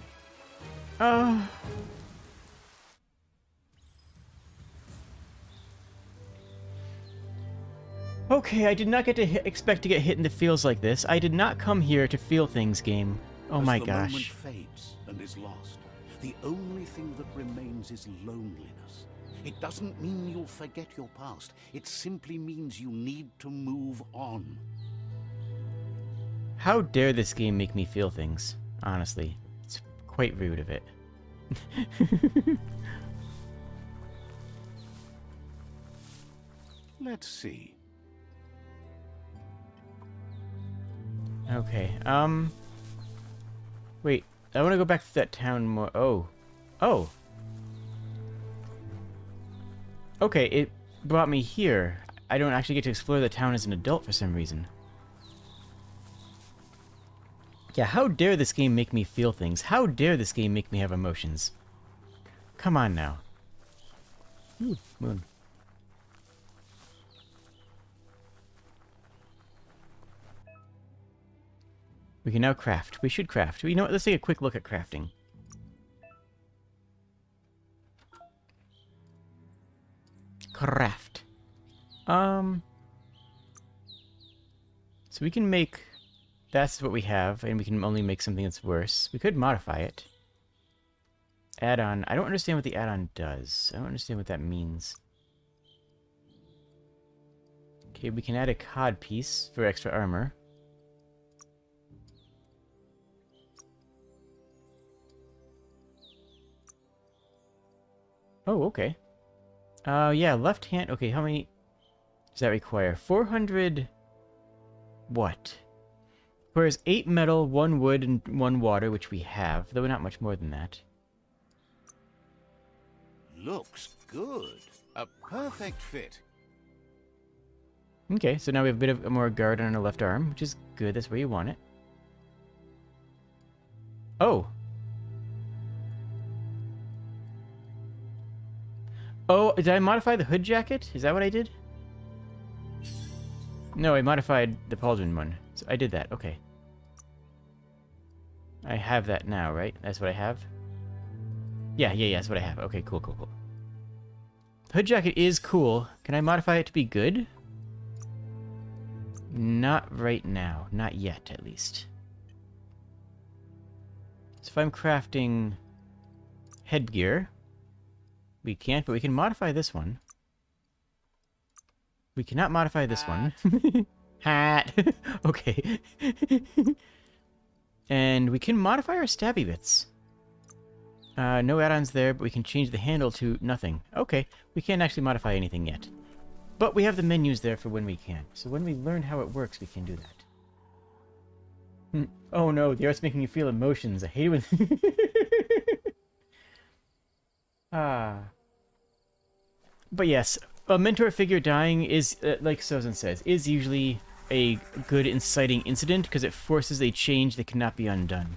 Okay, I did not get to expect to get hit in the feels like this. I did not come here to feel things, game. Oh my As the moment gosh. fades and is lost, the only thing that remains is loneliness. It doesn't mean you'll forget your past. It simply means you need to move on. How dare this game make me feel things? Honestly, it's quite rude of it. Let's see. Okay, wait, I want to go back to that town more. Oh. Okay, it brought me here. I don't actually get to explore the town as an adult for some reason. Yeah, how dare this game make me feel things? How dare this game make me have emotions? Come on now. Ooh, moon. We can now craft. We should craft. You know what? Let's take a quick look at crafting. Craft. So we can make... That's what we have, and we can only make something that's worse. We could modify it. Add-on. I don't understand what the add-on does. I don't understand what that means. Okay, we can add a cod piece for extra armor. Oh, okay. Yeah, left hand... Okay, how many does that require? 400... What? Requires 8 metal, 1 wood, and 1 water, which we have, though not much more than that. Looks good. A perfect fit. Okay, so now we have a bit of more guard on our left arm, which is good. That's where you want it. Oh! Oh, did I modify the hood jacket? Is that what I did? No, I modified the pauldron one. So I did that, okay. I have that now, right? That's what I have? Yeah, that's what I have. Okay, cool. The hood jacket is cool. Can I modify it to be good? Not right now. Not yet, at least. So if I'm crafting headgear, we can't, but we can modify this one. We cannot modify this one. Hat! Okay. And we can modify our stabby bits. No add-ons there, but we can change the handle to nothing. Okay, we can't actually modify anything yet. But we have the menus there for when we can. So when we learn how it works, we can do that. Oh no, the art's making you feel emotions. I hate it when... But yes, a mentor figure dying is, like Sozin says, is usually a good inciting incident because it forces a change that cannot be undone.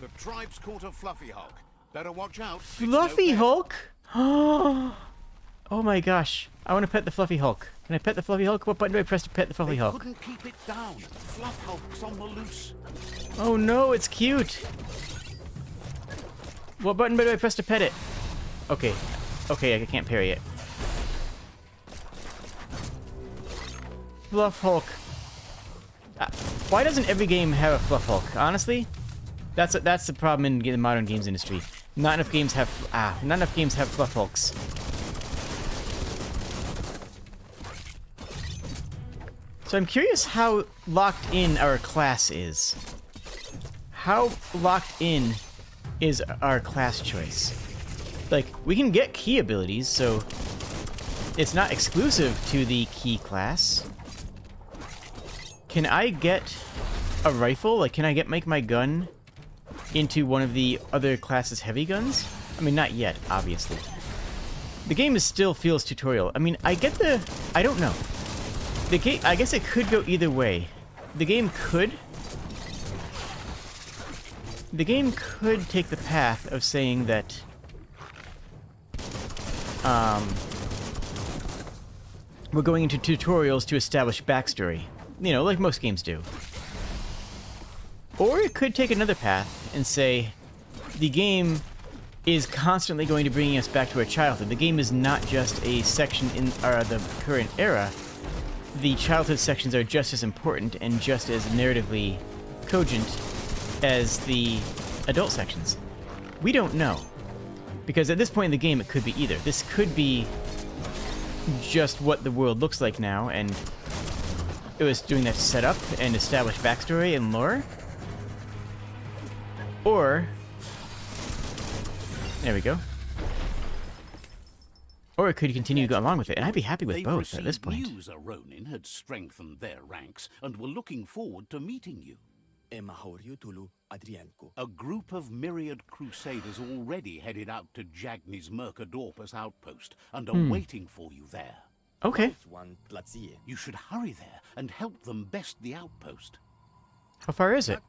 The tribe's caught a Fluffy Hulk. Better watch out. Fluffy Hulk? Oh my gosh. I want to pet the Fluffy Hulk. Can I pet the Fluffy Hulk? What button do I press to pet the Fluffy Hulk? Couldn't keep it down. Fluff Hulk's on the loose. Oh no, it's cute! What button do I press to pet it? Okay. Okay, I can't parry it. Fluff Hulk. Why doesn't every game have a Fluff Hulk? Honestly, that's the problem in the modern games industry. Not enough games have Fluff Hulks. So I'm curious how locked in our class is. How locked in is our class choice? Like, we can get key abilities, so it's not exclusive to the key class. Can I get a rifle? Like, can I make my gun into one of the other class's heavy guns? I mean, not yet, obviously. The game still feels tutorial. I mean, I don't know. The game, I guess it could go either way. The game could take the path of saying that we're going into tutorials to establish backstory. You know, like most games do. Or it could take another path and say the game is constantly going to bring us back to our childhood. The game is not just a section in the current era. The childhood sections are just as important and just as narratively cogent as the adult sections. We don't know. Because at this point in the game, it could be either. This could be just what the world looks like now, and it was doing that to set up and establish backstory and lore. Or... there we go. Or it could continue to go along with it, and I'd be happy with both at this point. News a Ronin had strengthened their ranks and were looking forward to meeting you. A group of Myriad crusaders already headed out to Jagni's Mercadorpus outpost and are waiting for you there. Okay. You should hurry there and help them best the outpost. How far is it?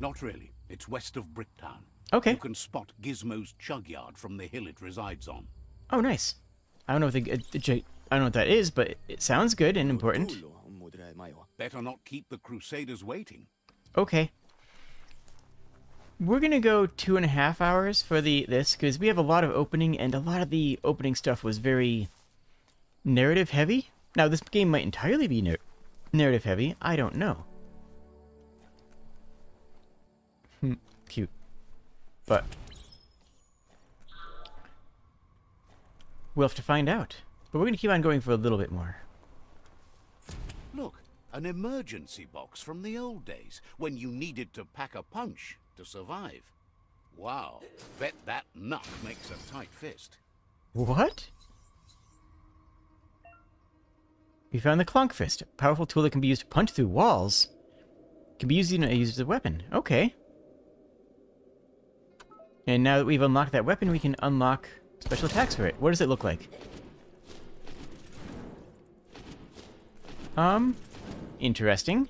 Not really. It's west of Bricktown. Okay. You can spot Gizmo's chug yard from the hill it resides on. Oh, nice. I don't know what that is, but it sounds good and important. Better not keep the crusaders waiting. Okay. We're gonna go 2.5 hours for this, because we have a lot of opening, and a lot of the opening stuff was very narrative heavy. Now, this game might entirely be narrative heavy. I don't know. Cute. But we'll have to find out. But we're gonna keep on going for a little bit more. Look, an emergency box from the old days, when you needed to pack a punch to survive. Wow, bet that nut makes a tight fist. What? We found the Clunk Fist, a powerful tool that can be used to punch through walls. Can be used as a weapon. Okay. And now that we've unlocked that weapon, we can unlock special attacks for it. What does it look like? Interesting.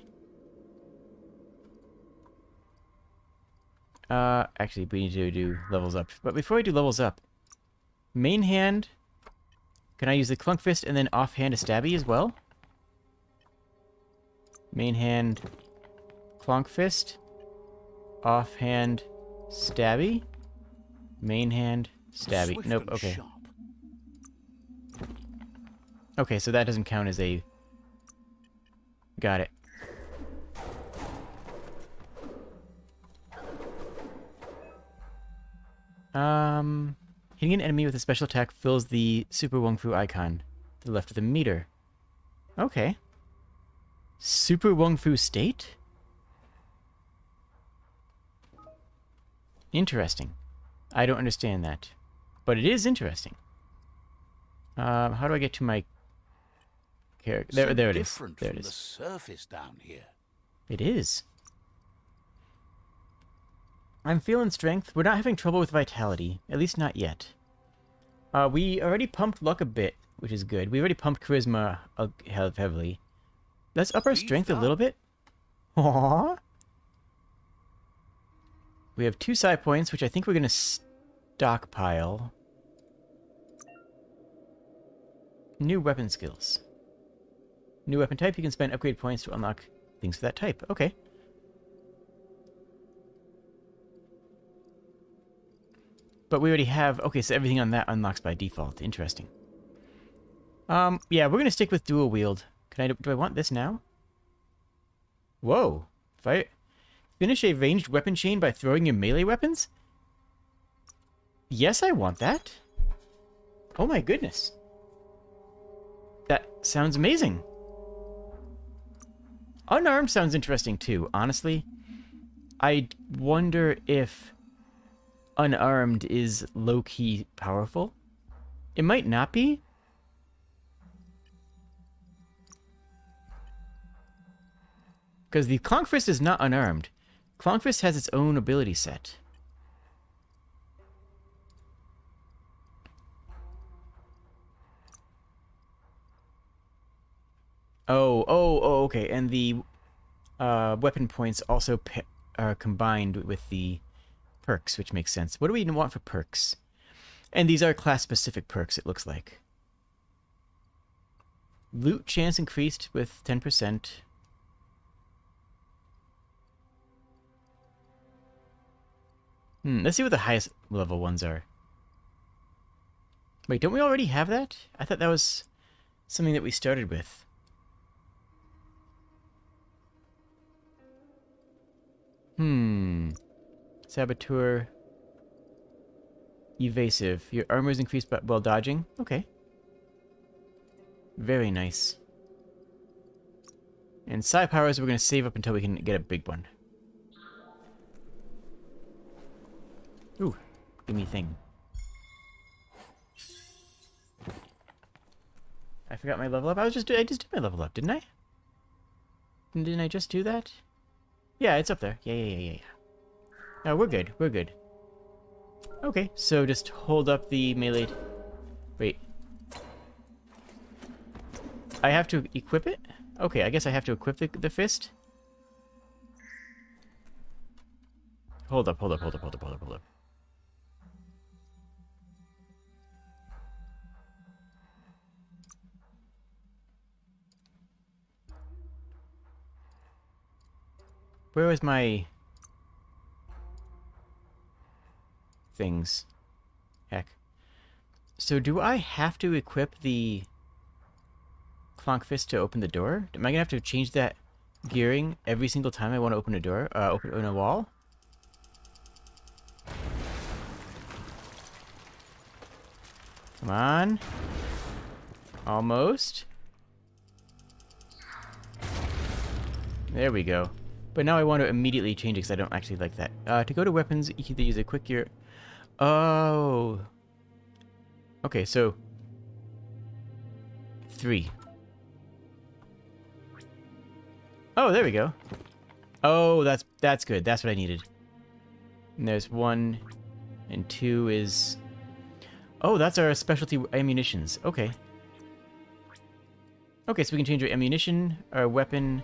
Actually, we need to do levels up. But before I do levels up, main hand, can I use the Clunk Fist and then offhand a stabby as well? Main hand, Clunk Fist, offhand, stabby, main hand, stabby. Swift nope, and okay. sharp. Okay, so that doesn't count as a... got it. Hitting an enemy with a special attack fills the Super Wung Fu icon to the left of the meter. Okay. Super Wung Fu state? Interesting. I don't understand that. But it is interesting. How do I get to my character? There it is. There it From is. the surface down here. It is. I'm feeling strength. We're not having trouble with vitality. At least not yet. We already pumped luck a bit, which is good. We already pumped charisma heavily. Let's up our strength a little bit. Aww. We have 2 psi points, which I think we're going to stockpile. New weapon skills. New weapon type, you can spend upgrade points to unlock things for that type. Okay. But we already have... Okay, so everything on that unlocks by default. Interesting. Yeah, we're going to stick with dual wield. Do I want this now? Whoa. If I finish a ranged weapon chain by throwing your melee weapons? Yes, I want that. Oh my goodness. That sounds amazing. Unarmed sounds interesting too, honestly. I wonder if unarmed is low-key powerful. It might not be. Because the Clonkfist is not unarmed. Clonkfist has its own ability set. Oh, okay. And the weapon points also are combined with the perks, which makes sense. What do we want for perks? And these are class-specific perks, it looks like. Loot chance increased with 10%. Let's see what the highest level ones are. Wait, don't we already have that? I thought that was something that we started with. Saboteur. Evasive. Your armor is increased while dodging. Okay. Very nice. And psi powers we're going to save up until we can get a big one. Ooh, give me a thing. I forgot my level up. I just did my level up, didn't I? Didn't I just do that? Yeah, it's up there. Yeah. No, we're good. We're good. Okay, so just hold up the melee. Wait. I have to equip it? Okay, I guess I have to equip the fist. Hold up. Where was my things? Heck. So do I have to equip the Clonk Fist to open the door? Am I gonna have to change that gearing every single time I want to open a door? Open a wall? Come on. Almost. There we go. But now I want to immediately change it because I don't actually like that. To go to weapons, you can use a quick gear. Oh. Okay, so 3. Oh, there we go. Oh, that's good. That's what I needed. And there's 1 and 2 is... Oh, that's our specialty ammunitions. Okay. Okay, so we can change our ammunition, our weapon,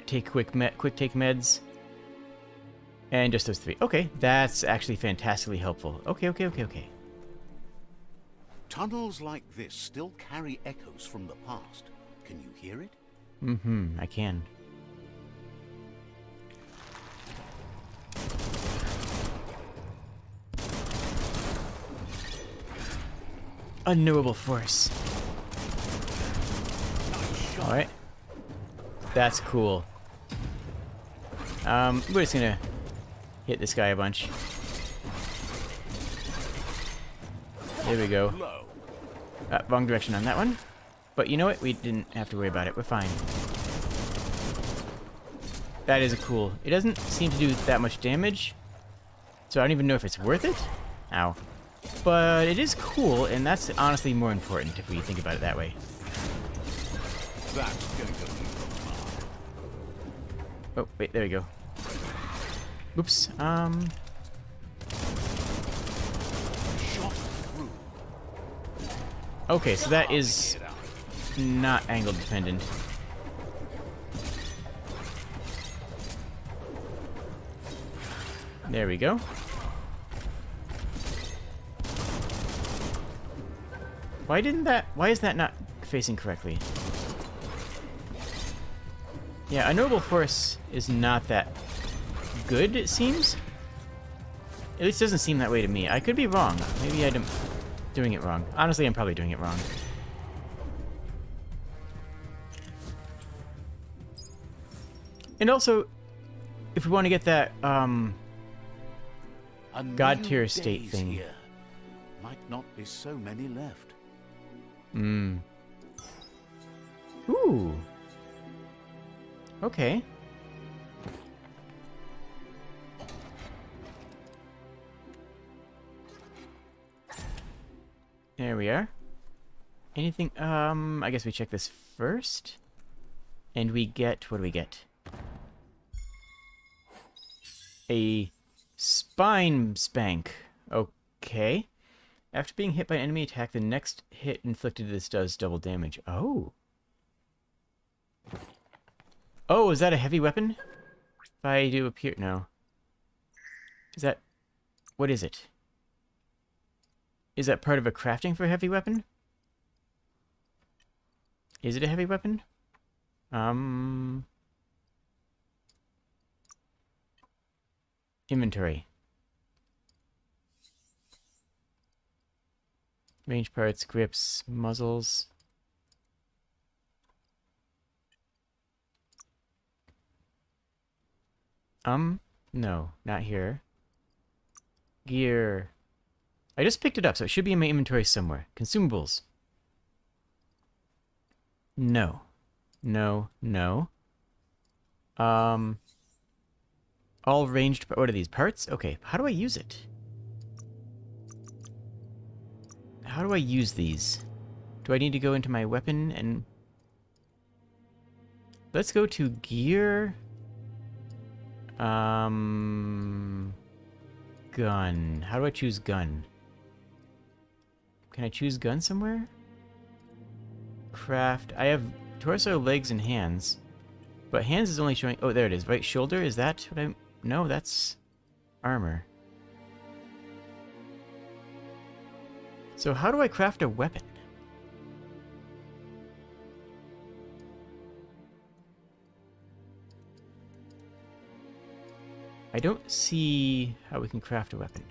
take quick take meds, and just those 3. Okay, that's actually fantastically helpful. Okay. Tunnels like this still carry echoes from the past. Can you hear it? I can. Unknowable force. Alright. That's cool. We're just gonna hit this guy a bunch. There we go. Wrong direction on that one. But you know what? We didn't have to worry about it. We're fine. That is cool. It doesn't seem to do that much damage. So I don't even know if it's worth it. Ow. But it is cool, and that's honestly more important if we think about it that way. That's going to be Oh, wait, there we go. Oops, shot through. Okay, so that is not angle dependent. There we go. Why is that not facing correctly? Yeah, a noble force is not that good, it seems. At least it doesn't seem that way to me. I could be wrong. Maybe I'm doing it wrong. Honestly, I'm probably doing it wrong. And also, if we want to get that, God tier state thing. Here. Might not be so many left. Ooh. Okay. There we are. Anything, I guess we check this first. And we get, what do we get? A spine spank. Okay. After being hit by an enemy attack, the next hit inflicted this does double damage. Oh. Oh, is that a heavy weapon? If I do appear... No. Is that... What is it? Is that part of a crafting for a heavy weapon? Is it a heavy weapon? Inventory. Range parts, grips, muzzles. No, not here. Gear. I just picked it up, so it should be in my inventory somewhere. Consumables. No. No, no. All ranged... What are these? Parts? Okay, how do I use it? How do I use these? Do I need to go into my weapon and... Let's go to gear... Gun. How do I choose gun? Can I choose gun somewhere? Craft. I have torso, legs, and hands. But hands is only showing... Oh, there it is. Right shoulder? Is that what I'm... No, that's armor. So how do I craft a weapon? I don't see how we can craft a weapon.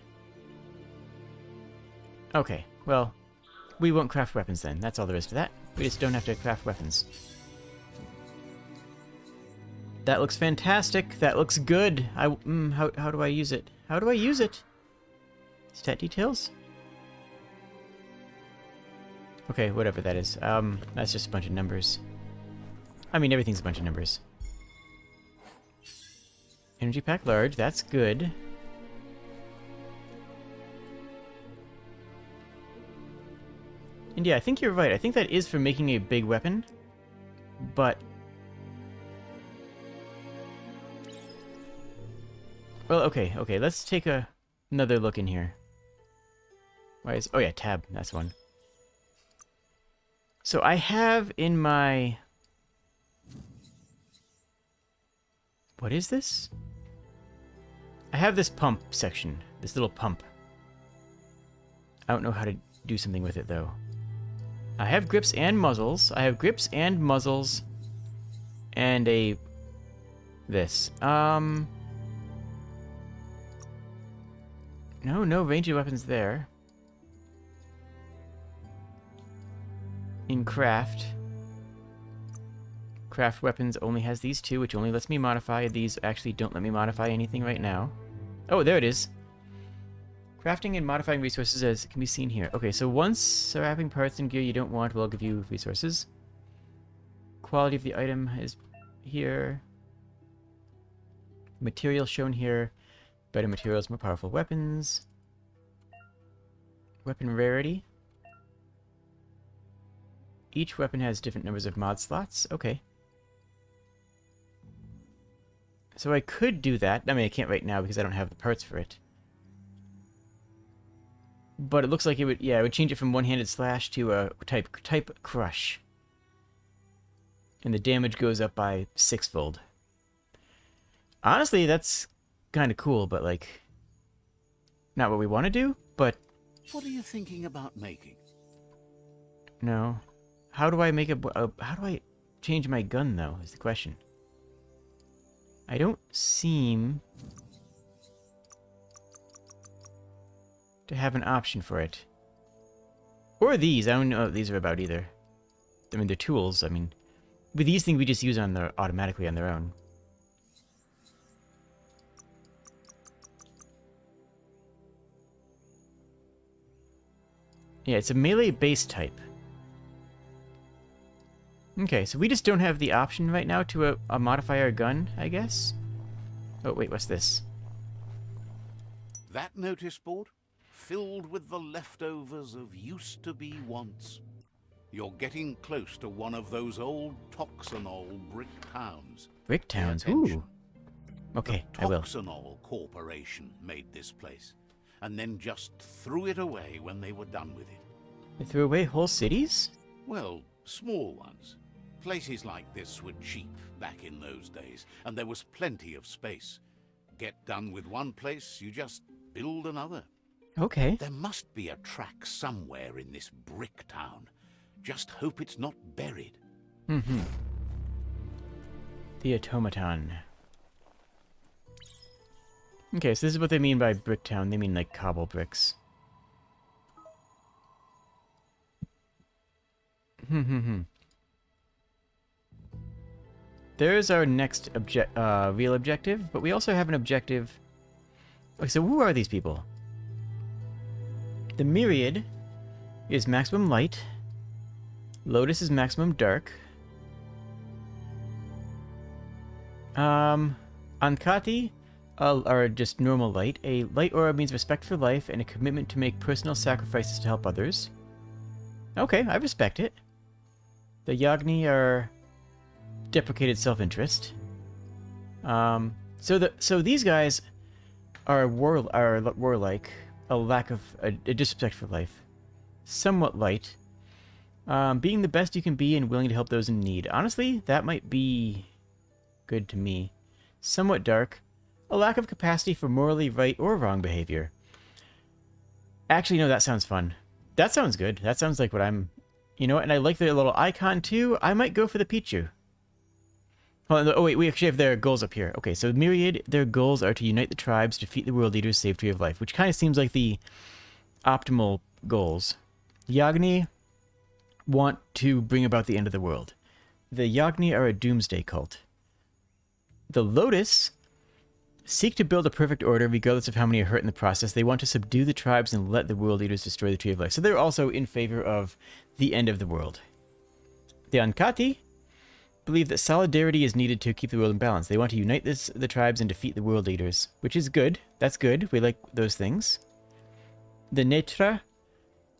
Okay, well, we won't craft weapons then. That's all there is to that. We just don't have to craft weapons. That looks fantastic. That looks good. How do I use it? How do I use it? Stat details? Okay, whatever that is. That's just a bunch of numbers. I mean, everything's a bunch of numbers. Energy pack large, that's good. And yeah, I think you're right. I think that is for making a big weapon. But... Well, okay, let's take another look in here. Why is... Oh yeah, tab, that's one. So I have in my... What is this? I have this pump section. This little pump. I don't know how to do something with it, though. I have grips and muzzles. I have grips and muzzles. And a... This. No ranged weapons there. In craft. Craft weapons only has these two, which only lets me modify. These actually don't let me modify anything right now. Oh, there it is. Crafting and modifying resources as can be seen here. Okay, so once wrapping parts and gear you don't want will give you resources. Quality of the item is here. Material shown here. Better materials, more powerful weapons. Weapon rarity. Each weapon has different numbers of mod slots. Okay. So I could do that. I mean, I can't right now because I don't have the parts for it. But it looks like it would, yeah, it would change it from one-handed slash to a type crush. And the damage goes up by 6-fold. Honestly, that's kind of cool, but like, not what we want to do, but... What are you thinking about making? No. How do I make how do I change my gun, though, is the question. I don't seem... to have an option for it. Or these. I don't know what these are about either. I mean, they're tools. I mean, with these things we just use on their automatically on their own. Yeah, it's a melee base type. Okay, so we just don't have the option right now to modify our gun, I guess? Oh, wait, what's this? That notice board? Filled with the leftovers of used-to-be wants. You're getting close to one of those old Toxanol brick towns. Brick towns, Pay ooh. attention. Okay, The I will. Toxanol Corporation made this place, and then just threw it away when they were done with it. They threw away whole cities? Well, small ones. Places like this were cheap back in those days, and there was plenty of space. Get done with one place, you just build another. Okay. There must be a track somewhere in this brick town. Just hope it's not buried. Mm-hmm. The automaton. Okay, so this is what they mean by brick town. They mean like cobble bricks. There's our next real objective, but we also have an objective. Okay, so who are these people? The Myriad is maximum light. Lotus is maximum dark. Ankati are just normal light. A light aura means respect for life and a commitment to make personal sacrifices to help others. Okay, I respect it. The Yagni are deprecated self-interest. So these guys are warlike, a lack of a disrespect for life, somewhat light, being the best you can be and willing to help those in need. Honestly, that might be good to me. Somewhat dark, a lack of capacity for morally right or wrong behavior. Actually, no, that sounds fun. That sounds good. That sounds like what I'm... You know what? And I like their little icon, too. I might go for the Pichu. Oh, wait. We actually have their goals up here. Okay, so Myriad, their goals are to unite the tribes, defeat the world leaders, save Tree of Life, which kind of seems like the optimal goals. Yagni want to bring about the end of the world. The Yagni are a doomsday cult. The Lotus seek to build a perfect order regardless of how many are hurt in the process. They want to subdue the tribes and let the world leaders destroy the Tree of Life. So they're also in favor of the end of the world. The Ankati believe that solidarity is needed to keep the world in balance. They want to unite the tribes and defeat the world leaders, which is good. That's good. We like those things. The Netra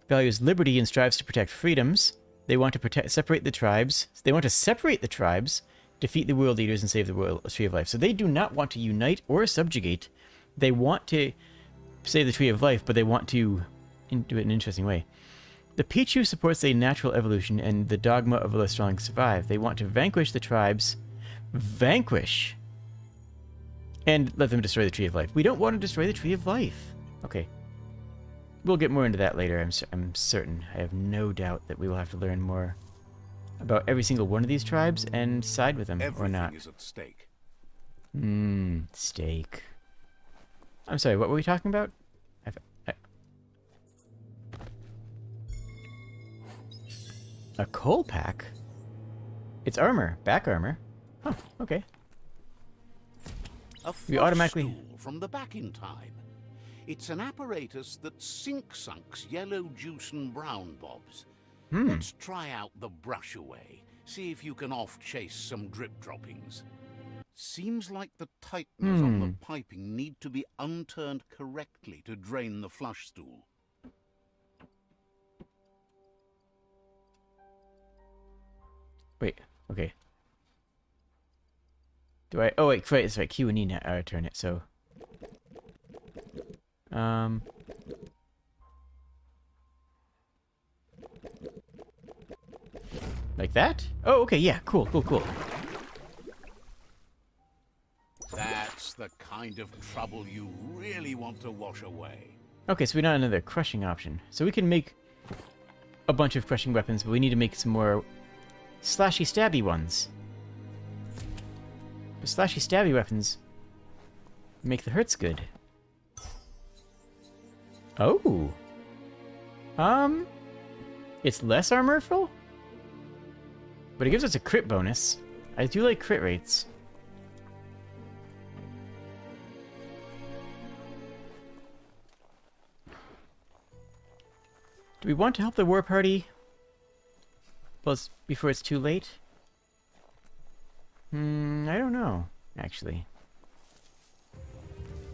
values liberty and strives to protect freedoms. They want to separate the tribes. They want to separate the tribes, defeat the world leaders, and save the Tree of Life. So they do not want to unite or subjugate. They want to save the Tree of Life, but they want to do it in an interesting way. The Pichu supports a natural evolution and the dogma of the strong survive. They want to vanquish the tribes. Vanquish! And let them destroy the Tree of Life. We don't want to destroy the Tree of Life. Okay. We'll get more into that later, I'm certain. I have no doubt that we will have to learn more about every single one of these tribes and side with them, or not. Everything is at stake. Steak. I'm sorry, what were we talking about? A coal pack? It's armor. Back armor. Huh, okay. A We flush automatically... stool from the back in time. It's an apparatus that sink-sunks yellow juice and brown bobs. Let's try out the brush away. See if you can off-chase some drip droppings. Seems like the tighteners on the piping need to be unturned correctly to drain the flush stool. Wait, okay. Do I... Oh, wait, right, it's right. Q and E now turn it, so... Like that? Oh, okay, yeah, cool. That's the kind of trouble you really want to wash away. Okay, so we got another crushing option. So we can make a bunch of crushing weapons, but we need to make some more slashy stabby ones. The slashy stabby weapons make the hurts good. Oh. It's less armorful? But it gives us a crit bonus. I do like crit rates. Do we want to help the war party? Plus, before it's too late? I don't know, actually.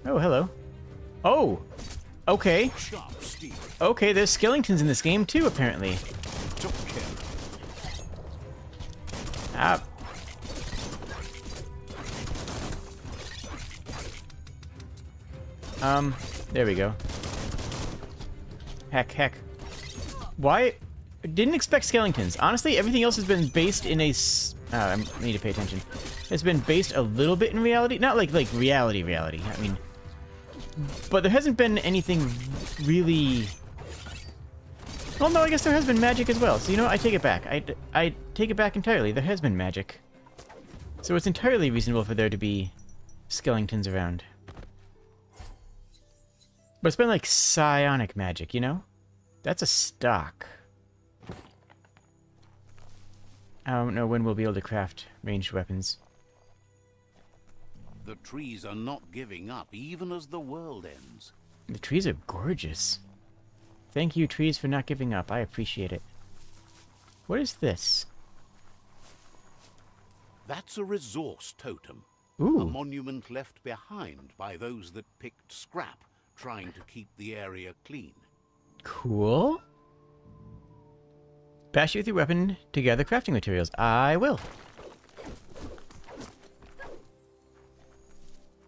Oh, hello. Oh! Okay. Okay, there's skeletons in this game too, apparently. Ah. There we go. Heck. Why? Didn't expect skeletons. Honestly, everything else has been based in a... I need to pay attention. It's been based a little bit in reality. Not like reality. I mean... But there hasn't been anything really... Well, no, I guess there has been magic as well. So, you know, I take it back. I take it back entirely. There has been magic. So it's entirely reasonable for there to be skeletons around. But it's been like psionic magic, you know? That's a stock. I don't know when we'll be able to craft ranged weapons. The trees are not giving up, even as the world ends. The trees are gorgeous. Thank you, trees, for not giving up. I appreciate it. What is this? That's a resource totem. Ooh. A monument left behind by those that picked scrap, trying to keep the area clean. Cool. Bash it with your weapon to gather crafting materials. I will.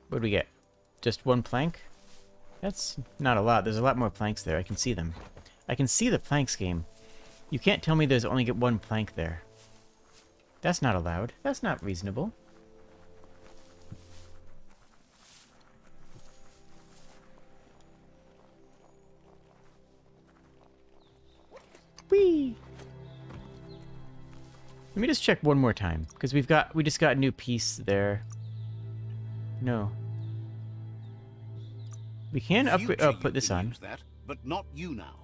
What do we get? Just one plank? That's not a lot. There's a lot more planks there. I can see them. I can see the planks game. You can't tell me there's only one plank there. That's not allowed. That's not reasonable. Whee! Let me just check one more time, because we just got a new piece there. No. We can upgrade. Oh, put this on. Use that, but not you now.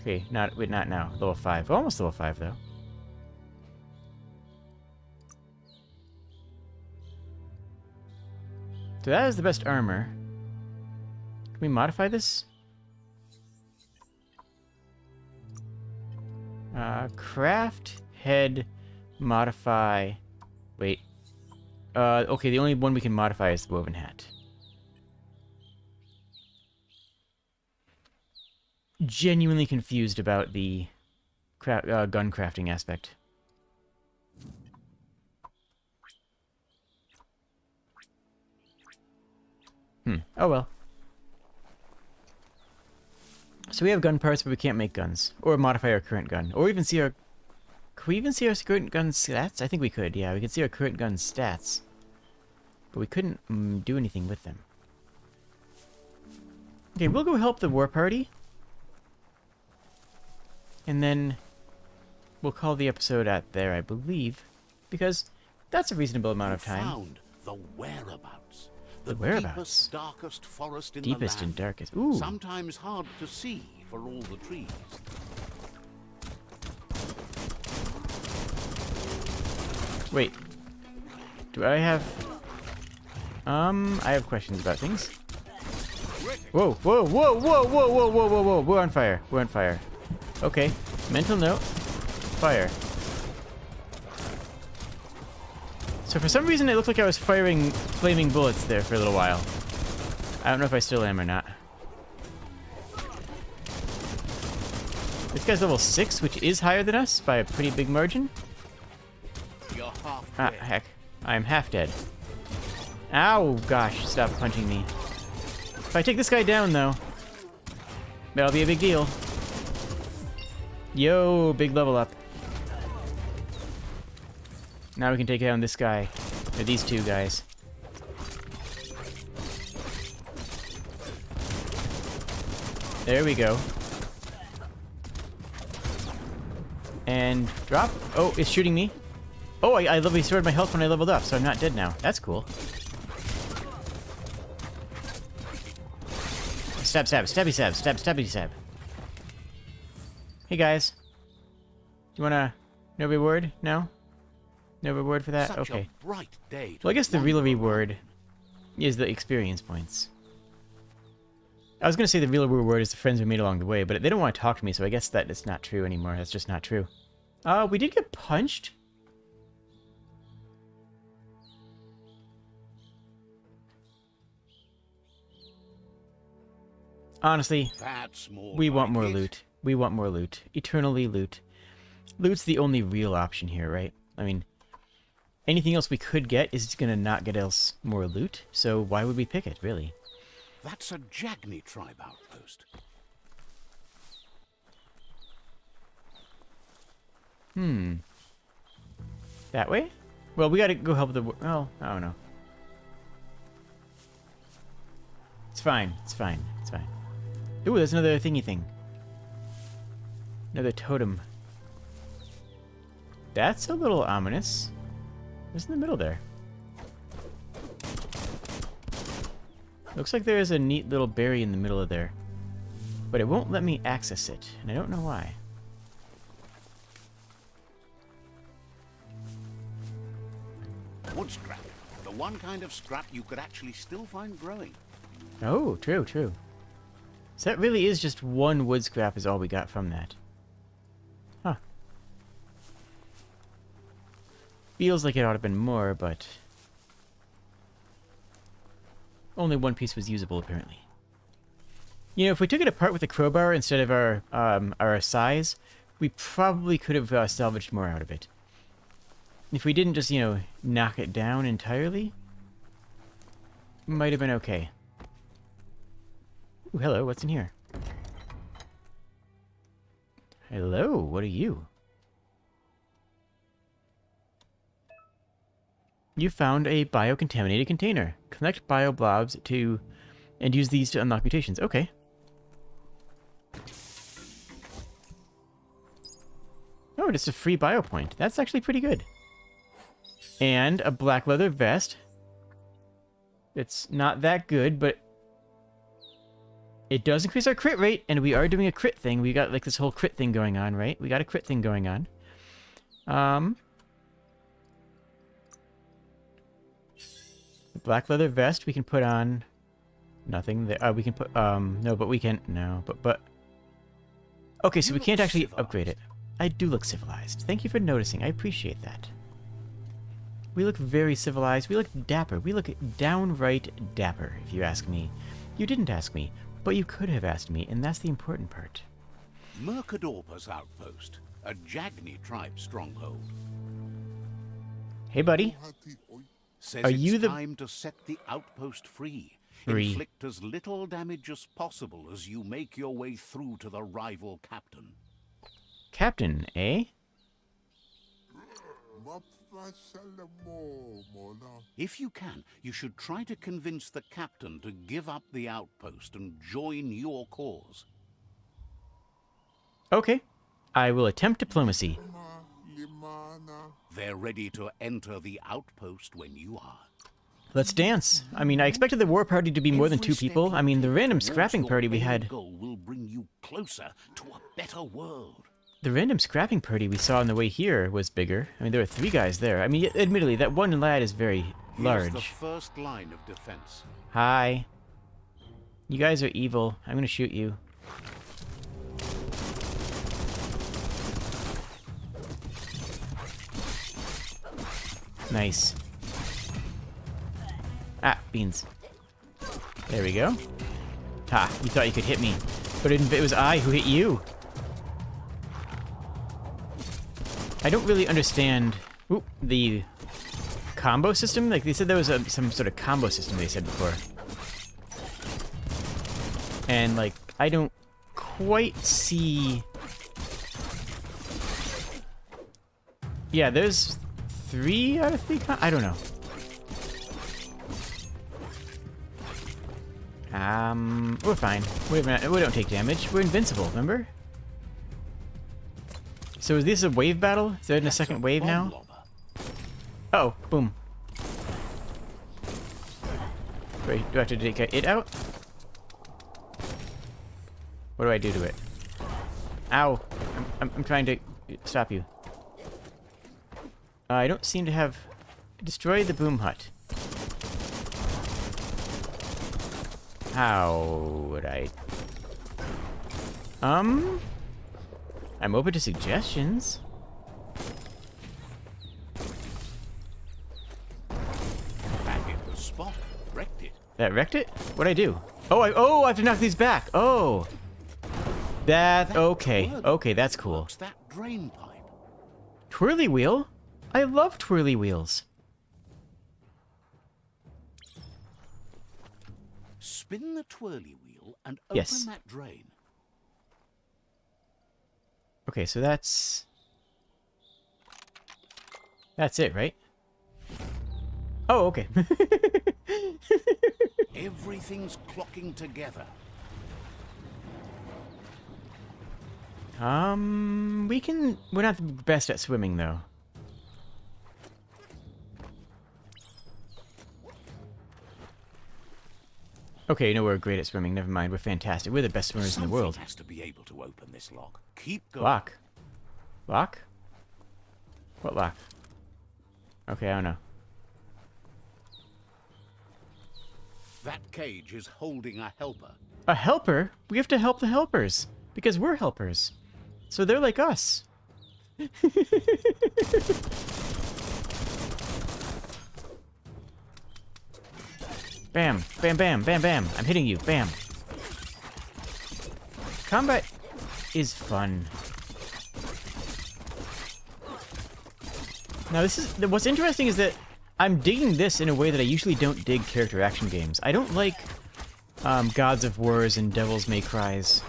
Okay, not now. Level 5. Almost level 5 though. So that is the best armor. Can we modify this? Craft, head, modify. Wait. Okay, the only one we can modify is the woven hat. Genuinely confused about the gun crafting aspect. Oh well. So we have gun parts, but we can't make guns. Or modify our current gun. Or even see our... Could we even see our current gun stats? I think we could, yeah. We could see our current gun stats. But we couldn't do anything with them. Okay, we'll go help the war party. And then we'll call the episode at there, I believe. Because that's a reasonable amount of time. Found the whereabouts. The whereabouts? Deepest, darkest forest in Deepest the land. and darkest. Ooh. Sometimes hard to see for all the trees. Wait. Do I have... I have questions about things. Whoa, whoa, whoa, whoa, whoa, whoa, whoa, whoa, whoa. We're on fire. We're on fire. Okay. Mental note. Fire. So for some reason it looked like I was firing flaming bullets there for a little while. I don't know if I still am or not. This guy's level 6, which is higher than us by a pretty big margin. You're half Ah, dead. heck. I'm half dead. Ow, gosh, stop punching me. If I take this guy down, though, that'll be a big deal. Yo, big level up. Now we can take down this guy. Or these two guys. There we go. And drop. Oh, it's shooting me. Oh, I restored my health when I leveled up, so I'm not dead now. That's cool. stab, stab, stabby, stab, stab, stabby, stab. Hey guys, you wanna no reward? No, no reward for that. Such Okay. a bright day. Well, I guess the real reward is the experience points. I was gonna say the real reward is the friends we made along the way, but they don't want to talk to me, so I guess that it's not true anymore. That's just not true. We did get punched. Honestly, That's more we want like more it. loot. We want more loot. Eternally loot. Loot's the only real option here, right? I mean, anything else we could get is gonna not get us more loot, so why would we pick it, really? That's a Jagni tribe outpost. That way? Well, we gotta go help the... Well, I don't know. It's fine. It's fine. It's fine. Ooh, there's another thingy thing. Another totem. That's a little ominous. What's in the middle there? Looks like there is a neat little berry in the middle of there. But it won't let me access it, and I don't know why. Wood scrap. The one kind of scrap you could actually still find growing. Oh, true, true. So that really is just one wood scrap is all we got from that. Huh. Feels like it ought to have been more, but... only one piece was usable, apparently. You know, if we took it apart with a crowbar instead of our size, we probably could have salvaged more out of it. If we didn't just, you know, knock it down entirely, might have been okay. Ooh, hello, what's in here? Hello, what are you? You found a biocontaminated container. Collect bioblobs to... and use these to unlock mutations. Okay. Oh, just a free bio point. That's actually pretty good. And a black leather vest. It's not that good, but it does increase our crit rate, and we are doing a crit thing. We got like this whole crit thing going on, right? We got a crit thing going on. The black leather vest we can put on. Nothing there. We can put no, but we can but okay, so we can't actually upgrade it. I do look civilized. Thank you for noticing. I appreciate that. We look very civilized. We look dapper. We look downright dapper, if you ask me. You didn't ask me, but you could have asked me, and that's the important part. Mercadorpa's outpost, a Jagni tribe stronghold. Hey, buddy. Says Are it's you the- time to set the outpost free. Free. Inflict as little damage as possible as you make your way through to the rival captain. Captain, eh? If you can, you should try to convince the captain to give up the outpost and join your cause. Okay. I will attempt diplomacy. They're ready to enter the outpost when you are. Let's dance. I mean, I expected the war party to be more than Every 2 step people. you I mean, the take random towards scrapping your party we end had... goal will bring you closer to a better world. The random scrapping party we saw on the way here was bigger. I mean, there were 3 guys there. I mean, admittedly, that one lad is very large. Here's the first line of defense. Hi. You guys are evil. I'm gonna shoot you. Nice. Ah, beans. There we go. Ha, you thought you could hit me. But it was I who hit you. I don't really understand the combo system. Like, they said there was some sort of combo system they said before. And, like, I don't quite see... Yeah, there's 3 out of 3 I don't know. We're fine. We don't take damage. We're invincible, remember? So is this a wave battle? Is there in a second wave now? Oh, boom. Wait, do I have to take it out? What do I do to it? Ow! I'm trying to stop you. I don't seem to have... Destroy the boom hut. How would I... I'm open to suggestions. Back in the spot. Wrecked it. That wrecked it? What'd I do? Oh, I have to knock these back. Oh. Okay. Okay, that's cool. What's that drain pipe? Twirly wheel? I love twirly wheels. Spin the twirly wheel and open Yes. that drain. Okay, so that's it, right? Oh, okay. Everything's clocking together. We're not the best at swimming, though. Okay, no, we're great at swimming. Never mind, we're fantastic. We're the best swimmers in the world. Something has to be able to open this lock. Keep going. Lock. Lock? What lock? Okay, I don't know. That cage is holding a helper. A helper? We have to help the helpers. Because we're helpers. So they're like us. Bam, bam, bam, bam, bam. I'm hitting you. Bam. Combat is fun. Now what's interesting is that I'm digging this in a way that I usually don't dig character action games. I don't like Gods of Wars and Devils May Cries.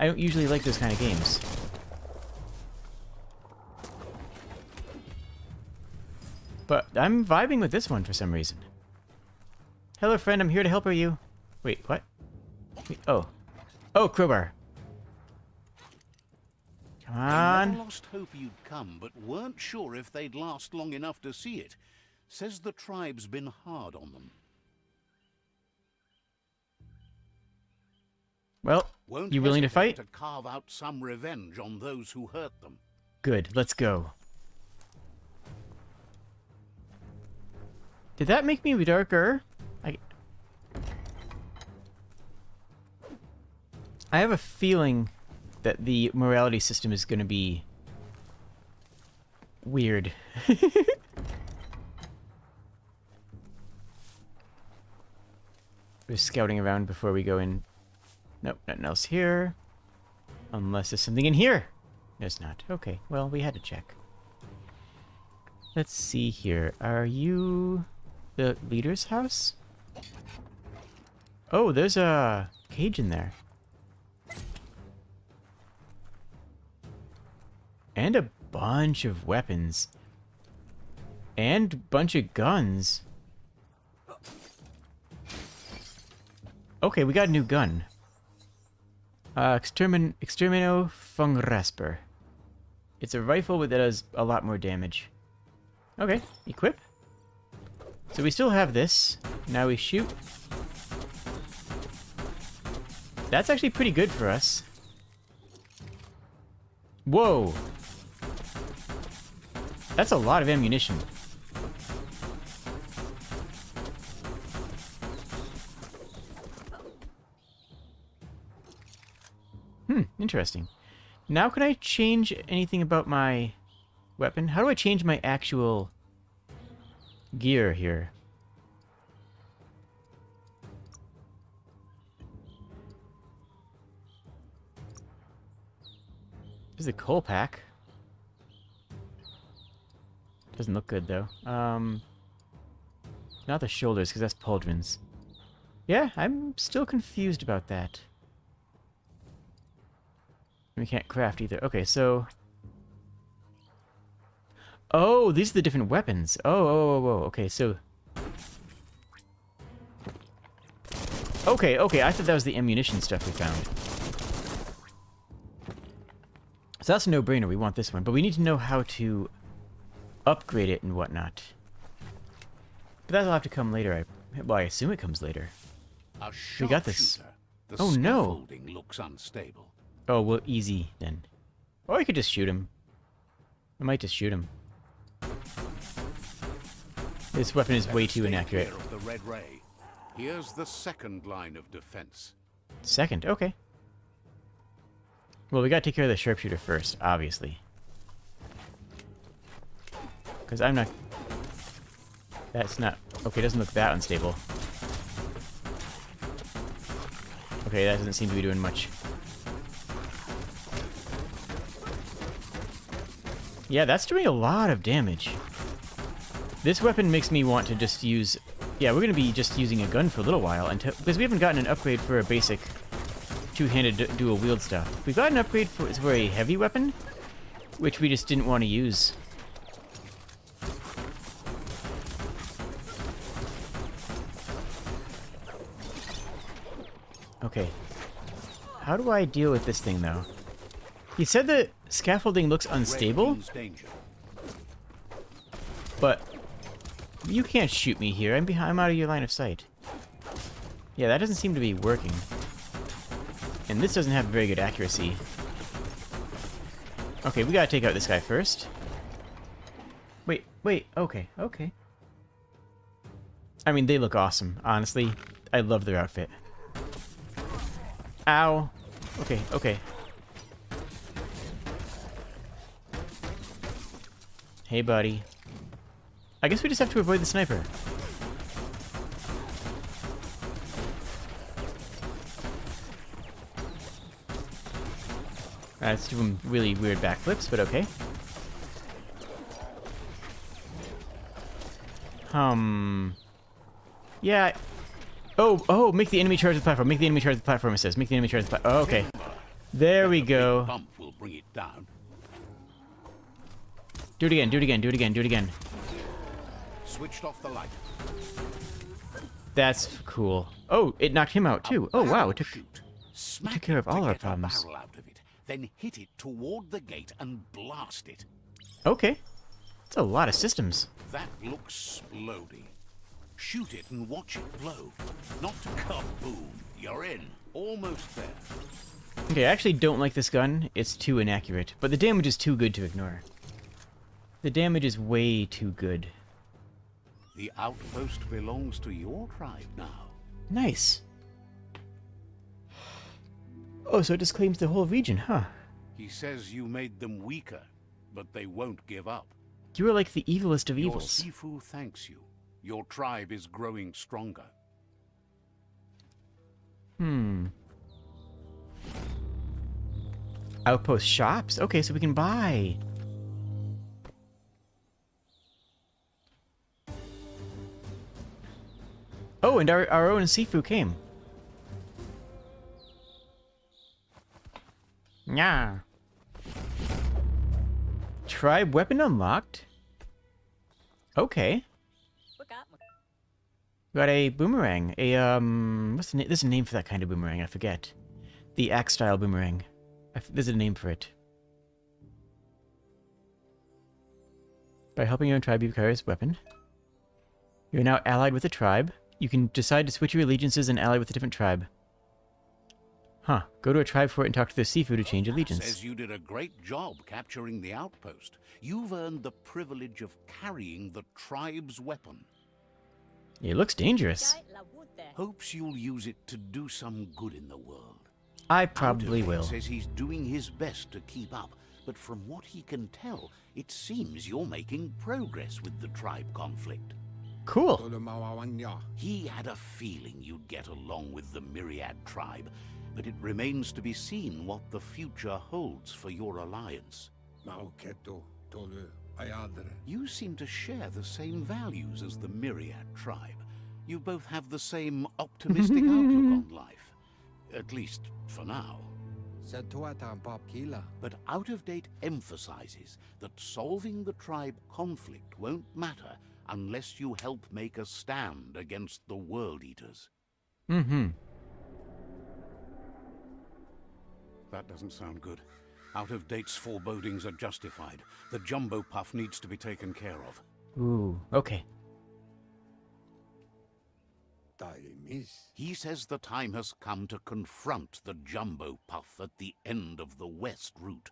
I don't usually like those kind of games. But I'm vibing with this one for some reason. Hello, friend. I'm here to help you. Wait, what? Wait, oh. Oh, crowbar. Come I never on. lost hope you'd come, but weren't sure if they'd last long enough to see it. Says the tribe's been hard on them. Well, Won't you willing to hesitate fight? to carve out some revenge on those who hurt them. Good. Let's go. Did that make me darker? I have a feeling that the morality system is going to be weird. We're scouting around before we go in. Nope, nothing else here. Unless there's something in here. There's not. Okay, well, we had to check. Let's see here. Are you the leader's house? Oh, there's a cage in there. And a bunch of weapons. And a bunch of guns. Okay, we got a new gun. Extermino Fungrasper. It's a rifle that does a lot more damage. Okay, equip. So we still have this. Now we shoot. That's actually pretty good for us. Whoa! That's a lot of ammunition. Interesting. Now can I change anything about my weapon? How do I change my actual gear here? This is a coal pack. Doesn't look good though. Not the shoulders, because that's pauldrons. Yeah, I'm still confused about that. We can't craft either. Okay, so... Oh, these are the different weapons. Oh, okay, so... Okay, I thought that was the ammunition stuff we found. So that's a no-brainer, we want this one. But we need to know how to upgrade it and whatnot. But that'll have to come later. Well, I assume it comes later. A We got this. sharpshooter. The Oh, no. scaffolding looks unstable. Oh, well, easy then. Or I could just shoot him. I might just shoot him. This weapon is way too Stay inaccurate. clear of the red ray. Here's the second line of defense. Second, okay. Well, we gotta take care of the sharpshooter first, obviously. Because I'm not... That's not... Okay, it doesn't look that unstable. Okay, that doesn't seem to be doing much. Yeah, that's doing a lot of damage. This weapon makes me want to just use... Yeah, we're going to be just using a gun for a little while, until because we haven't gotten an upgrade for a basic two-handed dual wield stuff. We got an upgrade for a heavy weapon, which we just didn't want to use. Okay. How do I deal with this thing, though? He said the scaffolding looks unstable, but you can't shoot me here. I'm out of your line of sight. Yeah, that doesn't seem to be working. And this doesn't have very good accuracy. Okay, we gotta take out this guy first. Wait, okay. I mean, they look awesome, honestly. I love their outfit. Ow. Okay. Hey, buddy. I guess we just have to avoid the sniper. That's doing really weird backflips, but okay. Yeah. Oh, make the enemy charge the platform. Make the enemy charge the platform, it says. Make the enemy charge the platform. Oh, okay. There we go. Bump will bring it down. Do it again. Switched off the light. That's cool. Oh, it knocked him out, too. Oh, wow. It took care of all our problems. Barrel out of it, then hit it toward the gate and blast it. Okay. That's a lot of systems. That looks splody. Shoot it and watch it blow. Not kaboom. You're in. Almost there. Okay, I actually don't like this gun. It's too inaccurate. But the damage is too good to ignore. The damage is way too good. The outpost belongs to your tribe now. Nice. Oh, so it just claims the whole region, huh? He says you made them weaker, but they won't give up. You are like the evilest of evils. Your Sifu thanks you. Your tribe is growing stronger. Outpost shops? Okay, so we can buy. Oh, and our own Sifu came. Yeah. Tribe weapon unlocked? Okay. Got a boomerang. What's the name? There's a name for that kind of boomerang. I forget. The axe-style boomerang. There's a name for it. By helping your own tribe, you acquire this weapon. You're now allied with a tribe. You can decide to switch your allegiances and ally with a different tribe. Huh. Go to a tribe fort and talk to the Sifu to change allegiance. Says you did a great job capturing the outpost. You've earned the privilege of carrying the tribe's weapon. It looks dangerous. Hopes you'll use it to do some good in the world. I probably will. Says he's doing his best to keep up, but from what he can tell, it seems you're making progress with the tribe conflict. Cool. He had a feeling you'd get along with the Myriad tribe, but it remains to be seen what the future holds for your alliance. You seem to share the same values as the Myriad tribe. You both have the same optimistic outlook on life. At least, for now. But Out of Date emphasizes that solving the tribe conflict won't matter unless you help make a stand against the World Eaters. That doesn't sound good. Out of Date's forebodings are justified. The jumbo puff needs to be taken care of. Ooh, okay. He says the time has come to confront the jumbo puff at the end of the west route.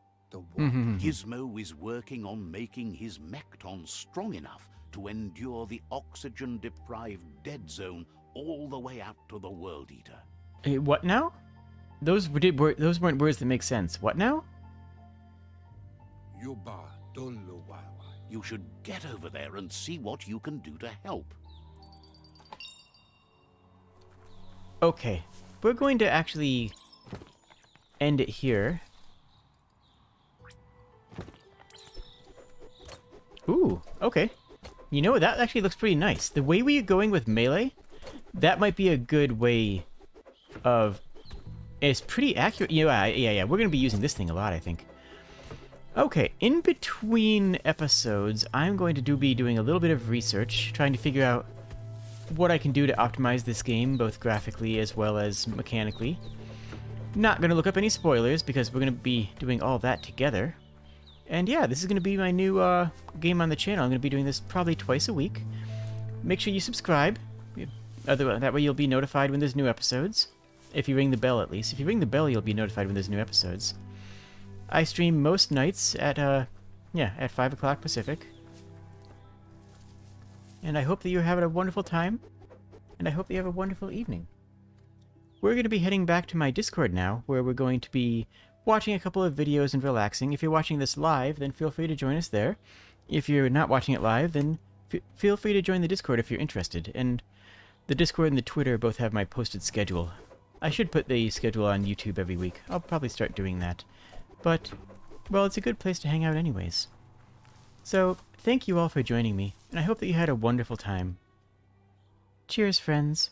Gizmo is working on making his mekton strong enough to endure the oxygen-deprived dead zone all the way out to the World Eater. What now? Those weren't words that make sense. What now? You should get over there and see what you can do to help. Okay, we're going to actually end it here. Ooh, okay. You know, that actually looks pretty nice. The way we're going with melee, that might be a good way of... It's pretty accurate. Yeah. We're going to be using this thing a lot, I think. Okay, in between episodes, I'm going to be doing a little bit of research, trying to figure out what I can do to optimize this game, both graphically as well as mechanically. Not going to look up any spoilers, because we're going to be doing all that together. And yeah, this is going to be my new game on the channel. I'm going to be doing this probably twice a week. Make sure you subscribe. That way you'll be notified when there's new episodes. If you ring the bell, at least. If you ring the bell, you'll be notified when there's new episodes. I stream most nights at 5 o'clock Pacific. And I hope that you're having a wonderful time. And I hope that you have a wonderful evening. We're going to be heading back to my Discord now, where we're going to be watching a couple of videos and relaxing. If you're watching this live, then feel free to join us there. If you're not watching it live, then feel free to join the Discord if you're interested. And the Discord and the Twitter both have my posted schedule. I should put the schedule on YouTube every week. I'll probably start doing that. But, well, it's a good place to hang out anyways. So, thank you all for joining me, and I hope that you had a wonderful time. Cheers, friends.